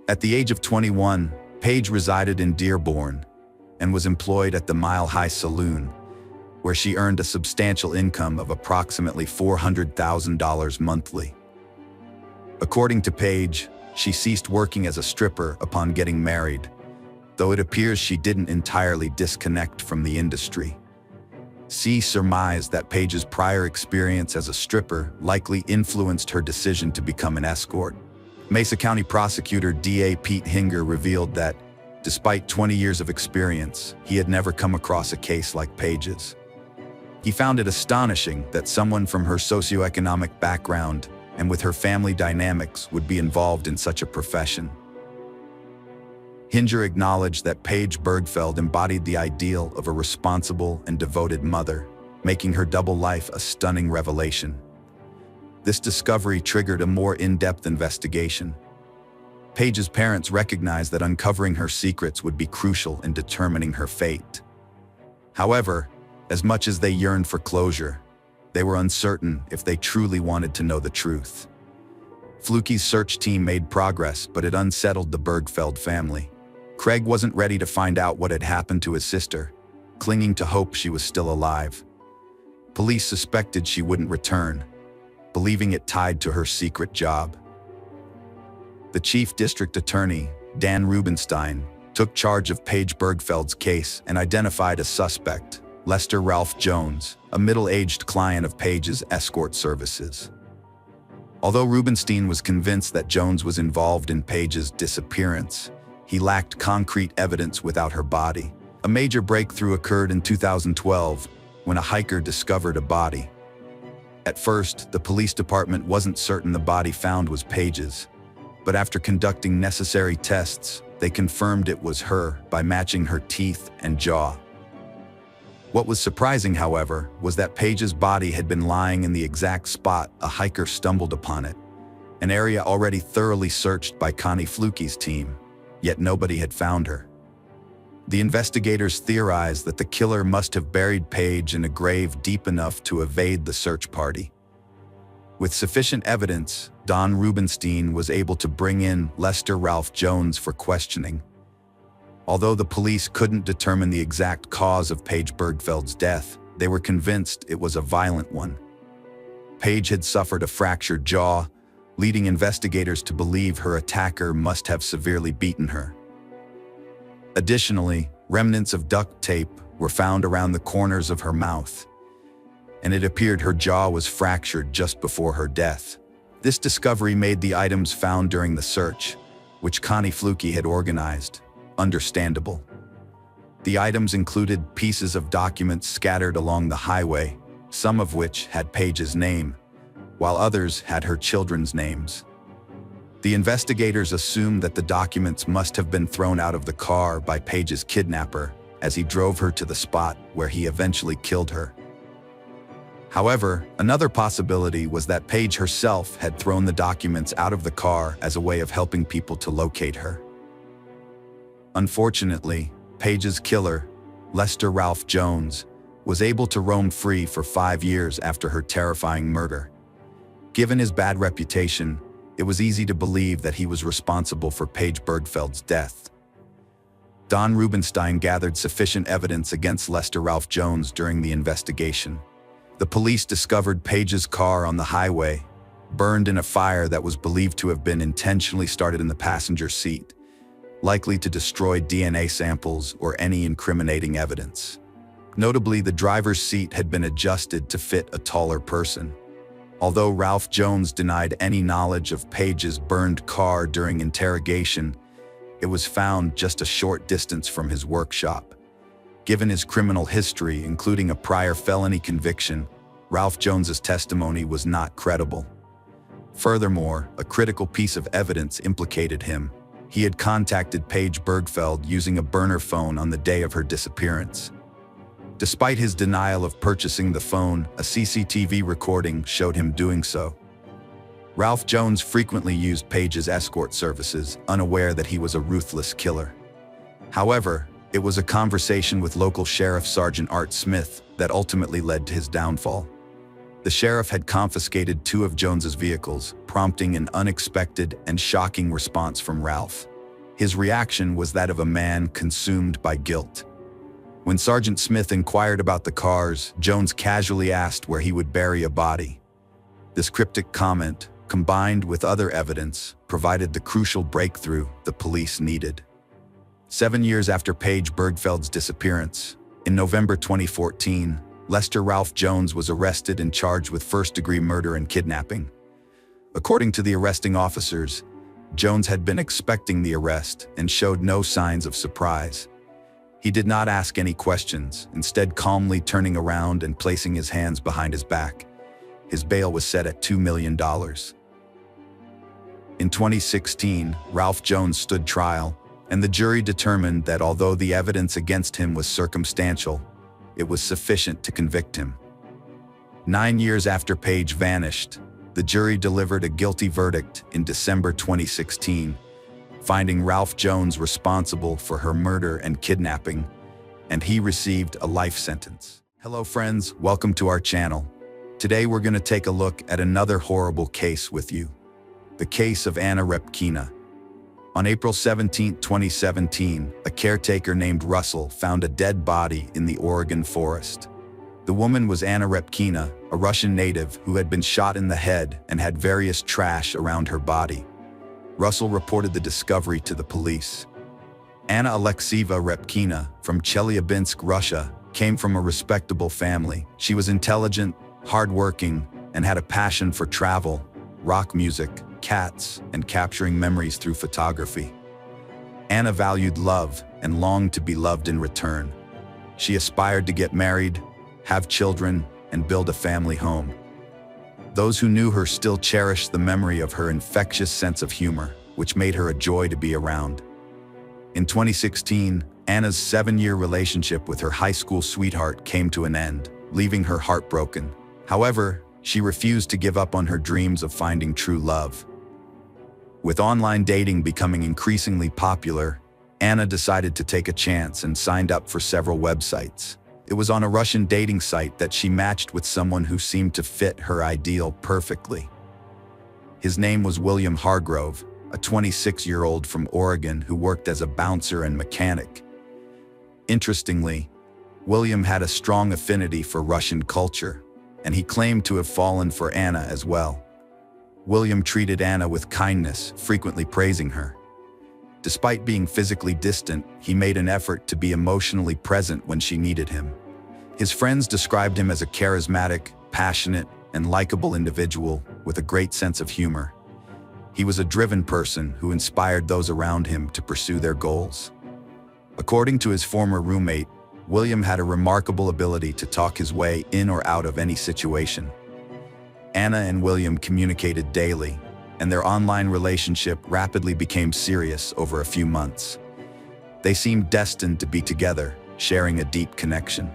At the age of 21, Paige resided in Dearborn and was employed at the Mile High Saloon, where she earned a substantial income of approximately $400,000 monthly. According to Paige, she ceased working as a stripper upon getting married, though it appears she didn't entirely disconnect from the industry. C surmised that Paige's prior experience as a stripper likely influenced her decision to become an escort. Mesa County prosecutor D.A. Pete Hinger revealed that, despite 20 years of experience, he had never come across a case like Paige's. He found it astonishing that someone from her socioeconomic background and with her family dynamics would be involved in such a profession. Hinger acknowledged that Paige Bergfeld embodied the ideal of a responsible and devoted mother, making her double life a stunning revelation. This discovery triggered a more in-depth investigation. Paige's parents recognized that uncovering her secrets would be crucial in determining her fate. However, as much as they yearned for closure, they were uncertain if they truly wanted to know the truth. Fluky's search team made progress, but it unsettled the Bergfeld family. Craig wasn't ready to find out what had happened to his sister, clinging to hope she was still alive. Police suspected she wouldn't return, believing it tied to her secret job. The chief district attorney, Dan Rubenstein, took charge of Paige Bergfeld's case and identified a suspect, Lester Ralph Jones, a middle-aged client of Paige's escort services. Although Rubenstein was convinced that Jones was involved in Paige's disappearance, he lacked concrete evidence without her body. A major breakthrough occurred in 2012 when a hiker discovered a body. At first, the police department wasn't certain the body found was Paige's, but after conducting necessary tests, they confirmed it was her by matching her teeth and jaw. What was surprising, however, was that Paige's body had been lying in the exact spot a hiker stumbled upon it, an area already thoroughly searched by Connie Fluky's team, yet nobody had found her. The investigators theorized that the killer must have buried Paige in a grave deep enough to evade the search party. With sufficient evidence, Don Rubenstein was able to bring in Lester Ralph Jones for questioning. Although the police couldn't determine the exact cause of Paige Bergfeld's death, they were convinced it was a violent one. Paige had suffered a fractured jaw, leading investigators to believe her attacker must have severely beaten her. Additionally, remnants of duct tape were found around the corners of her mouth, and it appeared her jaw was fractured just before her death. This discovery made the items found during the search, which Connie Fluky had organized, understandable. The items included pieces of documents scattered along the highway, some of which had Paige's name, while others had her children's names. The investigators assumed that the documents must have been thrown out of the car by Paige's kidnapper as he drove her to the spot where he eventually killed her. However, another possibility was that Paige herself had thrown the documents out of the car as a way of helping people to locate her. Unfortunately, Paige's killer, Lester Ralph Jones, was able to roam free for 5 years after her terrifying murder. Given his bad reputation, it was easy to believe that he was responsible for Paige Bergfeld's death. Don Rubenstein gathered sufficient evidence against Lester Ralph Jones during the investigation. The police discovered Paige's car on the highway, burned in a fire that was believed to have been intentionally started in the passenger seat, likely to destroy DNA samples or any incriminating evidence. Notably, the driver's seat had been adjusted to fit a taller person. Although Ralph Jones denied any knowledge of Paige's burned car during interrogation, it was found just a short distance from his workshop. Given his criminal history, including a prior felony conviction, Ralph Jones's testimony was not credible. Furthermore, a critical piece of evidence implicated him. He had contacted Paige Bergfeld using a burner phone on the day of her disappearance. Despite his denial of purchasing the phone, a CCTV recording showed him doing so. Ralph Jones frequently used Paige's escort services, unaware that he was a ruthless killer. However, it was a conversation with local Sheriff Sergeant Art Smith that ultimately led to his downfall. The sheriff had confiscated 2 of Jones's vehicles, prompting an unexpected and shocking response from Ralph. His reaction was that of a man consumed by guilt. When Sergeant Smith inquired about the cars, Jones casually asked where he would bury a body. This cryptic comment, combined with other evidence, provided the crucial breakthrough the police needed. 7 years after Paige Bergfeld's disappearance, in November 2014, Lester Ralph Jones was arrested and charged with first-degree murder and kidnapping. According to the arresting officers, Jones had been expecting the arrest and showed no signs of surprise. He did not ask any questions, instead calmly turning around and placing his hands behind his back. His bail was set at $2 million. In 2016, Ralph Jones stood trial, and the jury determined that although the evidence against him was circumstantial, it was sufficient to convict him. 9 years after Paige vanished, the jury delivered a guilty verdict in December 2016, finding Ralph Jones responsible for her murder and kidnapping, and he received a life sentence. Hello friends, welcome to our channel. Today we're going to take a look at another horrible case with you. The case of Anna Repkina. On April 17, 2017, a caretaker named Russell found a dead body in the Oregon forest. The woman was Anna Repkina, a Russian native who had been shot in the head and had various trash around her body. Russell reported the discovery to the police. Anna Alexieva Repkina, from Chelyabinsk, Russia, came from a respectable family. She was intelligent, hardworking, and had a passion for travel, rock music, cats, and capturing memories through photography. Anna valued love and longed to be loved in return. She aspired to get married, have children, and build a family home. Those who knew her still cherish the memory of her infectious sense of humor, which made her a joy to be around. In 2016, Anna's 7-year relationship with her high school sweetheart came to an end, leaving her heartbroken. However, she refused to give up on her dreams of finding true love. With online dating becoming increasingly popular, Anna decided to take a chance and signed up for several websites. It was on a Russian dating site that she matched with someone who seemed to fit her ideal perfectly. His name was William Hargrove, a 26-year-old from Oregon who worked as a bouncer and mechanic. Interestingly, William had a strong affinity for Russian culture, and he claimed to have fallen for Anna as well. William treated Anna with kindness, frequently praising her. Despite being physically distant, he made an effort to be emotionally present when she needed him. His friends described him as a charismatic, passionate, and likable individual with a great sense of humor. He was a driven person who inspired those around him to pursue their goals. According to his former roommate, William had a remarkable ability to talk his way in or out of any situation. Anna and William communicated daily, and their online relationship rapidly became serious over a few months. They seemed destined to be together, sharing a deep connection.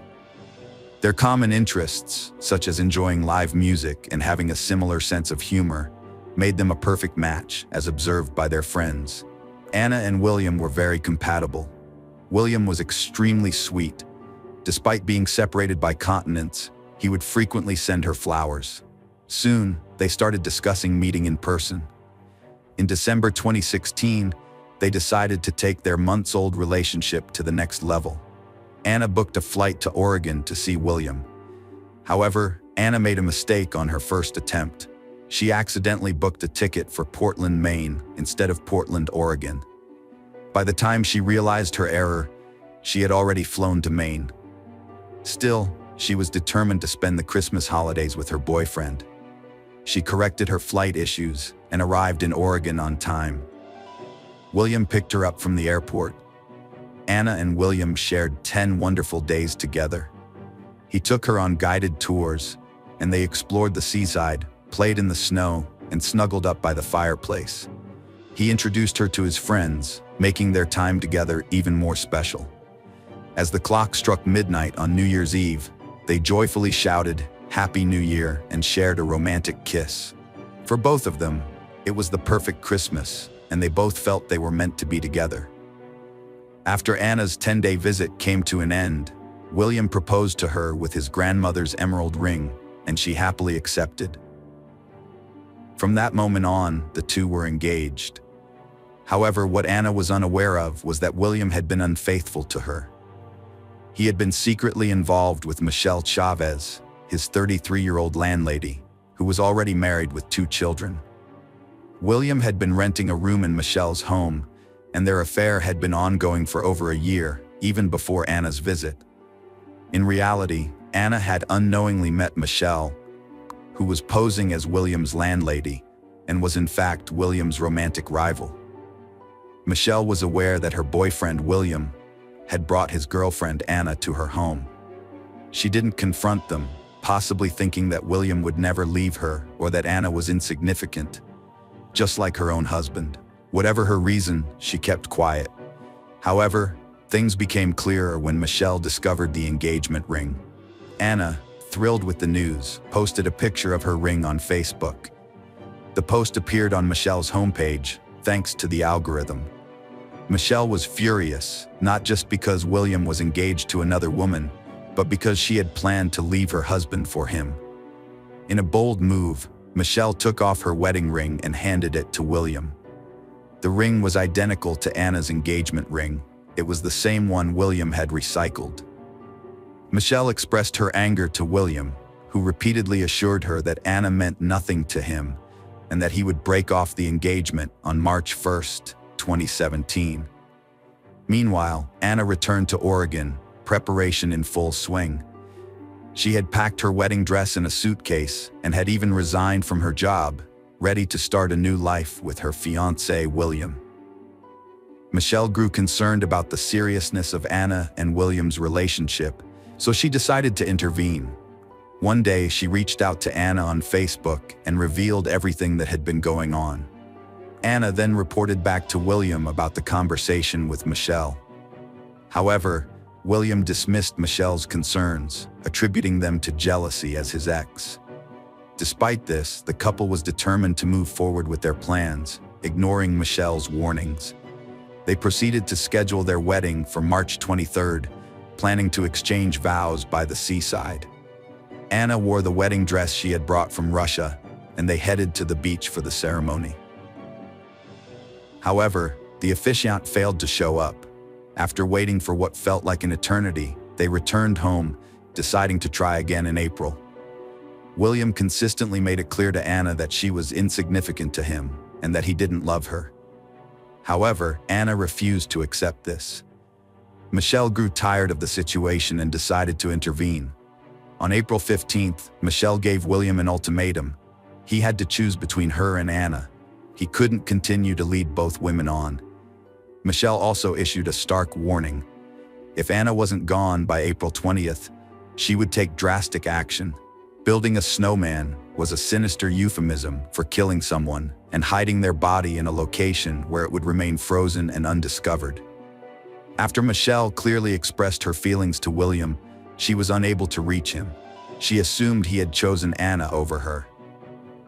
Their common interests, such as enjoying live music and having a similar sense of humor, made them a perfect match, as observed by their friends. Anna and William were very compatible. William was extremely sweet. Despite being separated by continents, he would frequently send her flowers. Soon, they started discussing meeting in person. In December 2016, they decided to take their months-old relationship to the next level. Anna booked a flight to Oregon to see William. However, Anna made a mistake on her first attempt. She accidentally booked a ticket for Portland, Maine, instead of Portland, Oregon. By the time she realized her error, she had already flown to Maine. Still, she was determined to spend the Christmas holidays with her boyfriend. She corrected her flight issues and arrived in Oregon on time. William picked her up from the airport. Anna and William shared 10 wonderful days together. He took her on guided tours, and they explored the seaside, played in the snow, and snuggled up by the fireplace. He introduced her to his friends, making their time together even more special. As the clock struck midnight on New Year's Eve, they joyfully shouted, "Happy New Year," and shared a romantic kiss. For both of them, it was the perfect Christmas, and they both felt they were meant to be together. After Anna's 10-day visit came to an end, William proposed to her with his grandmother's emerald ring, and she happily accepted. From that moment on, the two were engaged. However, what Anna was unaware of was that William had been unfaithful to her. He had been secretly involved with Michelle Chavez, his 33-year-old landlady, who was already married with 2 children. William had been renting a room in Michelle's home, and their affair had been ongoing for over a year, even before Anna's visit. In reality, Anna had unknowingly met Michelle, who was posing as William's landlady, and was in fact William's romantic rival. Michelle was aware that her boyfriend, William, had brought his girlfriend, Anna, to her home. She didn't confront them, possibly thinking that William would never leave her or that Anna was insignificant. Just like her own husband. Whatever her reason, she kept quiet. However, things became clearer when Michelle discovered the engagement ring. Anna, thrilled with the news, posted a picture of her ring on Facebook. The post appeared on Michelle's homepage, thanks to the algorithm. Michelle was furious, not just because William was engaged to another woman, but because she had planned to leave her husband for him. In a bold move, Michelle took off her wedding ring and handed it to William. The ring was identical to Anna's engagement ring. It was the same one William had recycled. Michelle expressed her anger to William, who repeatedly assured her that Anna meant nothing to him and that he would break off the engagement on March 1st, 2017. Meanwhile, Anna returned to Oregon, preparation in full swing. She had packed her wedding dress in a suitcase and had even resigned from her job, ready to start a new life with her fiancé, William. Michelle grew concerned about the seriousness of Anna and William's relationship, so she decided to intervene. One day, she reached out to Anna on Facebook and revealed everything that had been going on. Anna then reported back to William about the conversation with Michelle. However, William dismissed Michelle's concerns, attributing them to jealousy as his ex. Despite this, the couple was determined to move forward with their plans, ignoring Michelle's warnings. They proceeded to schedule their wedding for March 23rd, planning to exchange vows by the seaside. Anna wore the wedding dress she had brought from Russia, and they headed to the beach for the ceremony. However, the officiant failed to show up. After waiting for what felt like an eternity, they returned home, deciding to try again in April. William consistently made it clear to Anna that she was insignificant to him and that he didn't love her. However, Anna refused to accept this. Michelle grew tired of the situation and decided to intervene. On April 15th, Michelle gave William an ultimatum. He had to choose between her and Anna. He couldn't continue to lead both women on. Michelle also issued a stark warning. If Anna wasn't gone by April 20th, she would take drastic action. Building a snowman was a sinister euphemism for killing someone and hiding their body in a location where it would remain frozen and undiscovered. After Michelle clearly expressed her feelings to William, she was unable to reach him. She assumed he had chosen Anna over her.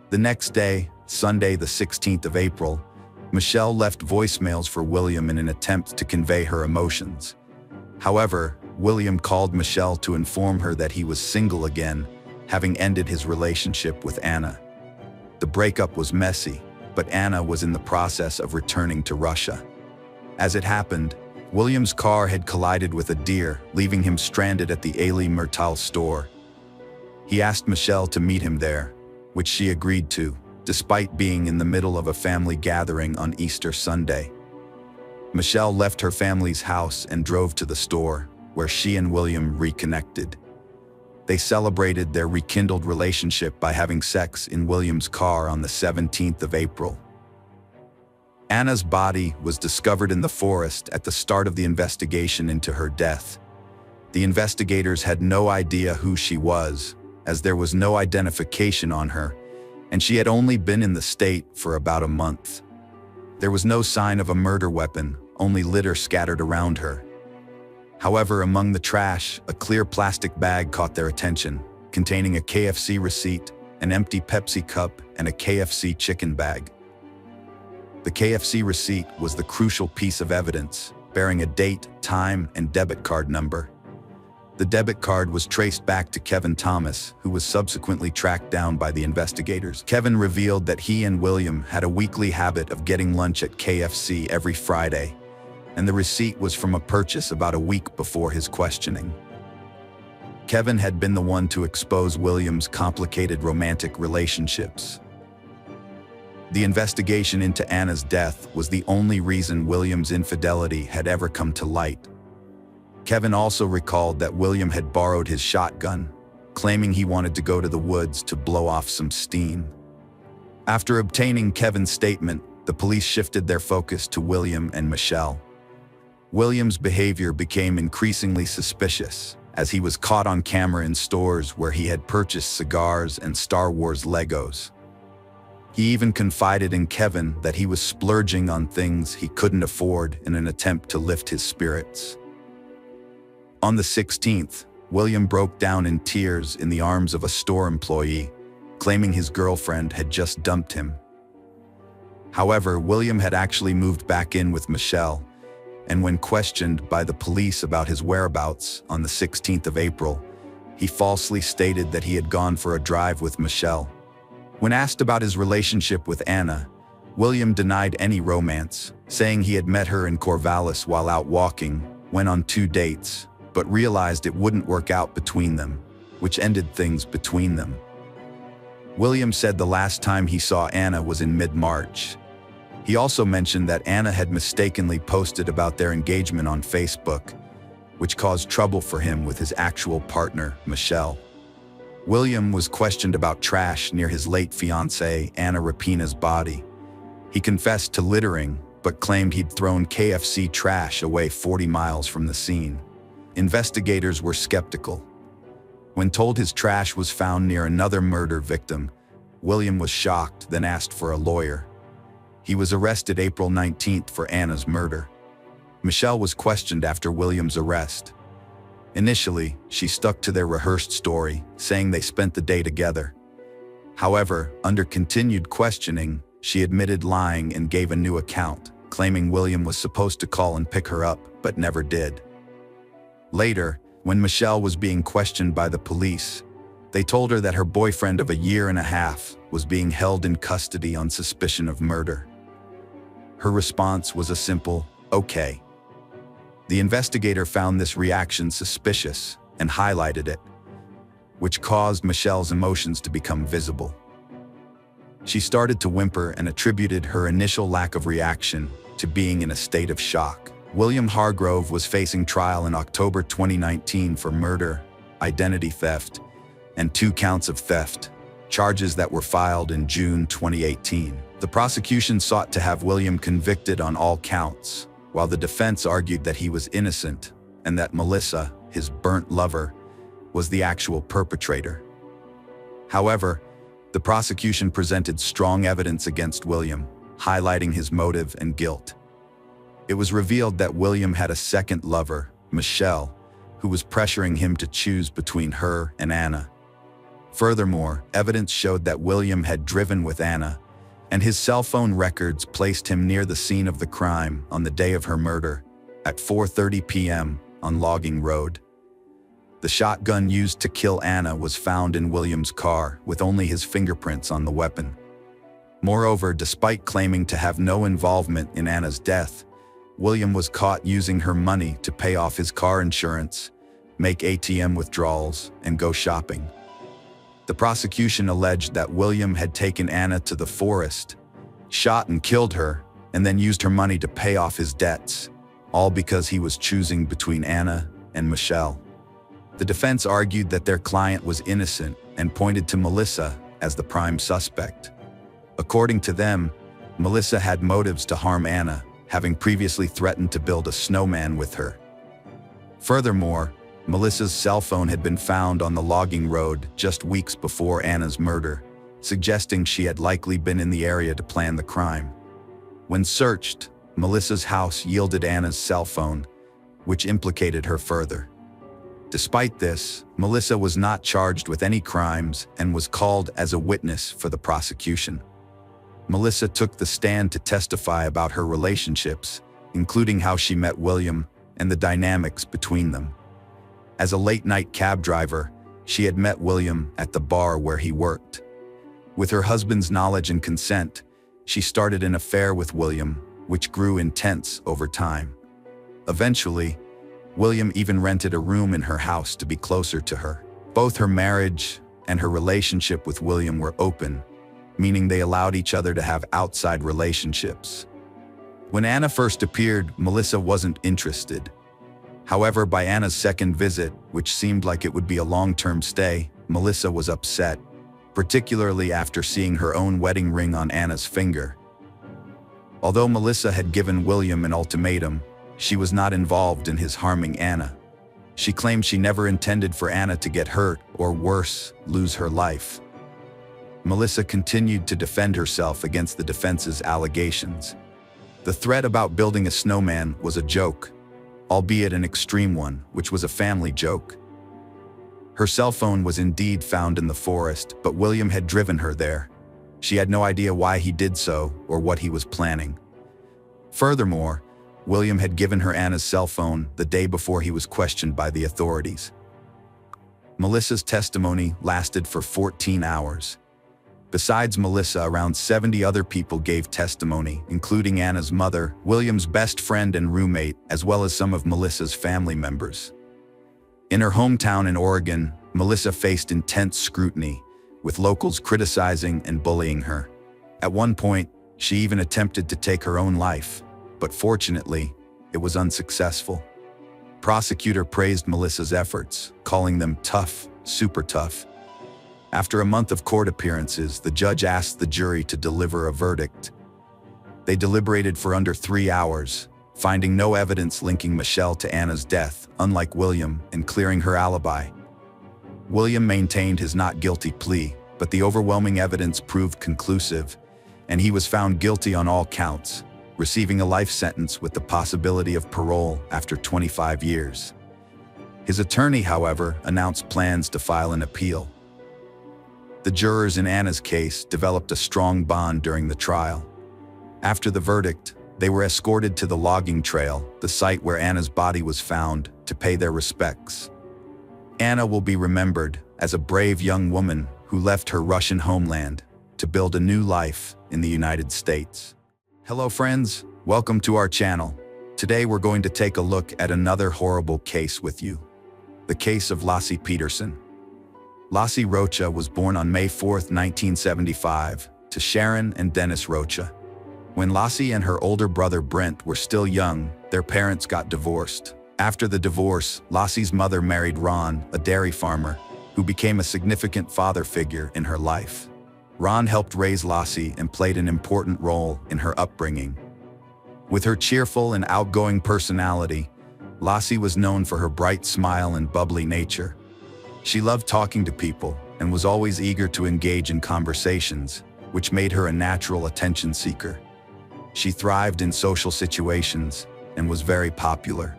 The next day, Sunday the 16th of April, Michelle left voicemails for William in an attempt to convey her emotions. However, William called Michelle to inform her that he was single again, having ended his relationship with Anna. The breakup was messy, but Anna was in the process of returning to Russia. As it happened, William's car had collided with a deer, leaving him stranded at the Ali Murtal store. He asked Michelle to meet him there, which she agreed to, despite being in the middle of a family gathering on Easter Sunday. Michelle left her family's house and drove to the store, where she and William reconnected. They celebrated their rekindled relationship by having sex in William's car on the 17th of April. Anna's body was discovered in the forest at the start of the investigation into her death. The investigators had no idea who she was, as there was no identification on her, and she had only been in the state for about a month. There was no sign of a murder weapon, only litter scattered around her. However, among the trash, a clear plastic bag caught their attention, containing a KFC receipt, an empty Pepsi cup, and a KFC chicken bag. The KFC receipt was the crucial piece of evidence, bearing a date, time, and debit card number. The debit card was traced back to Kevin Thomas, who was subsequently tracked down by the investigators. Kevin revealed that he and William had a weekly habit of getting lunch at KFC every Friday, and the receipt was from a purchase about a week before his questioning. Kevin had been the one to expose William's complicated romantic relationships. The investigation into Anna's death was the only reason William's infidelity had ever come to light. Kevin also recalled that William had borrowed his shotgun, claiming he wanted to go to the woods to blow off some steam. After obtaining Kevin's statement, the police shifted their focus to William and Michelle. William's behavior became increasingly suspicious, as he was caught on camera in stores where he had purchased cigars and Star Wars Legos. He even confided in Kevin that he was splurging on things he couldn't afford in an attempt to lift his spirits. On the 16th, William broke down in tears in the arms of a store employee, claiming his girlfriend had just dumped him. However, William had actually moved back in with Michelle, and when questioned by the police about his whereabouts on the 16th of April, he falsely stated that he had gone for a drive with Michelle. When asked about his relationship with Anna, William denied any romance, saying he had met her in Corvallis while out walking, went on 2 dates, but realized it wouldn't work out between them, which ended things between them. William said the last time he saw Anna was in mid-March. He also mentioned that Anna had mistakenly posted about their engagement on Facebook, which caused trouble for him with his actual partner, Michelle. William was questioned about trash near his late fiancée, Anna Rapina's body. He confessed to littering, but claimed he'd thrown KFC trash away 40 miles from the scene. Investigators were skeptical. When told his trash was found near another murder victim, William was shocked, then asked for a lawyer. He was arrested April 19th for Anna's murder. Michelle was questioned after William's arrest. Initially, she stuck to their rehearsed story, saying they spent the day together. However, under continued questioning, she admitted lying and gave a new account, claiming William was supposed to call and pick her up, but never did. Later, when Michelle was being questioned by the police, they told her that her boyfriend of a year and a half was being held in custody on suspicion of murder. Her response was a simple, "Okay." The investigator found this reaction suspicious and highlighted it, which caused Michelle's emotions to become visible. She started to whimper and attributed her initial lack of reaction to being in a state of shock. William Hargrove was facing trial in October 2019 for murder, identity theft, and 2 counts of theft, charges that were filed in June 2018. The prosecution sought to have William convicted on all counts, while the defense argued that he was innocent and that Melissa, his burnt lover, was the actual perpetrator. However, the prosecution presented strong evidence against William, highlighting his motive and guilt. It was revealed that William had a second lover, Michelle, who was pressuring him to choose between her and Anna. Furthermore, evidence showed that William had driven with Anna, and his cell phone records placed him near the scene of the crime on the day of her murder at 4:30 p.m. on Logging Road. The shotgun used to kill Anna was found in William's car with only his fingerprints on the weapon. Moreover, despite claiming to have no involvement in Anna's death, William was caught using her money to pay off his car insurance, make ATM withdrawals, and go shopping. The prosecution alleged that William had taken Anna to the forest, shot and killed her, and then used her money to pay off his debts, all because he was choosing between Anna and Michelle. The defense argued that their client was innocent and pointed to Melissa as the prime suspect. According to them, Melissa had motives to harm Anna, having previously threatened to build a snowman with her. Furthermore, Melissa's cell phone had been found on the Logging Road just weeks before Anna's murder, suggesting she had likely been in the area to plan the crime. When searched, Melissa's house yielded Anna's cell phone, which implicated her further. Despite this, Melissa was not charged with any crimes and was called as a witness for the prosecution. Melissa took the stand to testify about her relationships, including how she met William and the dynamics between them. As a late-night cab driver, she had met William at the bar where he worked. With her husband's knowledge and consent, she started an affair with William, which grew intense over time. Eventually, William even rented a room in her house to be closer to her. Both her marriage and her relationship with William were open, meaning they allowed each other to have outside relationships. When Anna first appeared, Melissa wasn't interested. However, by Anna's second visit, which seemed like it would be a long-term stay, Melissa was upset, particularly after seeing her own wedding ring on Anna's finger. Although Melissa had given William an ultimatum, she was not involved in his harming Anna. She claimed she never intended for Anna to get hurt or worse, lose her life. Melissa continued to defend herself against the defense's allegations. The threat about building a snowman was a joke, albeit an extreme one, which was a family joke. Her cell phone was indeed found in the forest, but William had driven her there. She had no idea why he did so or what he was planning. Furthermore, William had given her Anna's cell phone the day before he was questioned by the authorities. Melissa's testimony lasted for 14 hours. Besides Melissa, around 70 other people gave testimony, including Anna's mother, William's best friend and roommate, as well as some of Melissa's family members. In her hometown in Oregon, Melissa faced intense scrutiny, with locals criticizing and bullying her. At one point, she even attempted to take her own life, but fortunately, it was unsuccessful. Prosecutor praised Melissa's efforts, calling them tough, super tough. After a month of court appearances, the judge asked the jury to deliver a verdict. They deliberated for under 3 hours, finding no evidence linking Michelle to Anna's death, unlike William, and clearing her alibi. William maintained his not guilty plea, but the overwhelming evidence proved conclusive, and he was found guilty on all counts, receiving a life sentence with the possibility of parole after 25 years. His attorney, however, announced plans to file an appeal. The jurors in Anna's case developed a strong bond during the trial. After the verdict, they were escorted to the logging trail, the site where Anna's body was found, to pay their respects. Anna will be remembered as a brave young woman who left her Russian homeland to build a new life in the United States. Hello friends, welcome to our channel. Today we're going to take a look at another horrible case with you. The case of Laci Peterson. Laci Rocha was born on May 4, 1975, to Sharon and Dennis Rocha. When Laci and her older brother Brent were still young, their parents got divorced. After the divorce, Laci's mother married Ron, a dairy farmer, who became a significant father figure in her life. Ron helped raise Laci and played an important role in her upbringing. With her cheerful and outgoing personality, Laci was known for her bright smile and bubbly nature. She loved talking to people and was always eager to engage in conversations, which made her a natural attention seeker. She thrived in social situations and was very popular.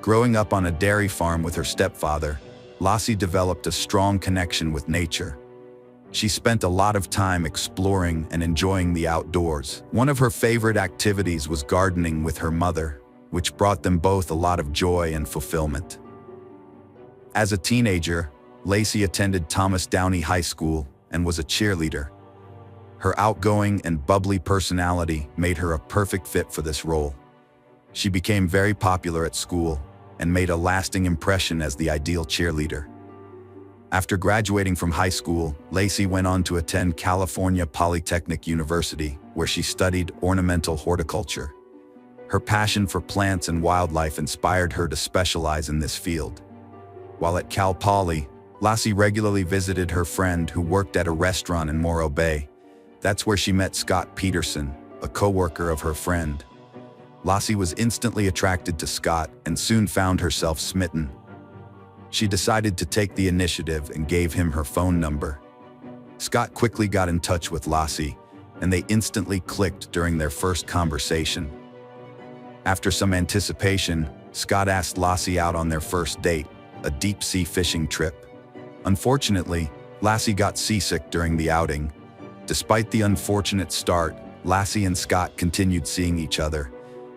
Growing up on a dairy farm with her stepfather, Laci developed a strong connection with nature. She spent a lot of time exploring and enjoying the outdoors. One of her favorite activities was gardening with her mother, which brought them both a lot of joy and fulfillment. As a teenager, Lacey attended Thomas Downey High School and was a cheerleader. Her outgoing and bubbly personality made her a perfect fit for this role. She became very popular at school and made a lasting impression as the ideal cheerleader. After graduating from high school, Lacey went on to attend California Polytechnic University, where she studied ornamental horticulture. Her passion for plants and wildlife inspired her to specialize in this field. While at Cal Poly, Lacey regularly visited her friend who worked at a restaurant in Morro Bay. That's where she met Scott Peterson, a co-worker of her friend. Lacey was instantly attracted to Scott and soon found herself smitten. She decided to take the initiative and gave him her phone number. Scott quickly got in touch with Lacey, and they instantly clicked during their first conversation. After some anticipation, Scott asked Lacey out on their first date, a deep-sea fishing trip. Unfortunately, Lacey got seasick during the outing. Despite the unfortunate start, Lacey and Scott continued seeing each other,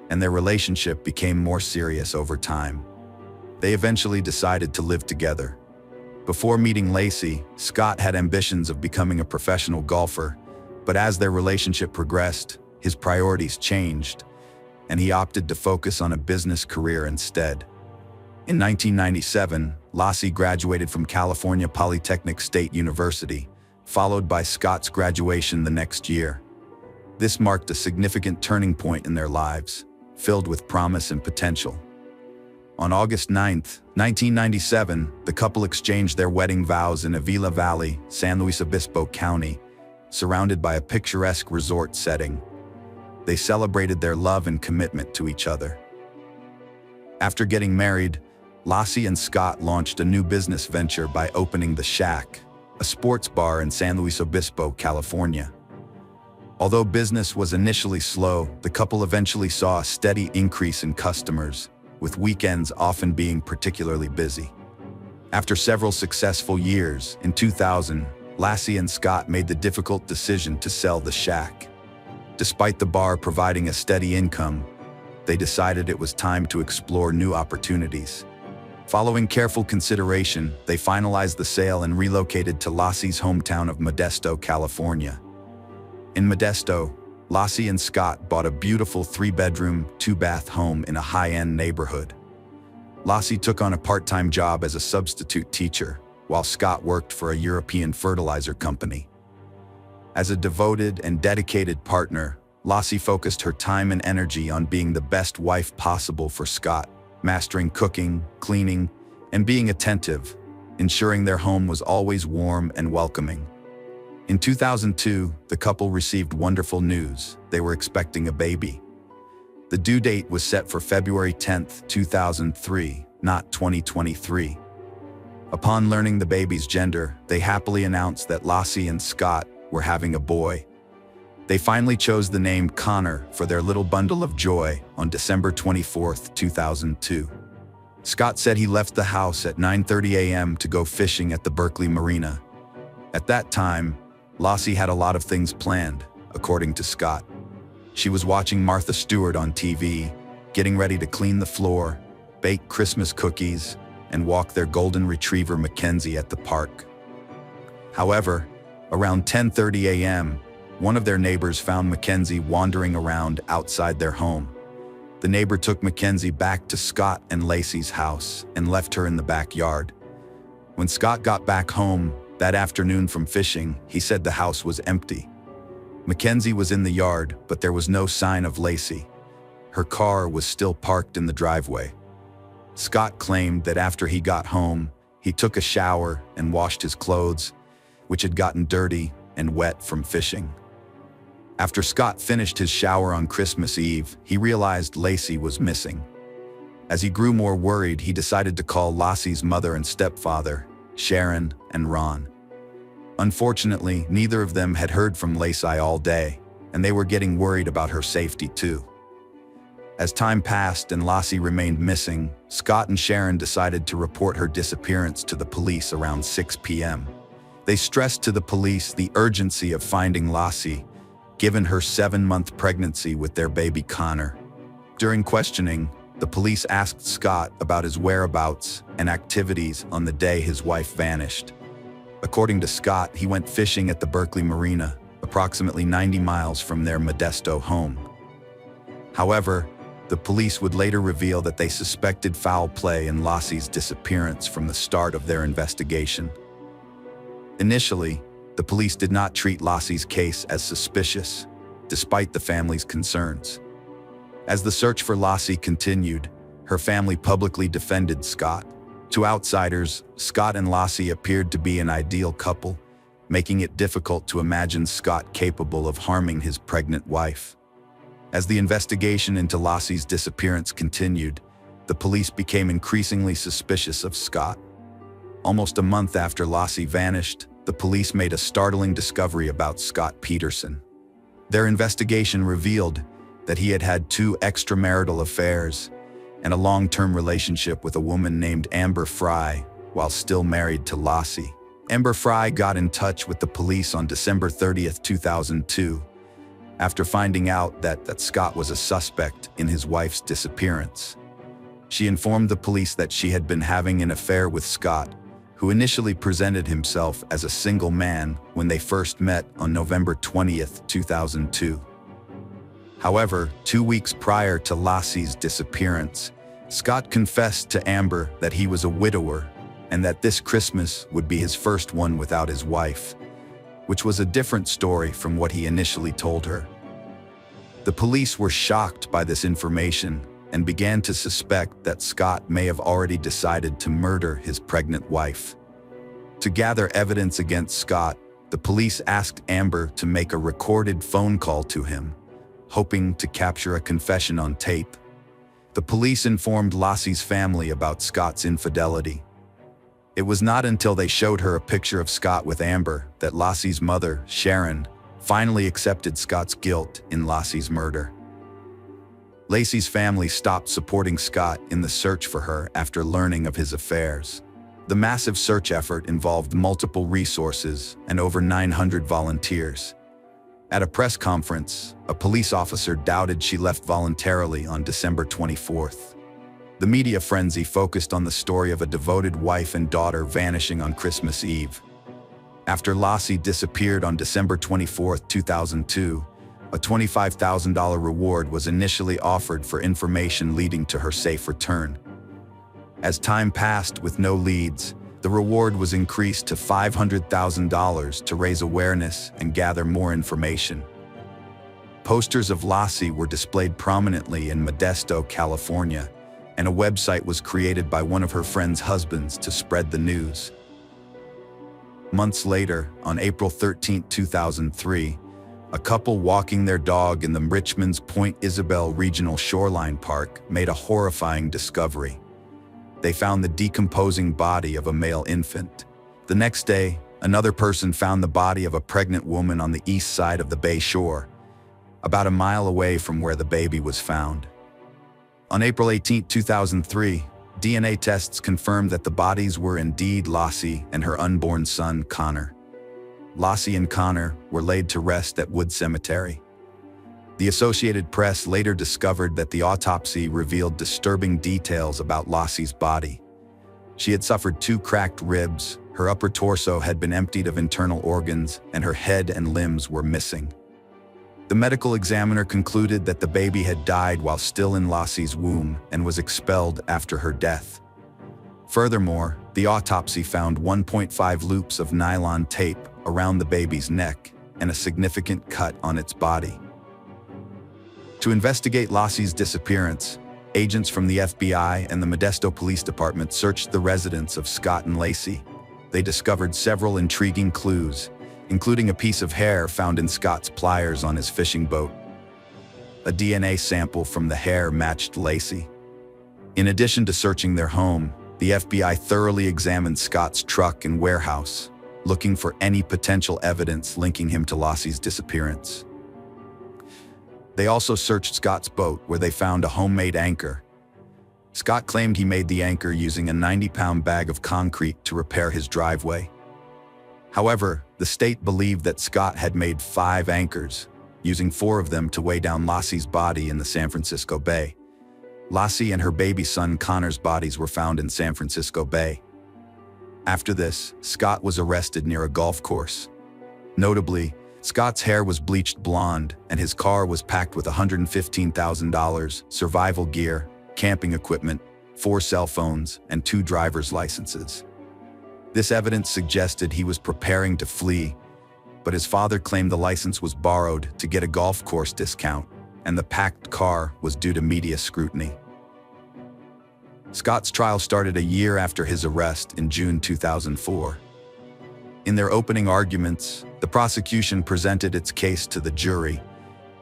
and their relationship became more serious over time. They eventually decided to live together. Before meeting Lacey, Scott had ambitions of becoming a professional golfer, but as their relationship progressed, his priorities changed, and he opted to focus on a business career instead. In 1997, Lacey graduated from California Polytechnic State University, followed by Scott's graduation the next year. This marked a significant turning point in their lives, filled with promise and potential. On August 9, 1997, the couple exchanged their wedding vows in Avila Valley, San Luis Obispo County, surrounded by a picturesque resort setting. They celebrated their love and commitment to each other. After getting married, Lacey and Scott launched a new business venture by opening The Shack, a sports bar in San Luis Obispo, California. Although business was initially slow, the couple eventually saw a steady increase in customers, with weekends often being particularly busy. After several successful years, in 2000, Lacey and Scott made the difficult decision to sell The Shack. Despite the bar providing a steady income, they decided it was time to explore new opportunities. Following careful consideration, they finalized the sale and relocated to Lacey's hometown of Modesto, California. In Modesto, Lacey and Scott bought a beautiful 3-bedroom, 2-bath home in a high-end neighborhood. Lacey took on a part-time job as a substitute teacher, while Scott worked for a European fertilizer company. As a devoted and dedicated partner, Lacey focused her time and energy on being the best wife possible for Scott, mastering cooking, cleaning, and being attentive, ensuring their home was always warm and welcoming. In 2002, the couple received wonderful news. They were expecting a baby. The due date was set for February 10, 2003, not 2023. Upon learning the baby's gender, they happily announced that Lacey and Scott were having a boy. They finally chose the name Connor for their little bundle of joy on December 24, 2002. Scott said he left the house at 9:30 a.m. to go fishing at the Berkeley Marina. At that time, Lacey had a lot of things planned, according to Scott. She was watching Martha Stewart on TV, getting ready to clean the floor, bake Christmas cookies, and walk their golden retriever Mackenzie at the park. However, around 10:30 a.m., one of their neighbors found Mackenzie wandering around outside their home. The neighbor took Mackenzie back to Scott and Lacey's house and left her in the backyard. When Scott got back home that afternoon from fishing, he said the house was empty. Mackenzie was in the yard, but there was no sign of Lacey. Her car was still parked in the driveway. Scott claimed that after he got home, he took a shower and washed his clothes, which had gotten dirty and wet from fishing. After Scott finished his shower on Christmas Eve, he realized Lacey was missing. As he grew more worried, he decided to call Lacey's mother and stepfather, Sharon and Ron. Unfortunately, neither of them had heard from Lacey all day, and they were getting worried about her safety too. As time passed and Lacey remained missing, Scott and Sharon decided to report her disappearance to the police around 6 p.m. They stressed to the police the urgency of finding Lassie, given her 7-month pregnancy with their baby Connor. During questioning, the police asked Scott about his whereabouts and activities on the day his wife vanished. According to Scott, he went fishing at the Berkeley Marina, approximately 90 miles from their Modesto home. However, the police would later reveal that they suspected foul play in Lassie's disappearance from the start of their investigation. Initially, the police did not treat Lassie's case as suspicious, despite the family's concerns. As the search for Lassie continued, her family publicly defended Scott. To outsiders, Scott and Lassie appeared to be an ideal couple, making it difficult to imagine Scott capable of harming his pregnant wife. As the investigation into Lassie's disappearance continued, the police became increasingly suspicious of Scott. Almost a month after Lassie vanished, the police made a startling discovery about Scott Peterson. Their investigation revealed that he had had 2 extramarital affairs and a long-term relationship with a woman named Amber Fry while still married to Lassie. Amber Fry got in touch with the police on December 30th, 2002, after finding out that Scott was a suspect in his wife's disappearance. She informed the police that she had been having an affair with Scott, who initially presented himself as a single man when they first met on November 20th, 2002. However, 2 weeks prior to Lassie's disappearance, Scott confessed to Amber that he was a widower and that this Christmas would be his first one without his wife, which was a different story from what he initially told her. The police were shocked by this information and began to suspect that Scott may have already decided to murder his pregnant wife. To gather evidence against Scott, the police asked Amber to make a recorded phone call to him, hoping to capture a confession on tape. The police informed Lassie's family about Scott's infidelity. It was not until they showed her a picture of Scott with Amber that Lassie's mother, Sharon, finally accepted Scott's guilt in Lassie's murder. Lacey's family stopped supporting Scott in the search for her after learning of his affairs. The massive search effort involved multiple resources and over 900 volunteers. At a press conference, a police officer doubted she left voluntarily on December 24th. The media frenzy focused on the story of a devoted wife and daughter vanishing on Christmas Eve. After Lassie disappeared on December 24, 2002, a $25,000 reward was initially offered for information leading to her safe return. As time passed with no leads, the reward was increased to $500,000 to raise awareness and gather more information. Posters of Lassie were displayed prominently in Modesto, California, and a website was created by one of her friend's husbands to spread the news. Months later, on April 13, 2003, a couple walking their dog in the Richmond's Point Isabel Regional Shoreline Park made a horrifying discovery. They found the decomposing body of a male infant. The next day, another person found the body of a pregnant woman on the east side of the Bay Shore, about a mile away from where the baby was found. On April 18, 2003, DNA tests confirmed that the bodies were indeed Lassie and her unborn son, Connor. Lassie and Connor were laid to rest at Wood Cemetery. The Associated Press later discovered that the autopsy revealed disturbing details about Lassie's body. She had suffered 2 cracked ribs, her upper torso had been emptied of internal organs, and her head and limbs were missing. The medical examiner concluded that the baby had died while still in Lassie's womb and was expelled after her death. Furthermore, the autopsy found 1.5 loops of nylon tape around the baby's neck and a significant cut on its body. To investigate Lassie's disappearance, agents from the FBI and the Modesto Police Department searched the residence of Scott and Lacey. They discovered several intriguing clues, including a piece of hair found in Scott's pliers on his fishing boat. A DNA sample from the hair matched Lacey. In addition to searching their home, the FBI thoroughly examined Scott's truck and warehouse, looking for any potential evidence linking him to Lassie's disappearance. They also searched Scott's boat, where they found a homemade anchor. Scott claimed he made the anchor using a 90-pound bag of concrete to repair his driveway. However, the state believed that Scott had made 5 anchors, using 4 of them to weigh down Lassie's body in the San Francisco Bay. Lassie and her baby son Connor's bodies were found in San Francisco Bay. After this, Scott was arrested near a golf course. Notably, Scott's hair was bleached blonde and his car was packed with $115,000, survival gear, camping equipment, 4 cell phones, and 2 driver's licenses. This evidence suggested he was preparing to flee, but his father claimed the license was borrowed to get a golf course discount, and the packed car was due to media scrutiny. Scott's trial started a year after his arrest in June 2004. In their opening arguments, the prosecution presented its case to the jury,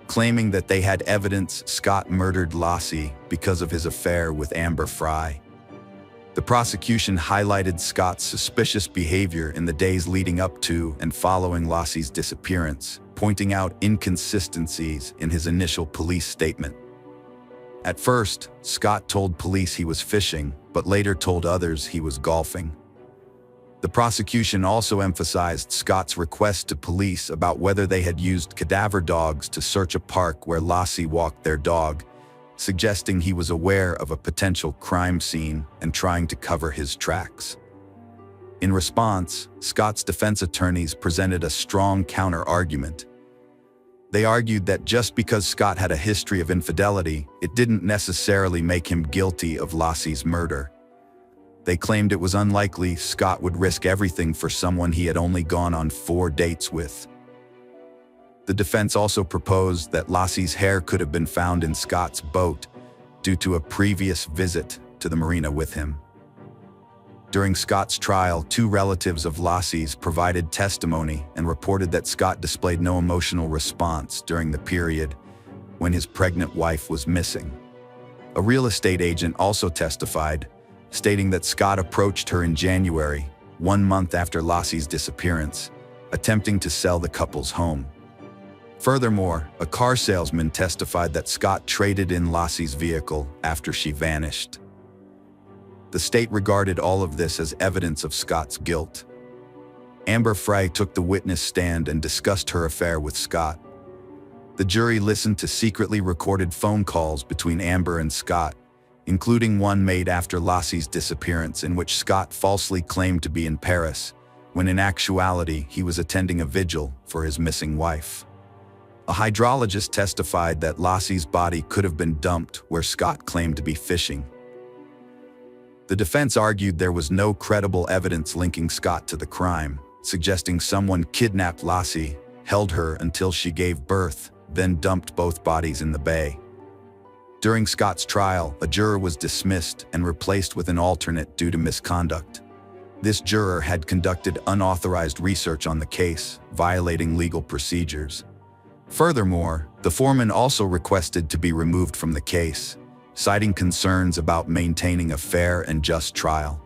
claiming that they had evidence Scott murdered Lassie because of his affair with Amber Frey. The prosecution highlighted Scott's suspicious behavior in the days leading up to and following Lassie's disappearance, pointing out inconsistencies in his initial police statement. At first, Scott told police he was fishing, but later told others he was golfing. The prosecution also emphasized Scott's request to police about whether they had used cadaver dogs to search a park where Lassie walked their dog, suggesting he was aware of a potential crime scene and trying to cover his tracks. In response, Scott's defense attorneys presented a strong counter-argument. They argued that just because Scott had a history of infidelity, it didn't necessarily make him guilty of Lassie's murder. They claimed it was unlikely Scott would risk everything for someone he had only gone on 4 dates with. The defense also proposed that Lassie's hair could have been found in Scott's boat due to a previous visit to the marina with him. During Scott's trial, 2 relatives of Lassie's provided testimony and reported that Scott displayed no emotional response during the period when his pregnant wife was missing. A real estate agent also testified, stating that Scott approached her in January, 1 month after Lassie's disappearance, attempting to sell the couple's home. Furthermore, a car salesman testified that Scott traded in Lassie's vehicle after she vanished. The state regarded all of this as evidence of Scott's guilt. Amber Frey took the witness stand and discussed her affair with Scott. The jury listened to secretly recorded phone calls between Amber and Scott, including one made after Lassie's disappearance in which Scott falsely claimed to be in Paris, when in actuality he was attending a vigil for his missing wife. A hydrologist testified that Lassie's body could have been dumped where Scott claimed to be fishing. The defense argued there was no credible evidence linking Scott to the crime, suggesting someone kidnapped Lassie, held her until she gave birth, then dumped both bodies in the bay. During Scott's trial, a juror was dismissed and replaced with an alternate due to misconduct. This juror had conducted unauthorized research on the case, violating legal procedures. Furthermore, the foreman also requested to be removed from the case, citing concerns about maintaining a fair and just trial.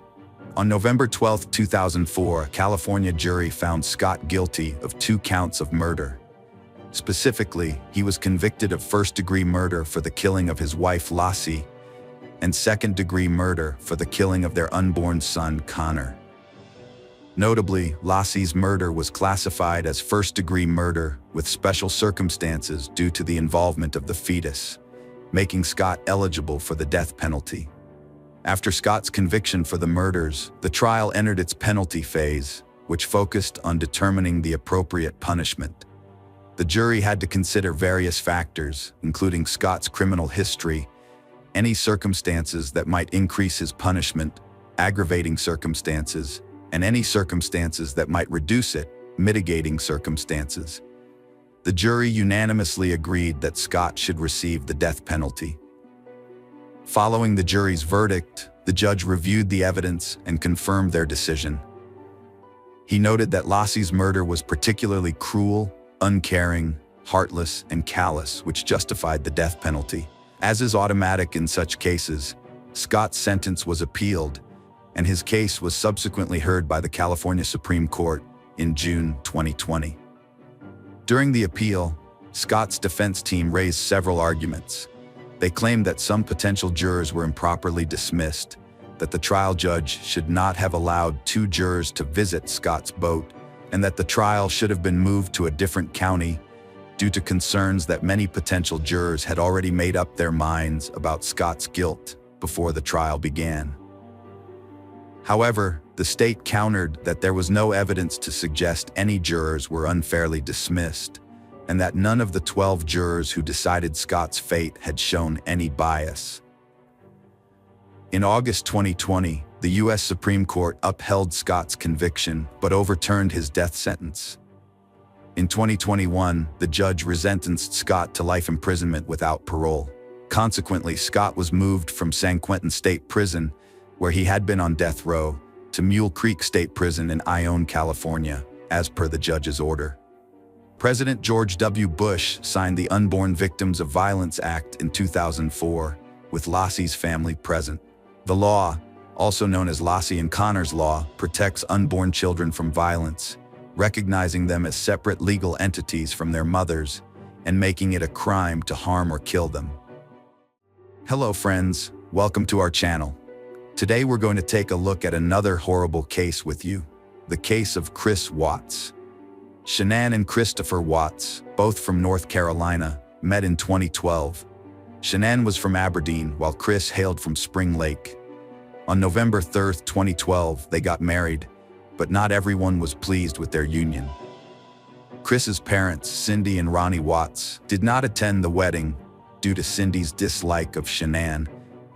On November 12, 2004, a California jury found Scott guilty of 2 counts of murder. Specifically, he was convicted of first-degree murder for the killing of his wife Lassie and second-degree murder for the killing of their unborn son Connor. Notably, Lassie's murder was classified as first-degree murder with special circumstances due to the involvement of the fetus, making Scott eligible for the death penalty. After Scott's conviction for the murders, the trial entered its penalty phase, which focused on determining the appropriate punishment. The jury had to consider various factors, including Scott's criminal history, any circumstances that might increase his punishment, aggravating circumstances, and any circumstances that might reduce it, mitigating circumstances. The jury unanimously agreed that Scott should receive the death penalty. Following the jury's verdict, the judge reviewed the evidence and confirmed their decision. He noted that Lassie's murder was particularly cruel, uncaring, heartless, and callous, which justified the death penalty. As is automatic in such cases, Scott's sentence was appealed, and his case was subsequently heard by the California Supreme Court in June 2020. During the appeal, Scott's defense team raised several arguments. They claimed that some potential jurors were improperly dismissed, that the trial judge should not have allowed 2 jurors to visit Scott's boat, and that the trial should have been moved to a different county due to concerns that many potential jurors had already made up their minds about Scott's guilt before the trial began. However, the state countered that there was no evidence to suggest any jurors were unfairly dismissed, and that none of the 12 jurors who decided Scott's fate had shown any bias. In August 2020, the U.S. Supreme Court upheld Scott's conviction but overturned his death sentence. In 2021, the judge resentenced Scott to life imprisonment without parole. Consequently, Scott was moved from San Quentin State Prison, where he had been on death row, to Mule Creek State Prison in Ione, California, as per the judge's order. President George W. Bush signed the Unborn Victims of Violence Act in 2004, with Lassie's family present. The law, also known as Lassie and Connor's Law, protects unborn children from violence, recognizing them as separate legal entities from their mothers and making it a crime to harm or kill them. Hello friends, welcome to our channel. Today we're going to take a look at another horrible case with you, the case of Chris Watts. Shanann and Christopher Watts, both from North Carolina, met in 2012. Shanann was from Aberdeen, while Chris hailed from Spring Lake. On November 3, 2012, they got married, but not everyone was pleased with their union. Chris's parents, Cindy and Ronnie Watts, did not attend the wedding due to Cindy's dislike of Shanann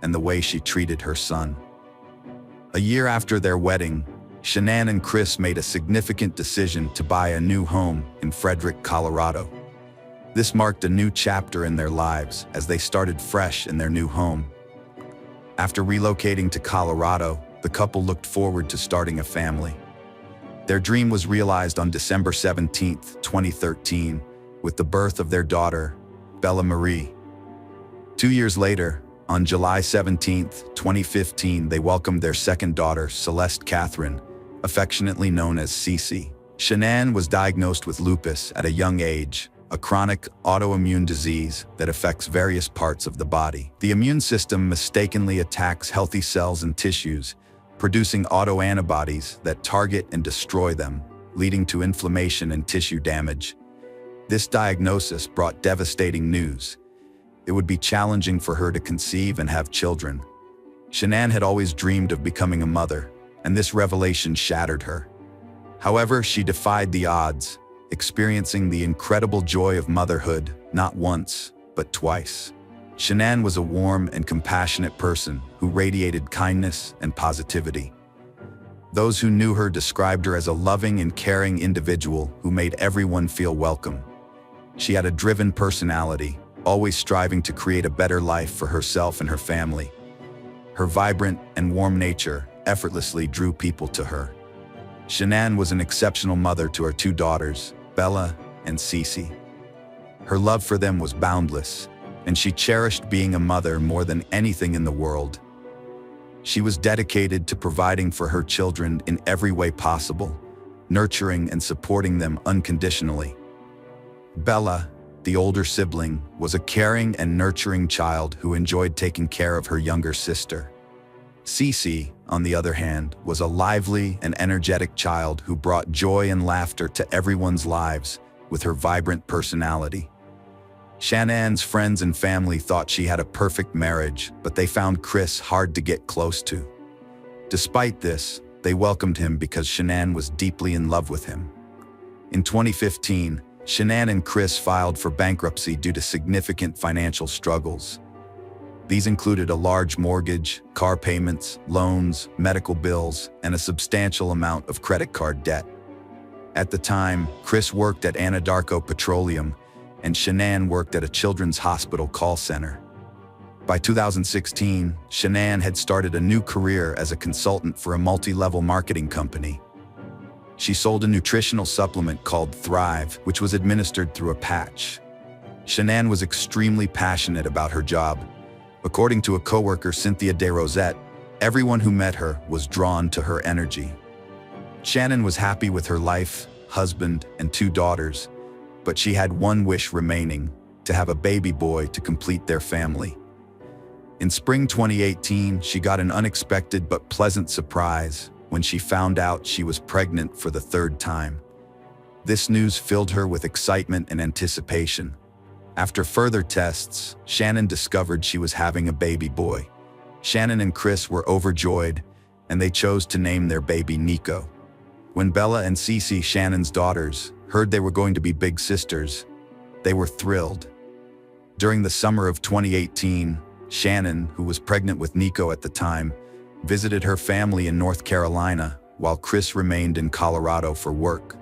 and the way she treated her son. A year after their wedding, Shanann and Chris made a significant decision to buy a new home in Frederick, Colorado. This marked a new chapter in their lives as they started fresh in their new home. After relocating to Colorado, the couple looked forward to starting a family. Their dream was realized on December 17, 2013, with the birth of their daughter, Bella Marie. 2 years later, on July 17, 2015, they welcomed their second daughter, Celeste Catherine, affectionately known as Cece. Shanann was diagnosed with lupus at a young age, a chronic autoimmune disease that affects various parts of the body. The immune system mistakenly attacks healthy cells and tissues, producing autoantibodies that target and destroy them, leading to inflammation and tissue damage. This diagnosis brought devastating news. It would be challenging for her to conceive and have children. Shanann had always dreamed of becoming a mother, and this revelation shattered her. However, she defied the odds, experiencing the incredible joy of motherhood, not once, but twice. Shanann was a warm and compassionate person who radiated kindness and positivity. Those who knew her described her as a loving and caring individual who made everyone feel welcome. She had a driven personality, always striving to create a better life for herself and her family. Her vibrant and warm nature effortlessly drew people to her. Shanann was an exceptional mother to her two daughters, Bella and Cece. Her love for them was boundless, and she cherished being a mother more than anything in the world. She was dedicated to providing for her children in every way possible, nurturing and supporting them unconditionally. Bella, the older sibling, was a caring and nurturing child who enjoyed taking care of her younger sister. Cece, on the other hand, was a lively and energetic child who brought joy and laughter to everyone's lives with her vibrant personality. Shanann's friends and family thought she had a perfect marriage, but they found Chris hard to get close to. Despite this, they welcomed him because Shanann was deeply in love with him. In 2015, Shanann and Chris filed for bankruptcy due to significant financial struggles. These included a large mortgage, car payments, loans, medical bills, and a substantial amount of credit card debt. At the time, Chris worked at Anadarko Petroleum, and Shanann worked at a children's hospital call center. By 2016, Shanann had started a new career as a consultant for a multi-level marketing company. She sold a nutritional supplement called Thrive, which was administered through a patch. Shanann was extremely passionate about her job. According to a coworker, Cynthia DeRosette, everyone who met her was drawn to her energy. Shanann was happy with her life, husband, and two daughters, but she had one wish remaining: to have a baby boy to complete their family. In spring 2018, she got an unexpected but pleasant surprise when she found out she was pregnant for the third time. This news filled her with excitement and anticipation. After further tests, Shannon discovered she was having a baby boy. Shannon and Chris were overjoyed, and they chose to name their baby Nico. When Bella and Cece, Shannon's daughters, heard they were going to be big sisters, they were thrilled. During the summer of 2018, Shannon, who was pregnant with Nico at the time, visited her family in North Carolina, while Chris remained in Colorado for work.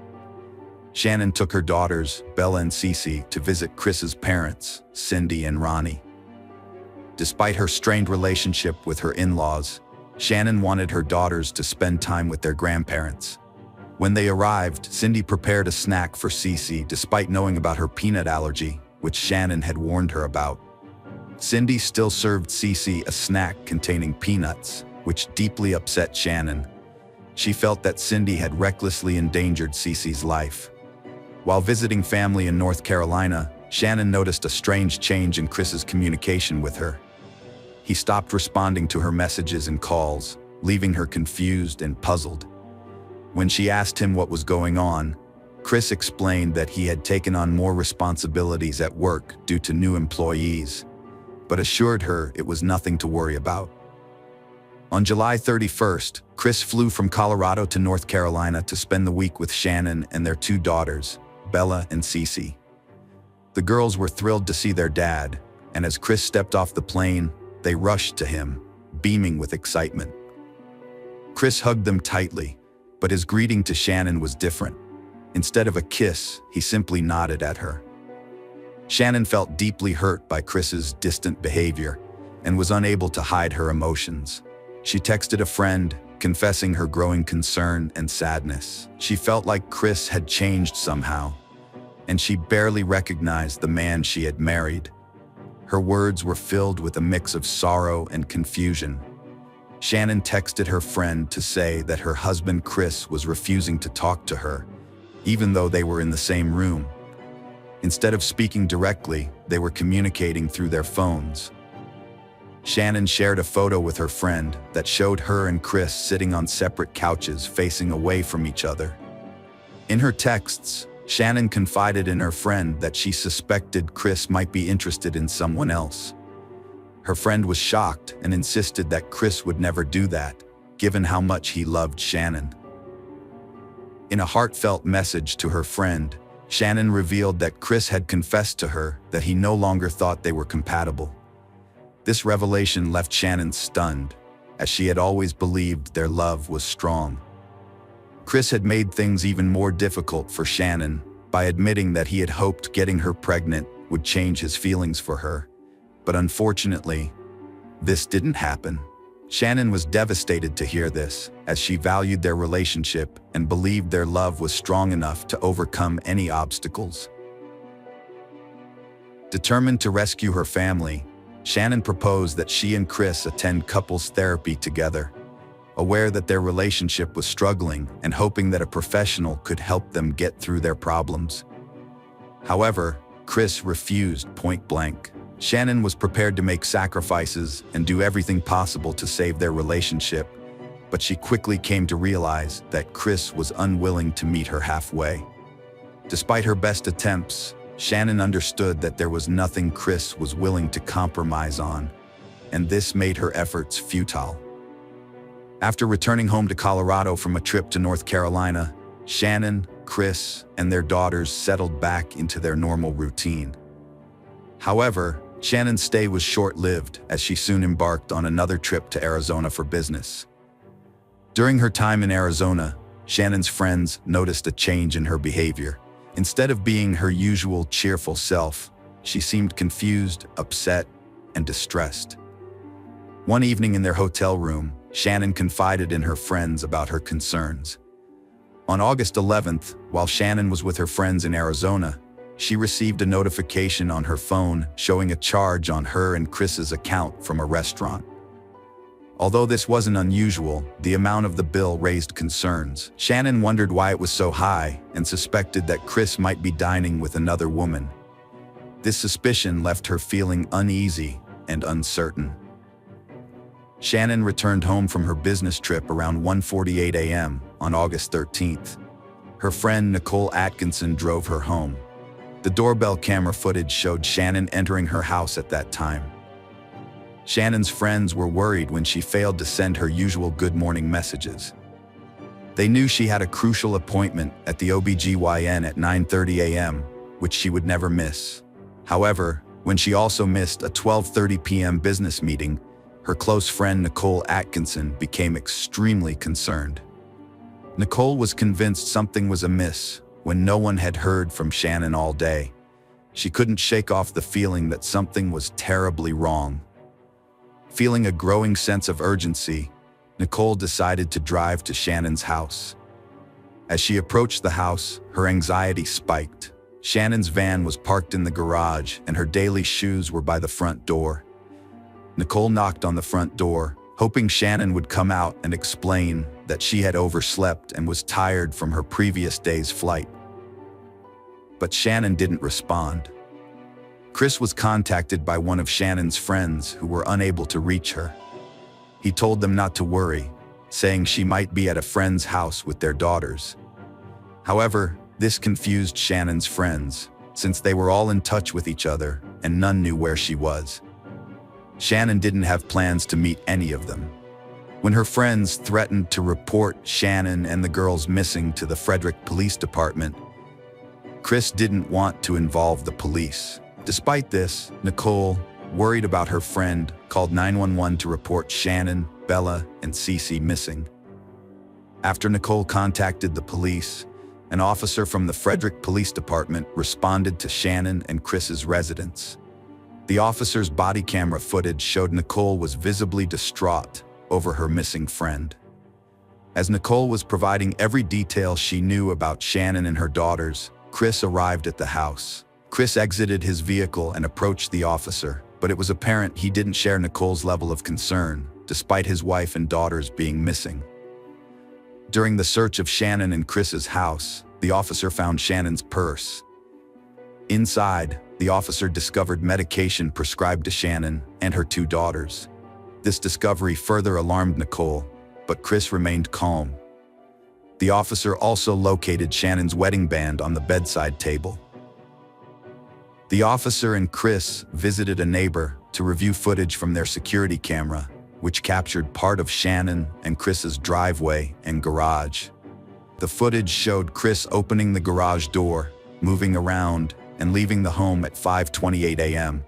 Shannon took her daughters, Bella and Cece, to visit Chris's parents, Cindy and Ronnie. Despite her strained relationship with her in-laws, Shannon wanted her daughters to spend time with their grandparents. When they arrived, Cindy prepared a snack for Cece despite knowing about her peanut allergy, which Shannon had warned her about. Cindy still served Cece a snack containing peanuts, which deeply upset Shannon. She felt that Cindy had recklessly endangered Cece's life. While visiting family in North Carolina, Shannon noticed a strange change in Chris's communication with her. He stopped responding to her messages and calls, leaving her confused and puzzled. When she asked him what was going on, Chris explained that he had taken on more responsibilities at work due to new employees, but assured her it was nothing to worry about. On July 31st, Chris flew from Colorado to North Carolina to spend the week with Shannon and their two daughters, Bella and Cece. The girls were thrilled to see their dad, and as Chris stepped off the plane, they rushed to him, beaming with excitement. Chris hugged them tightly, but his greeting to Shannon was different. Instead of a kiss, he simply nodded at her. Shannon felt deeply hurt by Chris's distant behavior and was unable to hide her emotions. She texted a friend, confessing her growing concern and sadness. She felt like Chris had changed somehow, and she barely recognized the man she had married. Her words were filled with a mix of sorrow and confusion. Shannon texted her friend to say that her husband Chris was refusing to talk to her, even though they were in the same room. Instead of speaking directly, they were communicating through their phones. Shannon shared a photo with her friend that showed her and Chris sitting on separate couches facing away from each other. In her texts, Shannon confided in her friend that she suspected Chris might be interested in someone else. Her friend was shocked and insisted that Chris would never do that, given how much he loved Shannon. In a heartfelt message to her friend, Shannon revealed that Chris had confessed to her that he no longer thought they were compatible. This revelation left Shannon stunned, as she had always believed their love was strong. Chris had made things even more difficult for Shannon by admitting that he had hoped getting her pregnant would change his feelings for her. But unfortunately, this didn't happen. Shannon was devastated to hear this, as she valued their relationship and believed their love was strong enough to overcome any obstacles. Determined to rescue her family, Shannon proposed that she and Chris attend couples therapy together, aware that their relationship was struggling and hoping that a professional could help them get through their problems. However, Chris refused point blank. Shannon was prepared to make sacrifices and do everything possible to save their relationship, but she quickly came to realize that Chris was unwilling to meet her halfway. Despite her best attempts, Shannon understood that there was nothing Chris was willing to compromise on, and this made her efforts futile. After returning home to Colorado from a trip to North Carolina, Shannon, Chris, and their daughters settled back into their normal routine. However, Shannon's stay was short-lived, as she soon embarked on another trip to Arizona for business. During her time in Arizona, Shannon's friends noticed a change in her behavior. Instead of being her usual cheerful self, she seemed confused, upset, and distressed. One evening in their hotel room, Shannon confided in her friends about her concerns. On August 11th, while Shannon was with her friends in Arizona, she received a notification on her phone showing a charge on her and Chris's account from a restaurant. Although this wasn't unusual, the amount of the bill raised concerns. Shannon wondered why it was so high and suspected that Chris might be dining with another woman. This suspicion left her feeling uneasy and uncertain. Shannon returned home from her business trip around 1:48 a.m. on August 13th. Her friend Nicole Atkinson drove her home. The doorbell camera footage showed Shannon entering her house at that time. Shannon's friends were worried when she failed to send her usual good morning messages. They knew she had a crucial appointment at the OBGYN at 9:30 a.m., which she would never miss. However, when she also missed a 12:30 p.m. business meeting, her close friend Nicole Atkinson became extremely concerned. Nicole was convinced something was amiss when no one had heard from Shannon all day. She couldn't shake off the feeling that something was terribly wrong. Feeling a growing sense of urgency, Nicole decided to drive to Shannon's house. As she approached the house, her anxiety spiked. Shannon's van was parked in the garage, and her daily shoes were by the front door. Nicole knocked on the front door, hoping Shannon would come out and explain that she had overslept and was tired from her previous day's flight. But Shannon didn't respond. Chris was contacted by one of Shannon's friends who were unable to reach her. He told them not to worry, saying she might be at a friend's house with their daughters. However, this confused Shannon's friends, since they were all in touch with each other and none knew where she was. Shannon didn't have plans to meet any of them. When her friends threatened to report Shannon and the girls missing to the Frederick Police Department, Chris didn't want to involve the police. Despite this, Nicole, worried about her friend, called 911 to report Shannon, Bella, and Cece missing. After Nicole contacted the police, an officer from the Frederick Police Department responded to Shannon and Chris's residence. The officer's body camera footage showed Nicole was visibly distraught over her missing friend. As Nicole was providing every detail she knew about Shannon and her daughters, Chris arrived at the house. Chris exited his vehicle and approached the officer, but it was apparent he didn't share Nicole's level of concern, despite his wife and daughters being missing. During the search of Shannon and Chris's house, the officer found Shannon's purse. Inside, the officer discovered medication prescribed to Shannon and her two daughters. This discovery further alarmed Nicole, but Chris remained calm. The officer also located Shannon's wedding band on the bedside table. The officer and Chris visited a neighbor to review footage from their security camera, which captured part of Shannon and Chris's driveway and garage. The footage showed Chris opening the garage door, moving around, and leaving the home at 5:28 a.m.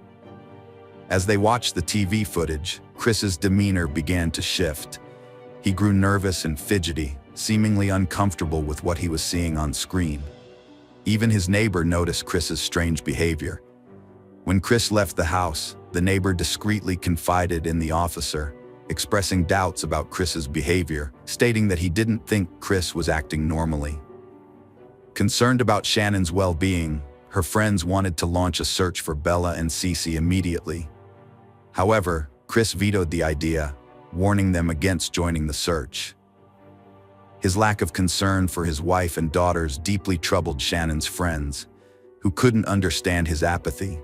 As they watched the TV footage, Chris's demeanor began to shift. He grew nervous and fidgety, seemingly uncomfortable with what he was seeing on screen. Even his neighbor noticed Chris's strange behavior. When Chris left the house, the neighbor discreetly confided in the officer, expressing doubts about Chris's behavior, stating that he didn't think Chris was acting normally. Concerned about Shannon's well-being, her friends wanted to launch a search for Bella and Cece immediately. However, Chris vetoed the idea, warning them against joining the search. His lack of concern for his wife and daughters deeply troubled Shannon's friends, who couldn't understand his apathy.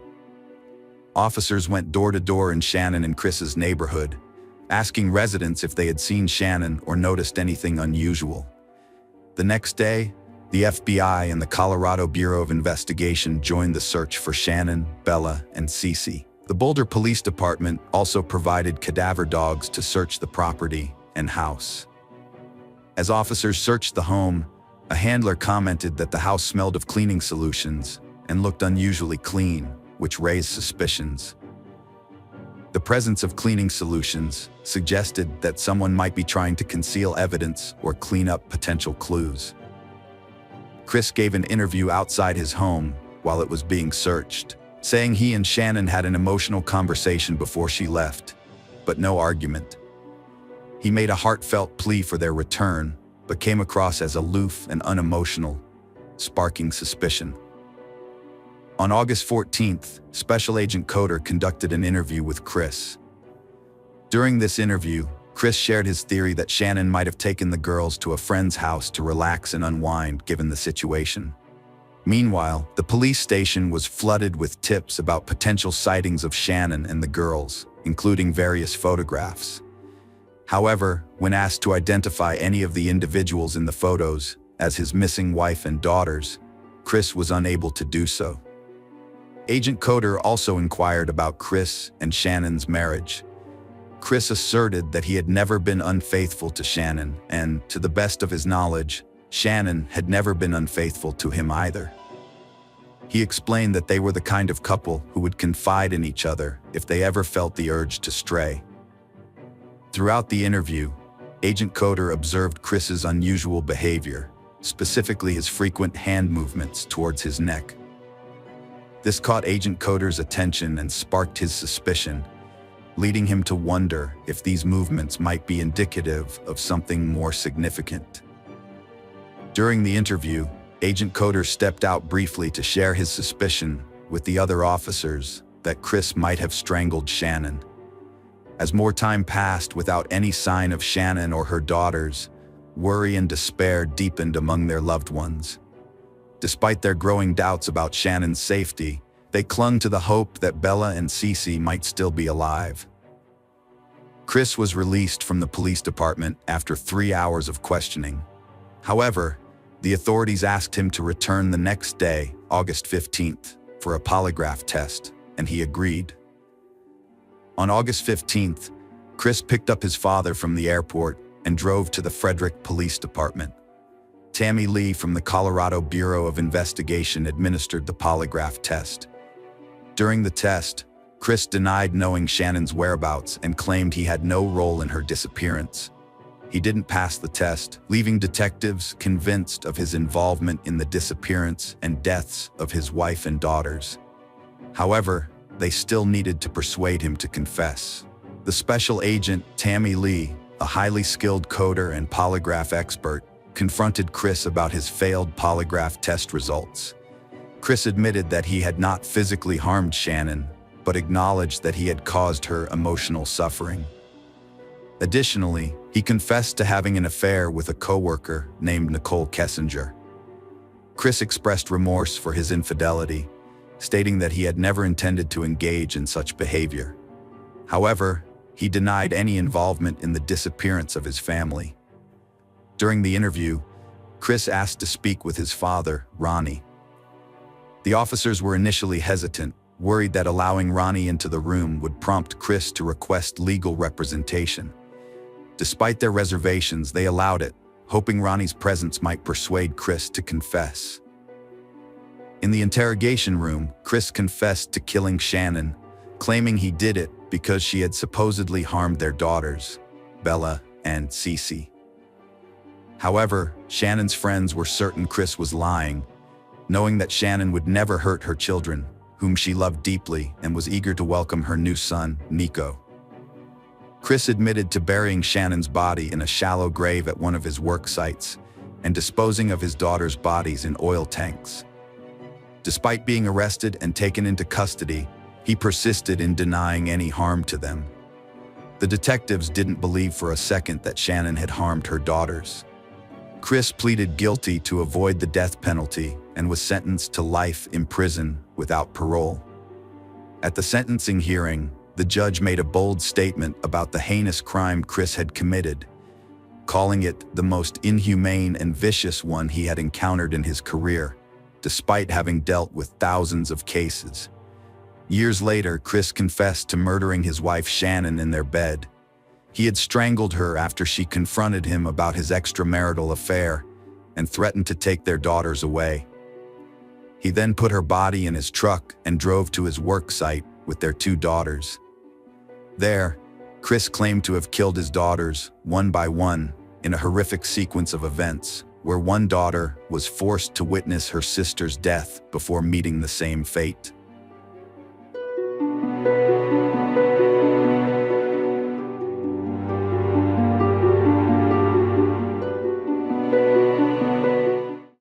Officers went door to door in Shannon and Chris's neighborhood, asking residents if they had seen Shannon or noticed anything unusual. The next day, the FBI and the Colorado Bureau of Investigation joined the search for Shannon, Bella, and Cece. The Boulder Police Department also provided cadaver dogs to search the property and house. As officers searched the home, a handler commented that the house smelled of cleaning solutions and looked unusually clean, which raised suspicions. The presence of cleaning solutions suggested that someone might be trying to conceal evidence or clean up potential clues. Chris gave an interview outside his home while it was being searched, saying he and Shannon had an emotional conversation before she left, but no argument. He made a heartfelt plea for their return, but came across as aloof and unemotional, sparking suspicion. On August 14th, Special Agent Coder conducted an interview with Chris. During this interview, Chris shared his theory that Shannon might have taken the girls to a friend's house to relax and unwind given the situation. Meanwhile, the police station was flooded with tips about potential sightings of Shannon and the girls, including various photographs. However, when asked to identify any of the individuals in the photos, as his missing wife and daughters, Chris was unable to do so. Agent Coder also inquired about Chris and Shannon's marriage. Chris asserted that he had never been unfaithful to Shannon, and, to the best of his knowledge, Shannon had never been unfaithful to him either. He explained that they were the kind of couple who would confide in each other if they ever felt the urge to stray. Throughout the interview, Agent Coder observed Chris's unusual behavior, specifically his frequent hand movements towards his neck. This caught Agent Coder's attention and sparked his suspicion, leading him to wonder if these movements might be indicative of something more significant. During the interview, Agent Coder stepped out briefly to share his suspicion with the other officers that Chris might have strangled Shannon. As more time passed without any sign of Shannon or her daughters, worry and despair deepened among their loved ones. Despite their growing doubts about Shannon's safety, they clung to the hope that Bella and Cece might still be alive. Chris was released from the police department after 3 hours of questioning. However, the authorities asked him to return the next day, August 15th, for a polygraph test, and he agreed. On August 15th, Chris picked up his father from the airport and drove to the Frederick Police Department. Tammy Lee from the Colorado Bureau of Investigation administered the polygraph test. During the test, Chris denied knowing Shannon's whereabouts and claimed he had no role in her disappearance. He didn't pass the test, leaving detectives convinced of his involvement in the disappearance and deaths of his wife and daughters. However, they still needed to persuade him to confess. The special agent, Tammy Lee, a highly skilled coder and polygraph expert, confronted Chris about his failed polygraph test results. Chris admitted that he had not physically harmed Shannon, but acknowledged that he had caused her emotional suffering. Additionally, he confessed to having an affair with a coworker named Nicole Kessinger. Chris expressed remorse for his infidelity, stating that he had never intended to engage in such behavior. However, he denied any involvement in the disappearance of his family. During the interview, Chris asked to speak with his father, Ronnie. The officers were initially hesitant, worried that allowing Ronnie into the room would prompt Chris to request legal representation. Despite their reservations, they allowed it, hoping Ronnie's presence might persuade Chris to confess. In the interrogation room, Chris confessed to killing Shannon, claiming he did it because she had supposedly harmed their daughters, Bella and Cece. However, Shannon's friends were certain Chris was lying, knowing that Shannon would never hurt her children, whom she loved deeply and was eager to welcome her new son, Nico. Chris admitted to burying Shannon's body in a shallow grave at one of his work sites and disposing of his daughters' bodies in oil tanks. Despite being arrested and taken into custody, he persisted in denying any harm to them. The detectives didn't believe for a second that Shannon had harmed her daughters. Chris pleaded guilty to avoid the death penalty and was sentenced to life in prison without parole. At the sentencing hearing, the judge made a bold statement about the heinous crime Chris had committed, calling it the most inhumane and vicious one he had encountered in his career, despite having dealt with thousands of cases. Years later, Chris confessed to murdering his wife Shannon in their bed. He had strangled her after she confronted him about his extramarital affair and threatened to take their daughters away. He then put her body in his truck and drove to his work site with their 2 daughters. There, Chris claimed to have killed his daughters, one by one, in a horrific sequence of events, where one daughter was forced to witness her sister's death before meeting the same fate.